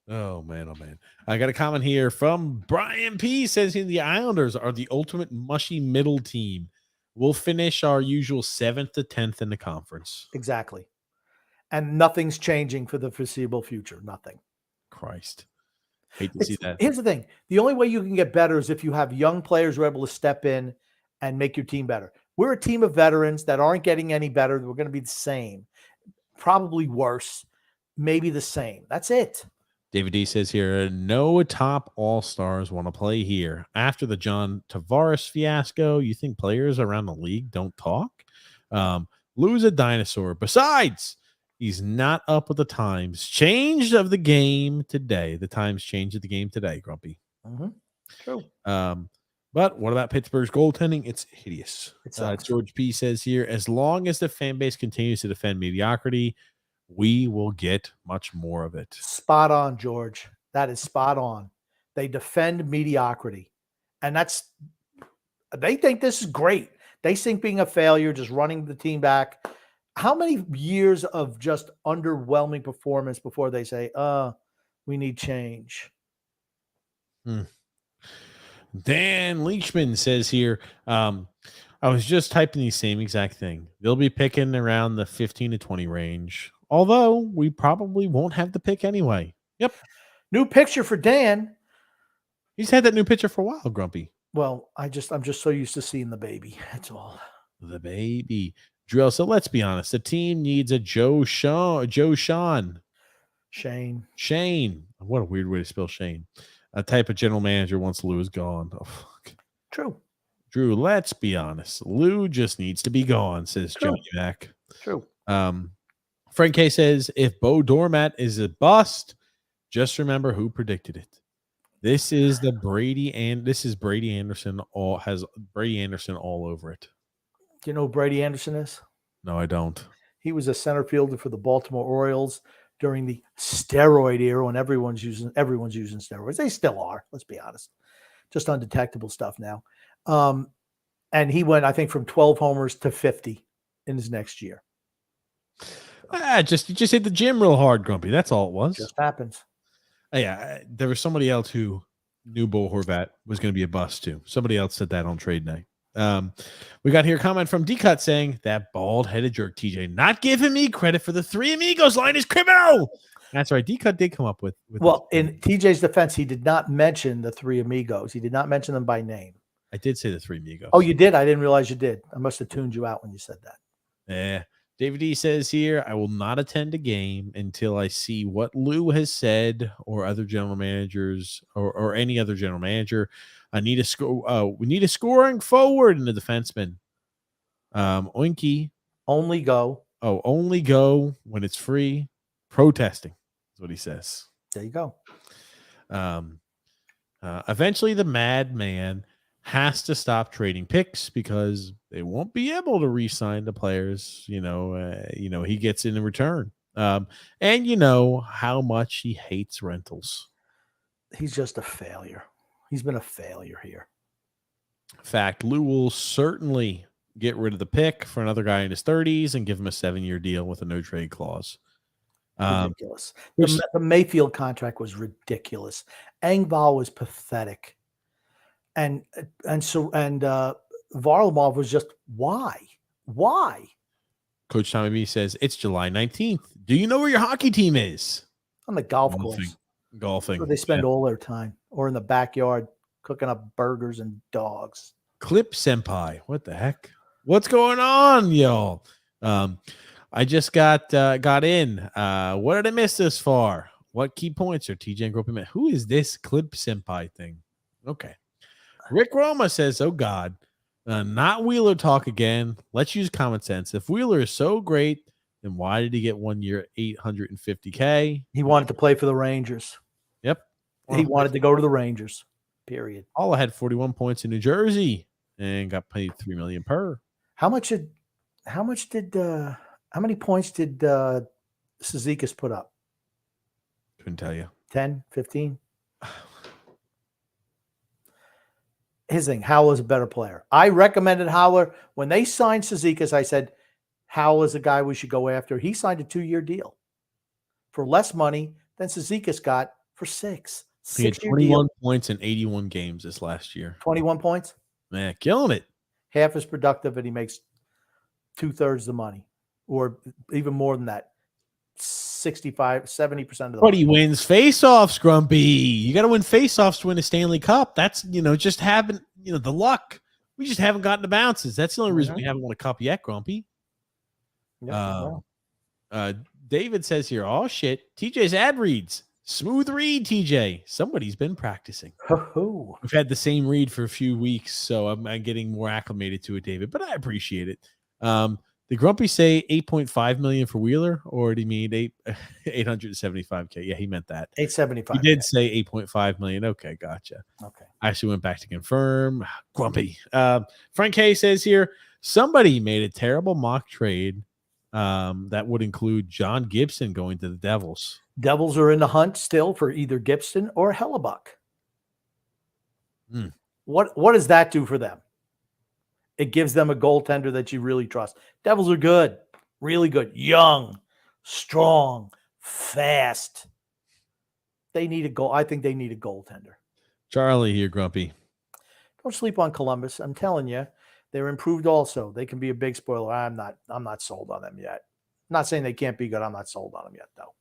Oh man. I got a comment here from Brian P. Says the Islanders are the ultimate mushy middle team. We'll finish our usual 7th to 10th in the conference. Exactly. And nothing's changing for the foreseeable future. Nothing. Christ. Hate to see that. Here's the thing. The only way you can get better is if you have young players who are able to step in and make your team better. We're a team of veterans that aren't getting any better. We're going to be the same. Probably worse. Maybe the same. That's it. David D says here, no top all-stars want to play here. After the John Tavares fiasco, you think players around the league don't talk? Lou's a dinosaur. Besides, he's not up with the times. Change of the game today. The times change of the game today, Grumpy. Mm-hmm. True. But what about Pittsburgh's goaltending? It's hideous. George P says here, as long as the fan base continues to defend mediocrity, we will get much more of it. Spot on, George. That is spot on. They defend mediocrity. And they think this is great. They think being a failure, just running the team back. How many years of just underwhelming performance before they say, we need change? Dan Leachman says here, I was just typing the same exact thing. They'll be picking around the 15 to 20 range. Although we probably won't have the pick anyway. Yep. New picture for Dan. He's had that new picture for a while, Grumpy. Well, I'm just so used to seeing the baby. That's all. The baby. Drill. So let's be honest. The team needs a Joe Shane. What a weird way to spell Shane. A type of general manager once Lou is gone. Oh, fuck. True. Drew, let's be honest. Lou just needs to be gone, says True. Johnny Mac. True. Frank K says, if Bo Dormat is a bust, just remember who predicted it. This is Brady Anderson all over it. Do you know who Brady Anderson is? No, I don't. He was a center fielder for the Baltimore Orioles during the steroid era when everyone's using steroids. They still are, let's be honest. Just undetectable stuff now. And he went, I think, from 12 homers to 50 in his next year. You just hit the gym real hard, Grumpy. That's all it was. Just happens. Yeah, there was somebody else who knew Bo Horvat was going to be a bust too. Somebody else said that on trade night. We got here a comment from D-Cut saying that bald-headed jerk TJ not giving me credit for the Three Amigos line is criminal. That's right. D-Cut did come up with well, in TJ's defense, he did not mention the Three Amigos. He did not mention them by name. I did say the Three Amigos. Oh, you did? I didn't realize you did. I must have tuned you out when you said that. Yeah. David D says here, I will not attend a game until I see what Lou has said or other general managers or any other general manager. I need a score. We need a scoring forward in the defenseman. Oinky. Only go. Oh, only go when it's free. Protesting is what he says. There you go. Eventually the madman has to stop trading picks because they won't be able to re-sign the players. He gets in return. And you know how much he hates rentals. He's just a failure. He's been a failure here. In fact, Lou will certainly get rid of the pick for another guy in his 30s and give him a 7-year deal with a no trade clause. Ridiculous. The Mayfield contract was ridiculous. Engvall was pathetic. And Varlamov was just why? Coach Tommy B says it's July 19th. Do you know where your hockey team is? On the golf course. Golfing. Where they spend all their time, or in the backyard cooking up burgers and dogs. Clip Senpai. What the heck? What's going on, y'all? I just got in. What did I miss this far? What key points are TJ and Gropey met? Who is this Clip Senpai thing? Okay. Rick Roma says, oh, God, not Wheeler talk again. Let's use common sense. If Wheeler is so great, then why did he get 1 year, $850K? He wanted to play for the Rangers. Yep. He wanted to go to the Rangers, period. All had 41 points in New Jersey and got paid $3 million per. How many points did Cizikas put up? Couldn't tell you. 10, 15? His thing, Howell is a better player. I recommended Howell. When they signed Cizikas, I said, Howell is a guy we should go after. He signed a 2-year deal for less money than Cizikas got for 6. He had 21 points in 81 games this last year. 21 points? Man, killing it. Half as productive, and he makes 2/3 the money, or even more than that. 65, 70% of the But he wins face-offs, Grumpy. You got to win face-offs to win a Stanley Cup. That's, just having, the luck. We just haven't gotten the bounces. That's the only reason we haven't won a cup yet, Grumpy. David says here, oh, shit. TJ's ad reads. Smooth read, TJ. Somebody's been practicing. We've had the same read for a few weeks, so I'm getting more acclimated to it, David, but I appreciate it. Did Grumpy say $8.5 million for Wheeler, or did he mean $875K? Yeah, he meant that. $875. He did say $8.5 million. Okay, gotcha. Okay. I actually went back to confirm. Grumpy. Frank K says here, somebody made a terrible mock trade that would include John Gibson going to the Devils. Devils are in the hunt still for either Gibson or Hellebuck. What does that do for them? It gives them a goaltender that you really trust. Devils are good, really good, young, strong, fast. They need a goal. I think they need a goaltender. Charlie here, Grumpy. Don't sleep on Columbus. I'm telling you, they're improved also. They can be a big spoiler. I'm not sold on them yet. I'm not saying they can't be good. I'm not sold on them yet, though.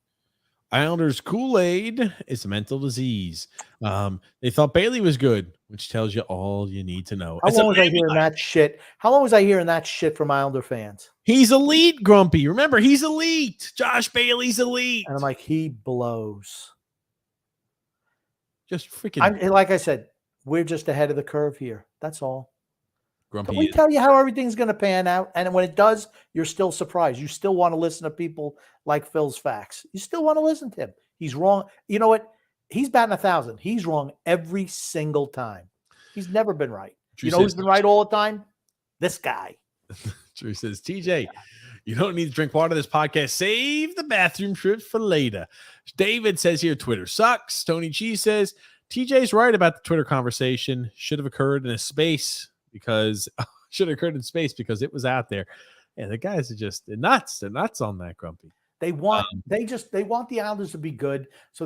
Islanders Kool-Aid is a mental disease. They thought Bailey was good, which tells you all you need to know. How long was I hearing that shit? How long was I hearing that shit from Islander fans? He's elite, Grumpy. Remember, he's elite. Josh Bailey's elite. And I'm like, he blows. Just freaking. Like I said, we're just ahead of the curve here. That's all. Grumpy. Can we tell you how everything's going to pan out? And when it does, you're still surprised. You still want to listen to people like Phil's Facts. You still want to listen to him. He's wrong. You know what? He's batting 1,000. He's wrong every single time. He's never been right. Drew who's been right all the time? This guy. Drew says, TJ, you don't need to drink water this podcast. Save the bathroom trips for later. David says here, Twitter sucks. Tony G says, TJ's right about the Twitter conversation. Should have occurred in space because it was out there. Yeah, the guys are just nuts. They're nuts on that, Grumpy. They want the Islanders to be good, so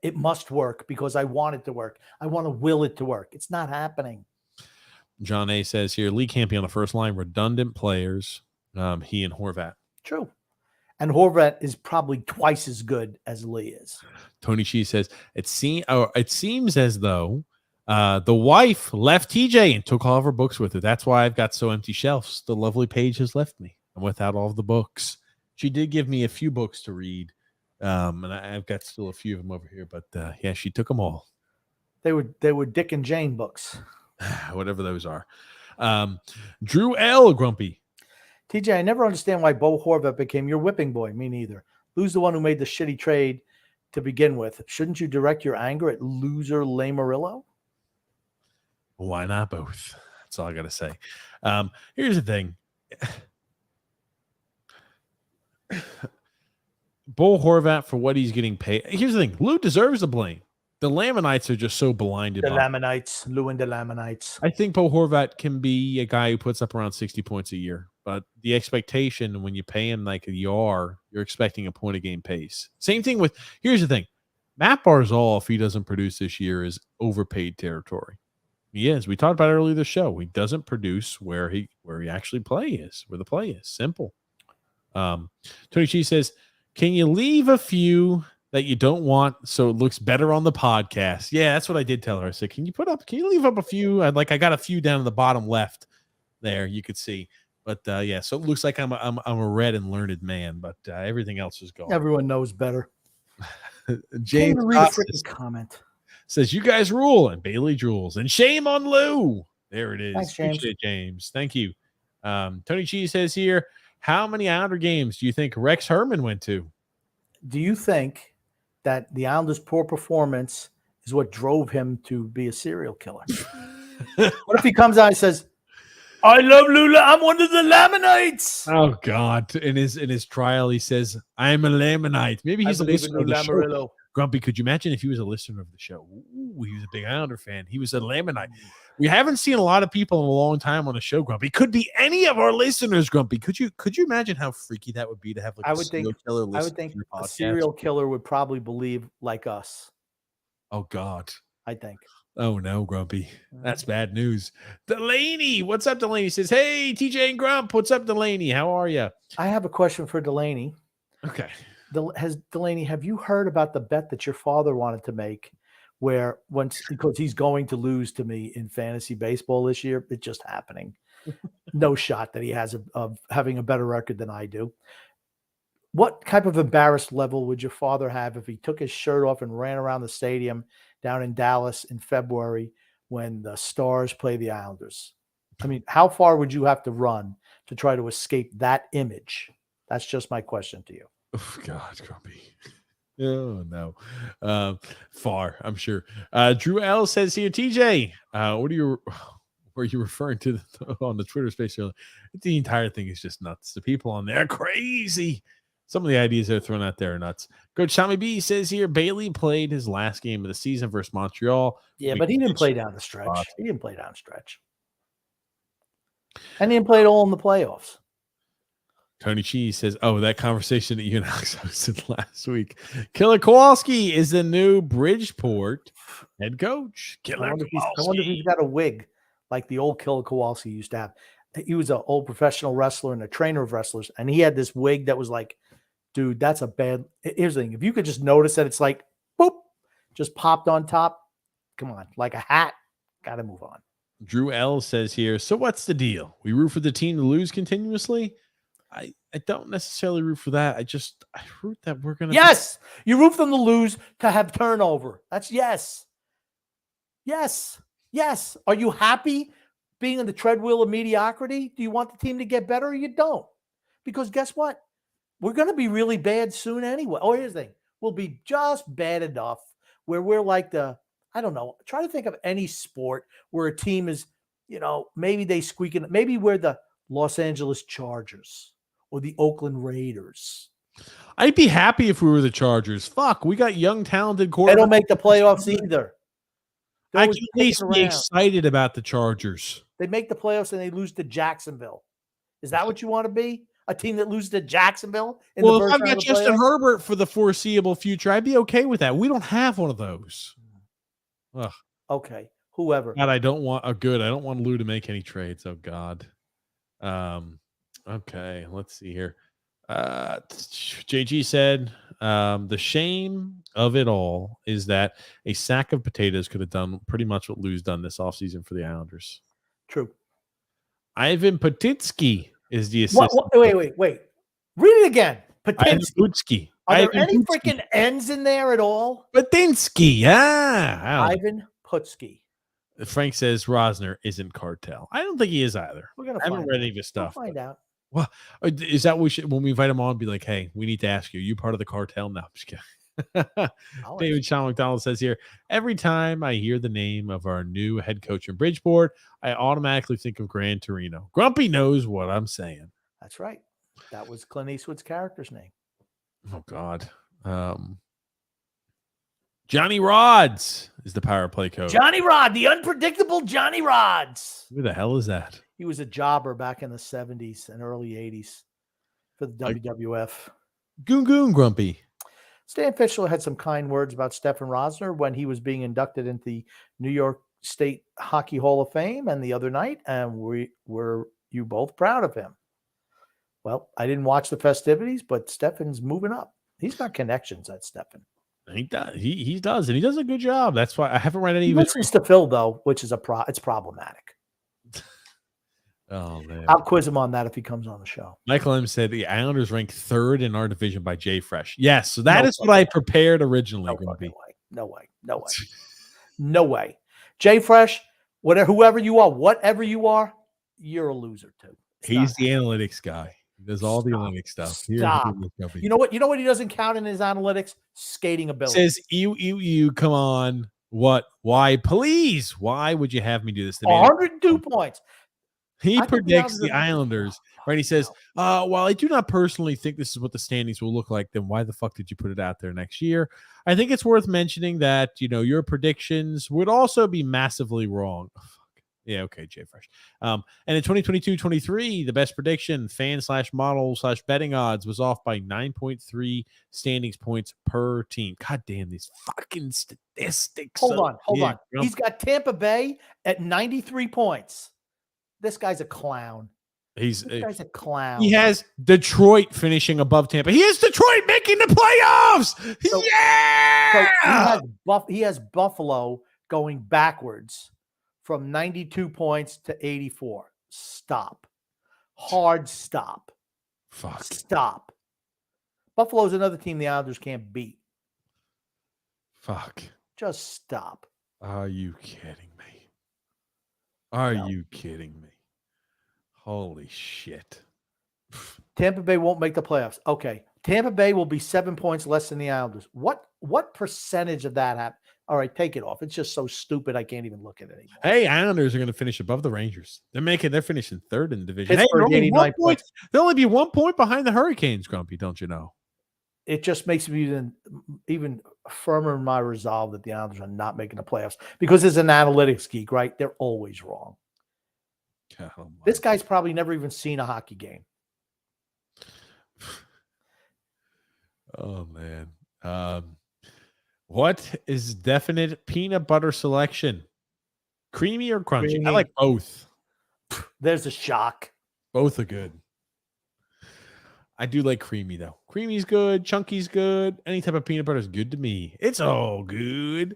it must work because I want it to work. I want to will it to work. It's not happening. John A says here, Lee can't be on the first line. Redundant players. He and Horvat. True. And Horvat is probably twice as good as Lee is. Tony Chi says, it seems as though the wife left TJ and took all of her books with her. That's why I've got so empty shelves. The lovely Paige has left me. I'm without all of the books. She did give me a few books to read. And I've got still a few of them over here, but yeah, she took them all. They were Dick and Jane books. Whatever those are. Drew L. Grumpy. TJ, I never understand why Bo Horvat became your whipping boy. Me neither. Lou's the one who made the shitty trade to begin with. Shouldn't you direct your anger at loser Lamarillo? Why not both? That's all I got to say. Here's the thing. Bo Horvat, for what he's getting paid. Here's the thing. Lou deserves the blame. The Lamanites are just so blinded. Lou and the Lamanites. I think Bo Horvat can be a guy who puts up around 60 points a year. But the expectation when you pay him like you're expecting a point a game pace. Same thing with, here's the thing. Matt Barzal, if he doesn't produce this year, is overpaid territory. He is. We talked about it earlier this show. He doesn't produce where he actually play is, where the play is. Simple. Tony Chi says, can you leave a few that you don't want so it looks better on the podcast? Yeah, that's what I did tell her. I said, can you leave up a few? I got a few down in the bottom left there, you could see. But yeah, so it looks like I'm a read and learned man, but everything else is gone. Everyone knows better. James read a freaking comment. Says, you guys rule, and Bailey drools. And shame on Lou. There it is. Thanks, James. Appreciate it, James. Thank you. Tony Cheese says here, how many Islander games do you think Rex Herman went to? Do you think that the Islanders' poor performance is what drove him to be a serial killer? What if he comes out and says, I love Lula. I'm one of the Lamanites. Oh God! In his trial, he says, "I'm a Lamanite." Maybe he's a listener of the show. Grumpy, could you imagine if he was a listener of the show? Ooh, he was a big Islander fan. He was a Lamanite. We haven't seen a lot of people in a long time on the show, Grumpy. Could be any of our listeners, Grumpy. Could you imagine how freaky that would be to have like a serial killer listen? I would think a serial killer would probably believe like us. Oh God! I think. Oh no, Grumpy. That's bad news. Delaney, what's up, Delaney? Says, hey, TJ and Grump, what's up, Delaney? How are you? I have a question for Delaney. Okay. Delaney, have you heard about the bet that your father wanted to make because he's going to lose to me in fantasy baseball this year? It's just happening. No shot that he has of having a better record than I do. What type of embarrassed level would your father have if he took his shirt off and ran around the stadium down in Dallas in February when the Stars play the Islanders? I mean, how far would you have to run to try to escape that image? That's just my question to you. Oh, God, Grumpy. Oh, no. Far, I'm sure. Drew L says here, TJ, were you referring to on the Twitter space earlier? The entire thing is just nuts. The people on there are crazy. Some of the ideas they're throwing out there are nuts. Coach Tommy B says here, Bailey played his last game of the season versus Montreal. Yeah, but he didn't play down the stretch. He didn't play down the stretch. And he didn't play at all in the playoffs. Tony Cheese says, oh, that conversation that you and Alex hosted last week. Killer Kowalski is the new Bridgeport head coach. I wonder if he's got a wig like the old Killer Kowalski used to have. He was an old professional wrestler and a trainer of wrestlers, and he had this wig that was like, dude, that's a bad. Here's the thing. If you could just notice that it's like, boop, just popped on top. Come on, like a hat. Got to move on. Drew L says here, so what's the deal? We root for the team to lose continuously? I don't necessarily root for that. I root that we're going to. Yes. You root for them to lose, to have turnover. That's yes. Yes. Yes. Are you happy being on the treadwheel of mediocrity? Do you want the team to get better or you don't? Because guess what? We're going to be really bad soon anyway. Oh, here's the thing. We'll be just bad enough where we're like I don't know, try to think of any sport where a team is, maybe they squeak in. Maybe we're the Los Angeles Chargers or the Oakland Raiders. I'd be happy if we were the Chargers. Fuck, we got young, talented quarterbacks. They don't make the playoffs either. I can at least be excited about the Chargers. They make the playoffs and they lose to Jacksonville Is that what you want to be? A team that loses to Jacksonville in Well, the if first I've round got of the Justin playoffs? Herbert for the foreseeable future, I'd be okay with that. We don't have one of those. Ugh. Okay, whoever. God, I don't want I don't want Lou to make any trades. Oh God. Okay, let's see here. JG said, the shame of it all is that a sack of potatoes could have done pretty much what Lou's done this offseason for the Islanders. True. Ivan Patitsky is the assistant. Wait. Read it again. Ivan Patinsky. Patitsky. Are there any freaking N's in there at all? Patinsky, yeah. Ivan Putski. Frank says Rosner isn't cartel. I don't think he is either. We're gonna I haven't read any of his stuff. We'll find out. Well, is that we should when we invite him on? Be like, hey, we need to ask you. Are you part of the cartel? No, I'm just kidding. David Sean McDonald says here, every time I hear the name of our new head coach in Bridgeport, I automatically think of Gran Torino. Grumpy knows what I'm saying. That's right. That was Clint Eastwood's character's name. Oh God. Johnny Rods is the power play coach. Johnny Rod, the unpredictable Johnny Rods. Who the hell is that? He was a jobber back in the 70s and early 80s for the WWF. Goon Grumpy. Stan Fischler had some kind words about Stefan Rosner when he was being inducted into the New York State Hockey Hall of Fame and the other night, and were you both proud of him? Well, I didn't watch the festivities, but Stefan's moving up. He's got connections, that Stefan. He does. He does, and he does a good job. That's why I haven't read any. He listens to Phil though, which is it's problematic. Oh man, I'll quiz him on that if he comes on the show. Michael M said the Islanders rank 3rd in our division by Jay Fresh. Yes, so that is what I prepared originally. No way. Jay Fresh, whoever you are, you're a loser too. He's the analytics guy. He does all the analytics stuff. Stop. You know what he doesn't count in his analytics? Skating ability. Says you come on. What? Why? Please. Why would you have me do this? 102 points. He predicts the Islanders, right? He says, while I do not personally think this is what the standings will look like, then why the fuck did you put it out there next year? I think it's worth mentioning that, your predictions would also be massively wrong. Oh, fuck. Yeah, okay, Jay Fresh. And in 2022-23, the best prediction, fan/model/betting odds was off by 9.3 standings points per team. God damn, these fucking statistics. Hold on. He's got Tampa Bay at 93 points. This guy's a clown. This guy's a clown. He has Detroit finishing above Tampa. He has Detroit making the playoffs. So he has Buffalo going backwards from 92 points to 84. Stop. Hard stop. Fuck. Stop. Buffalo's another team the Islanders can't beat. Fuck. Just stop. Are you kidding me? Are you kidding me? Holy shit. Tampa Bay won't make the playoffs. Okay. Tampa Bay will be 7 points less than the Islanders. What percentage of that happened? All right, take it off. It's just so stupid I can't even look at it anymore. Hey, Islanders are going to finish above the Rangers. They're finishing 3rd in the division. Pittsburgh, hey, 89 points. They'll only be 1 point behind the Hurricanes, Grumpy, don't you know? It just makes me even firmer in my resolve that the Islanders are not making the playoffs because as an analytics geek, right? They're always wrong. Oh, this guy's probably never even seen a hockey game. Oh, man. What is definite peanut butter selection? Creamy or crunchy? Creamy. I like both. There's a shock. Both are good. I do like creamy, though. Creamy's good. Chunky's good. Any type of peanut butter is good to me. It's all good.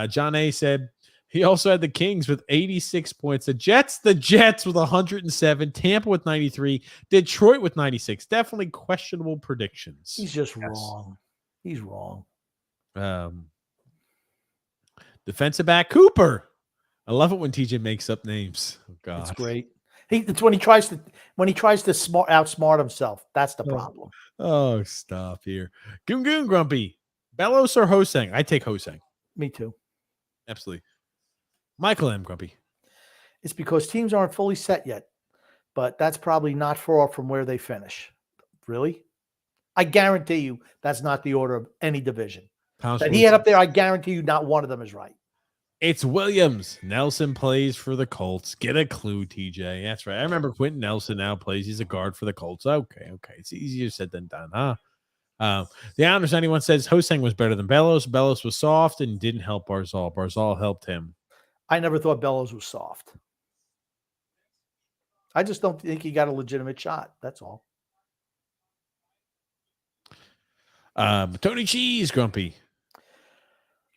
John A. said he also had the Kings with 86 points. The Jets with 107. Tampa with 93. Detroit with 96. Definitely questionable predictions. He's just wrong. He's wrong. Defensive back Cooper. I love it when TJ makes up names. Oh, God. It's great. It's when he tries to outsmart himself. That's the problem. Oh, stop here. Goon Grumpy. Bellows or Hosang? I take Hosang. Me too. Absolutely. Michael M. Grumpy. It's because teams aren't fully set yet, but that's probably not far from where they finish. Really? I guarantee you that's not the order of any division. That he had up there, I guarantee you not one of them is right. It's Williams. Nelson plays for the Colts. Get a clue, TJ. That's right. I remember Quentin Nelson now plays. He's a guard for the Colts. Okay. It's easier said than done, huh? The Islanders 91 says Hosang was better than Bellows. Bellows was soft and didn't help Barzal. Barzal helped him. I never thought Bellows was soft. I just don't think he got a legitimate shot. That's all. Tony Cheese, Grumpy.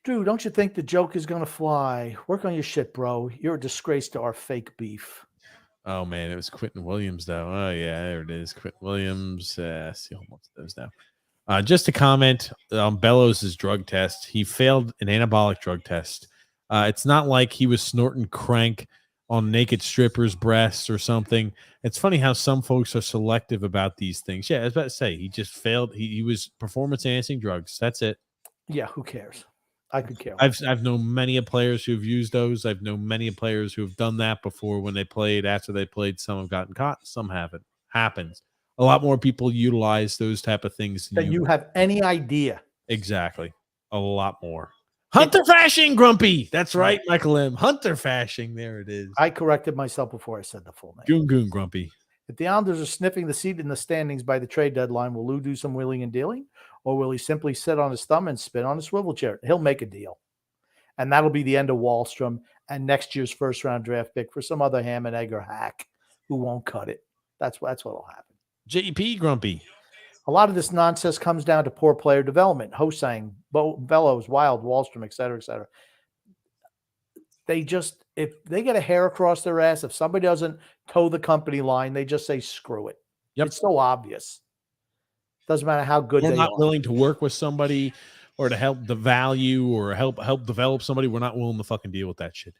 Drew, don't you think the joke is going to fly? Work on your shit, bro. You're a disgrace to our fake beef. Oh, man, it was Quentin Williams, though. Oh, yeah, there it is. Quentin Williams. See what's those now. Just to comment on Bellows' drug test, he failed an anabolic drug test. It's not like he was snorting crank on naked strippers' breasts or something. It's funny how some folks are selective about these things. Yeah, I was about to say, he just failed. He was performance-enhancing drugs. That's it. Yeah, who cares? I could care. I've known many players who've used those. I've known many players who have done that before when they played. After they played, some have gotten caught, some haven't. Happens. A lot more people utilize those type of things than you have any idea. Exactly. A lot more. Hunter Fashing, Grumpy. That's right, Michael M. Hunter Fashing. There it is. I corrected myself before I said the full name. Goon, Grumpy. If the Islanders are sniffing the seat in the standings by the trade deadline, will Lou do some wheeling and dealing? Or will he simply sit on his thumb and spin on a swivel chair? He'll make a deal. And that'll be the end of Wahlstrom and next year's first-round draft pick for some other ham and egg or hack who won't cut it. That's what'll happen. JP, Grumpy. A lot of this nonsense comes down to poor player development. Hosang, Bellows, Wild, Wahlstrom, et cetera, et cetera. They just, if they get a hair across their ass, if somebody doesn't toe the company line, they just say, screw it. Yep. It's so obvious. Doesn't matter how good we're they not are. Willing to work with somebody or to help the value or help develop somebody. We're not willing to fucking deal with that shit.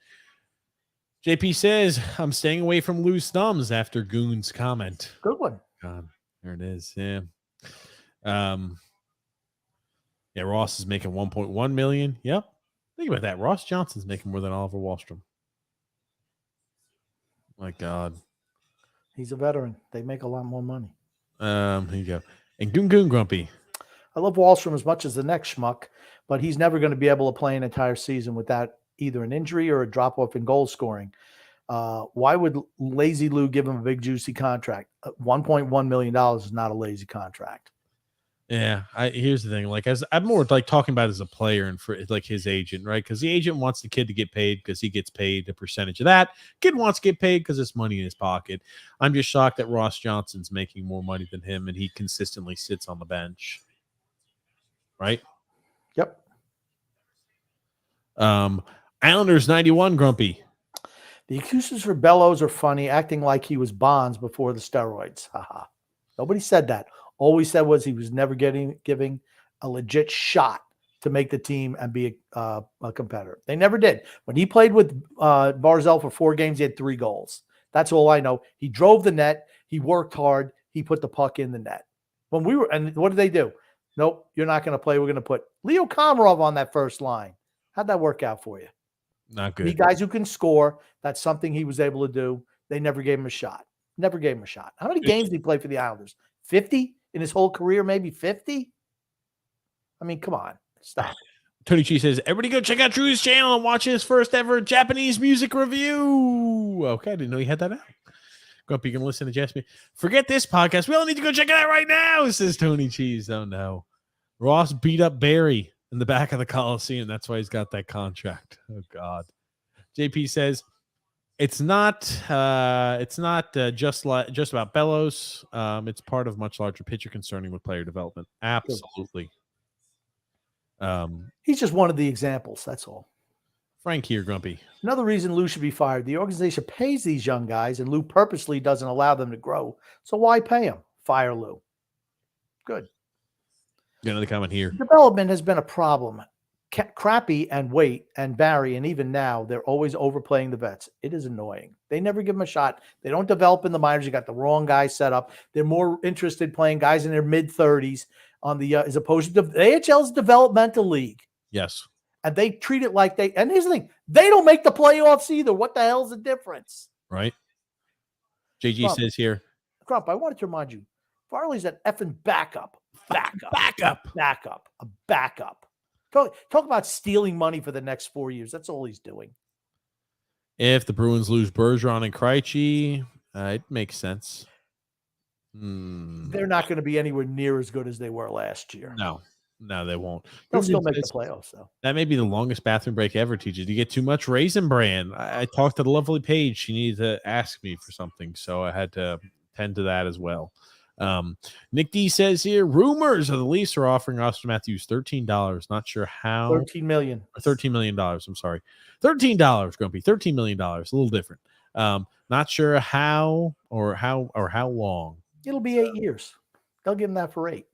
JP says, I'm staying away from loose thumbs after Goon's comment. Good one. God, there it is. Yeah. Yeah, Ross is making 1.1 million. Yep. Think about that. Ross Johnson's making more than Oliver Wahlstrom. My God. He's a veteran. They make a lot more money. Here you go. And Goon Grumpy. I love Wahlstrom as much as the next schmuck, but he's never going to be able to play an entire season without either an injury or a drop-off in goal scoring. Why would Lazy Lou give him a big, juicy contract? $1.1 million is not a lazy contract. Yeah, here's the thing. Like, as I'm more like talking about as a player and for like his agent, right? Because the agent wants the kid to get paid because he gets paid a percentage of that. Kid wants to get paid because it's money in his pocket. I'm just shocked that Ross Johnson's making more money than him, and he consistently sits on the bench. Right? Yep. Islanders 91, Grumpy. The excuses for Bellows are funny, acting like he was Bonds before the steroids. Haha. Nobody said that. All we said was he was never giving a legit shot to make the team and be a competitor. They never did. When he played with Barzal for 4 games, he had 3 goals. That's all I know. He drove the net. He worked hard. He put the puck in the net. And what did they do? Nope, you're not going to play. We're going to put Leo Komarov on that first line. How'd that work out for you? Not good. Need guys who can score. That's something he was able to do. They never gave him a shot. Never gave him a shot. How many games did he play for the Islanders? 50 in his whole career, maybe 50? I mean, come on. Stop. Tony Chi says, everybody go check out Drew's channel and watch his first ever Japanese music review. Okay, I didn't know he had that out. Grumpy, you can listen to Jasmine. Forget this podcast. We all need to go check it out right now, says Tony Cheese. Oh, no. Ross beat up Barry in the back of the Coliseum. That's why he's got that contract. Oh, God. JP says, it's not just about Bellows. It's part of a much larger picture concerning with player development. Absolutely. He's just one of the examples. That's all. Frank here, Grumpy. Another reason Lou should be fired. The organization pays these young guys, and Lou purposely doesn't allow them to grow. So why pay them? Fire Lou. Good. Got another comment here. Development has been a problem. Crappy and Waite and Barry, and even now, they're always overplaying the vets. It is annoying. They never give them a shot. They don't develop in the minors. You got the wrong guys set up. They're more interested playing guys in their mid-30s on the as opposed to the AHL's developmental league. Yes. And they treat it like and here's the thing, they don't make the playoffs either. What the hell's the difference? Right. JG says here. Crump, I wanted to remind you, Farley's an effing backup. Backup. A backup. Talk about stealing money for the next 4 years. That's all he's doing. If the Bruins lose Bergeron and Krejci, it makes sense. They're not going to be anywhere near as good as they were last year. No, they won't. They'll still make the playoffs, though. That may be the longest bathroom break ever, teaches. You get too much Raisin Bran. I talked to the lovely Paige. She needed to ask me for something, so I had to tend to that as well. Nick D says here, rumors of the Leafs are offering Austin Matthews $13. Not sure how. $13 million. $13 million. I'm sorry. $13, Grumpy. $13 million. A little different. Not sure how long. It'll be 8 years. They'll give him that for 8.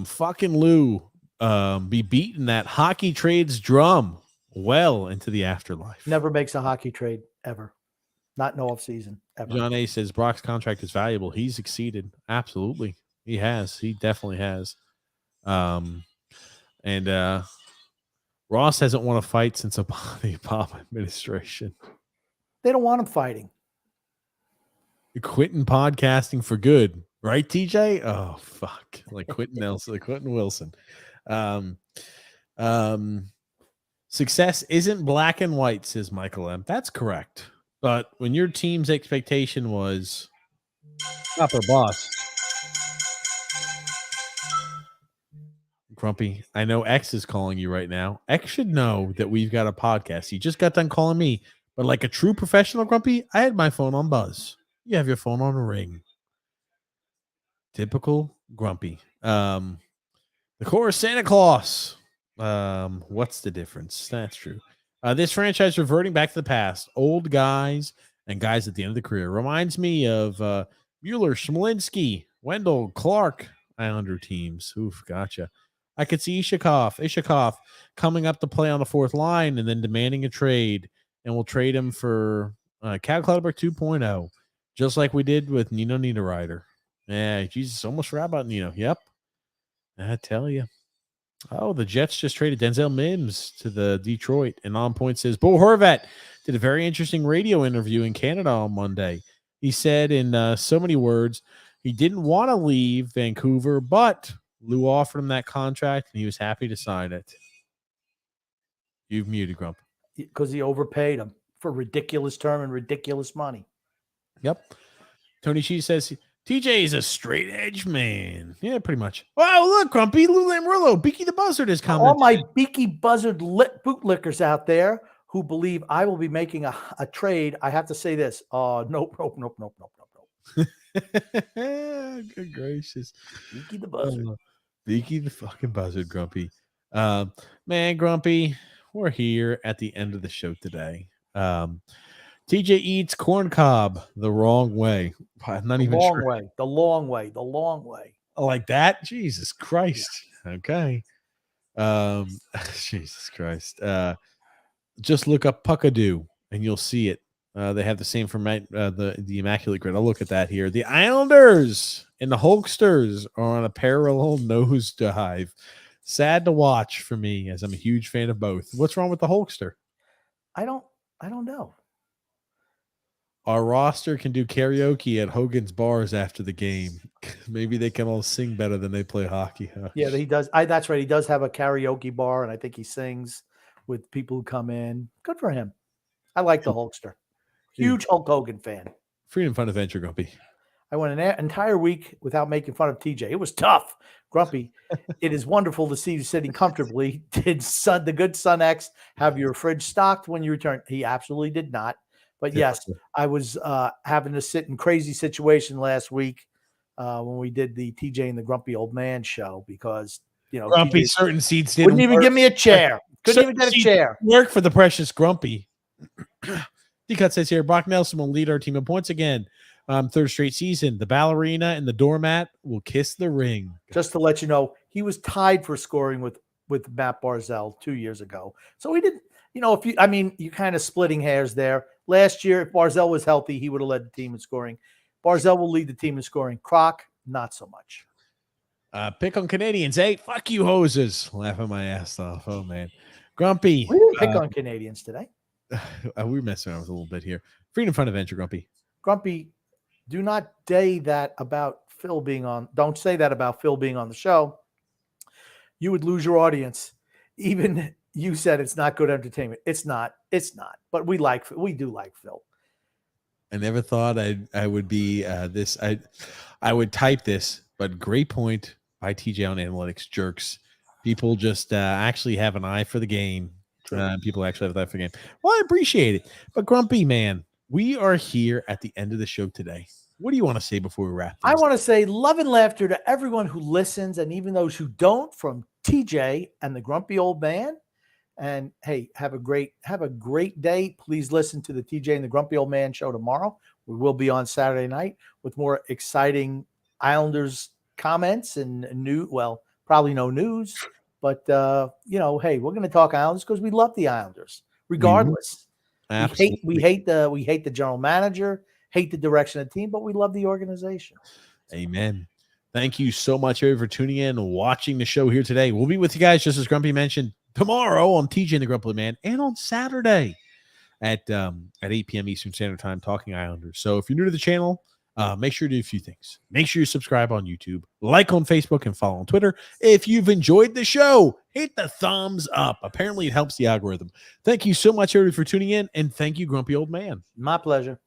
Fucking Lou be beating that hockey trades drum well into the afterlife. Never makes a hockey trade ever. Not in offseason ever. John A says Brock's contract is valuable. He's exceeded. Absolutely. He has. He definitely has. And Ross hasn't won a fight since the Obama administration. They don't want him fighting. Quitting podcasting for good. Right, TJ? Oh, fuck. Like Quentin Nelson, Quentin Wilson. Success isn't black and white, says Michael M. That's correct. But when your team's expectation was stop our boss. Grumpy, I know X is calling you right now. X should know that we've got a podcast. He just got done calling me. But like a true professional, Grumpy, I had my phone on buzz. You have your phone on ring. Typical Grumpy. The chorus Santa Claus. What's the difference? That's true. This franchise reverting back to the past. Old guys and guys at the end of the career. Reminds me of Mueller, Smolinski, Wendell, Clark, Islander teams. Oof, gotcha. I could see Ishakov coming up to play on the fourth line and then demanding a trade. And we'll trade him for Cal Clutterbuck 2.0, just like we did with Nino Niederreiter. Yeah, Jesus, almost forgot about Nino. Yep. I tell you. Oh, the Jets just traded Denzel Mims to the Detroit. And On Point says, Bo Horvat did a very interesting radio interview in Canada on Monday. He said in so many words, he didn't want to leave Vancouver, but Lou offered him that contract, and he was happy to sign it. You've muted, Grump. Because he overpaid him for ridiculous term and ridiculous money. Yep. Tony Shee says, TJ is a straight edge man. Yeah, pretty much. Wow, look, Grumpy, Lou Lamoriello, Beaky the Buzzard is coming. All my Beaky Buzzard bootlickers out there who believe I will be making a trade, I have to say this. Nope. Good gracious. Beaky the Buzzard. Beaky the fucking Buzzard, Grumpy. Man, Grumpy, we're here at the end of the show today. TJ eats corn cob the wrong way. I'm not even sure. The long way. Like that? Jesus Christ. Yeah. Okay. Jesus Christ. Just look up Puckadoo and you'll see it. They have the same for the Immaculate Grid. I'll look at that here. The Islanders and the Hulksters are on a parallel nosedive. Sad to watch for me, as I'm a huge fan of both. What's wrong with the Hulkster? I don't know. Our roster can do karaoke at Hogan's Bars after the game. Maybe they can all sing better than they play hockey. Huh? Yeah, he does. That's right. He does have a karaoke bar, and I think he sings with people who come in. Good for him. I like the Hulkster. Huge Hulk Hogan fan. Freedom Fun Adventure, Grumpy. I went an entire week without making fun of TJ. It was tough. Grumpy, it is wonderful to see you sitting comfortably. Did the good Son X have your fridge stocked when you returned? He absolutely did not. But yes, I was having to sit in crazy situation last week when we did the TJ and the Grumpy Old Man show because, Grumpy certain seats wouldn't even give me a chair. Couldn't even get a chair. Work for the precious Grumpy. D-Cut says here, Brock Nelson will lead our team in points again. Third straight season. The ballerina and the doormat will kiss the ring. Just to let you know, he was tied for scoring with Matt Barzal 2 years ago. So he didn't, you're kind of splitting hairs there. Last year, if Barzal was healthy, he would have led the team in scoring. Barzal will lead the team in scoring. Croc, not so much. Pick on Canadians, eh? Fuck you, hoses. Laughing my ass off. Oh, man. Grumpy. We didn't pick on Canadians today. We were messing around with a little bit here. Freedom Fun Adventure, Grumpy. Grumpy, do not say that about Phil being on. Don't say that about Phil being on the show. you would lose your audience. Even you said it's not good entertainment. It's not. But we do like Phil. I never thought I would be this. I would type this, but great point by TJ on analytics. Jerks. People just actually have an eye for the game. People actually have an eye for the game. Well, I appreciate it. But Grumpy, man, we are here at the end of the show today. What do you want to say before we wrap? I want to say love and laughter to everyone who listens and even those who don't, from TJ and the Grumpy Old Man. And hey, have a great day. Please listen to the TJ and the Grumpy Old Man show tomorrow. We will be on Saturday night with more exciting Islanders comments and probably no news, but hey, we're going to talk Islanders because we love the Islanders regardless. We hate the general manager, hate the direction of the team, but we love the organization. Amen. Thank you so much, everybody, for tuning in and watching the show here today. We'll be with you guys, just as Grumpy mentioned, tomorrow on TJ and the Grumpy Man, and on Saturday at 8 p.m. Eastern Standard Time, talking Islanders. So if you're new to the channel, make sure to do a few things. Make sure you subscribe on YouTube, like on Facebook, and follow on Twitter. If you've enjoyed the show, hit the thumbs up. Apparently, it helps the algorithm. Thank you so much, everybody, for tuning in, and thank you, Grumpy Old Man. My pleasure.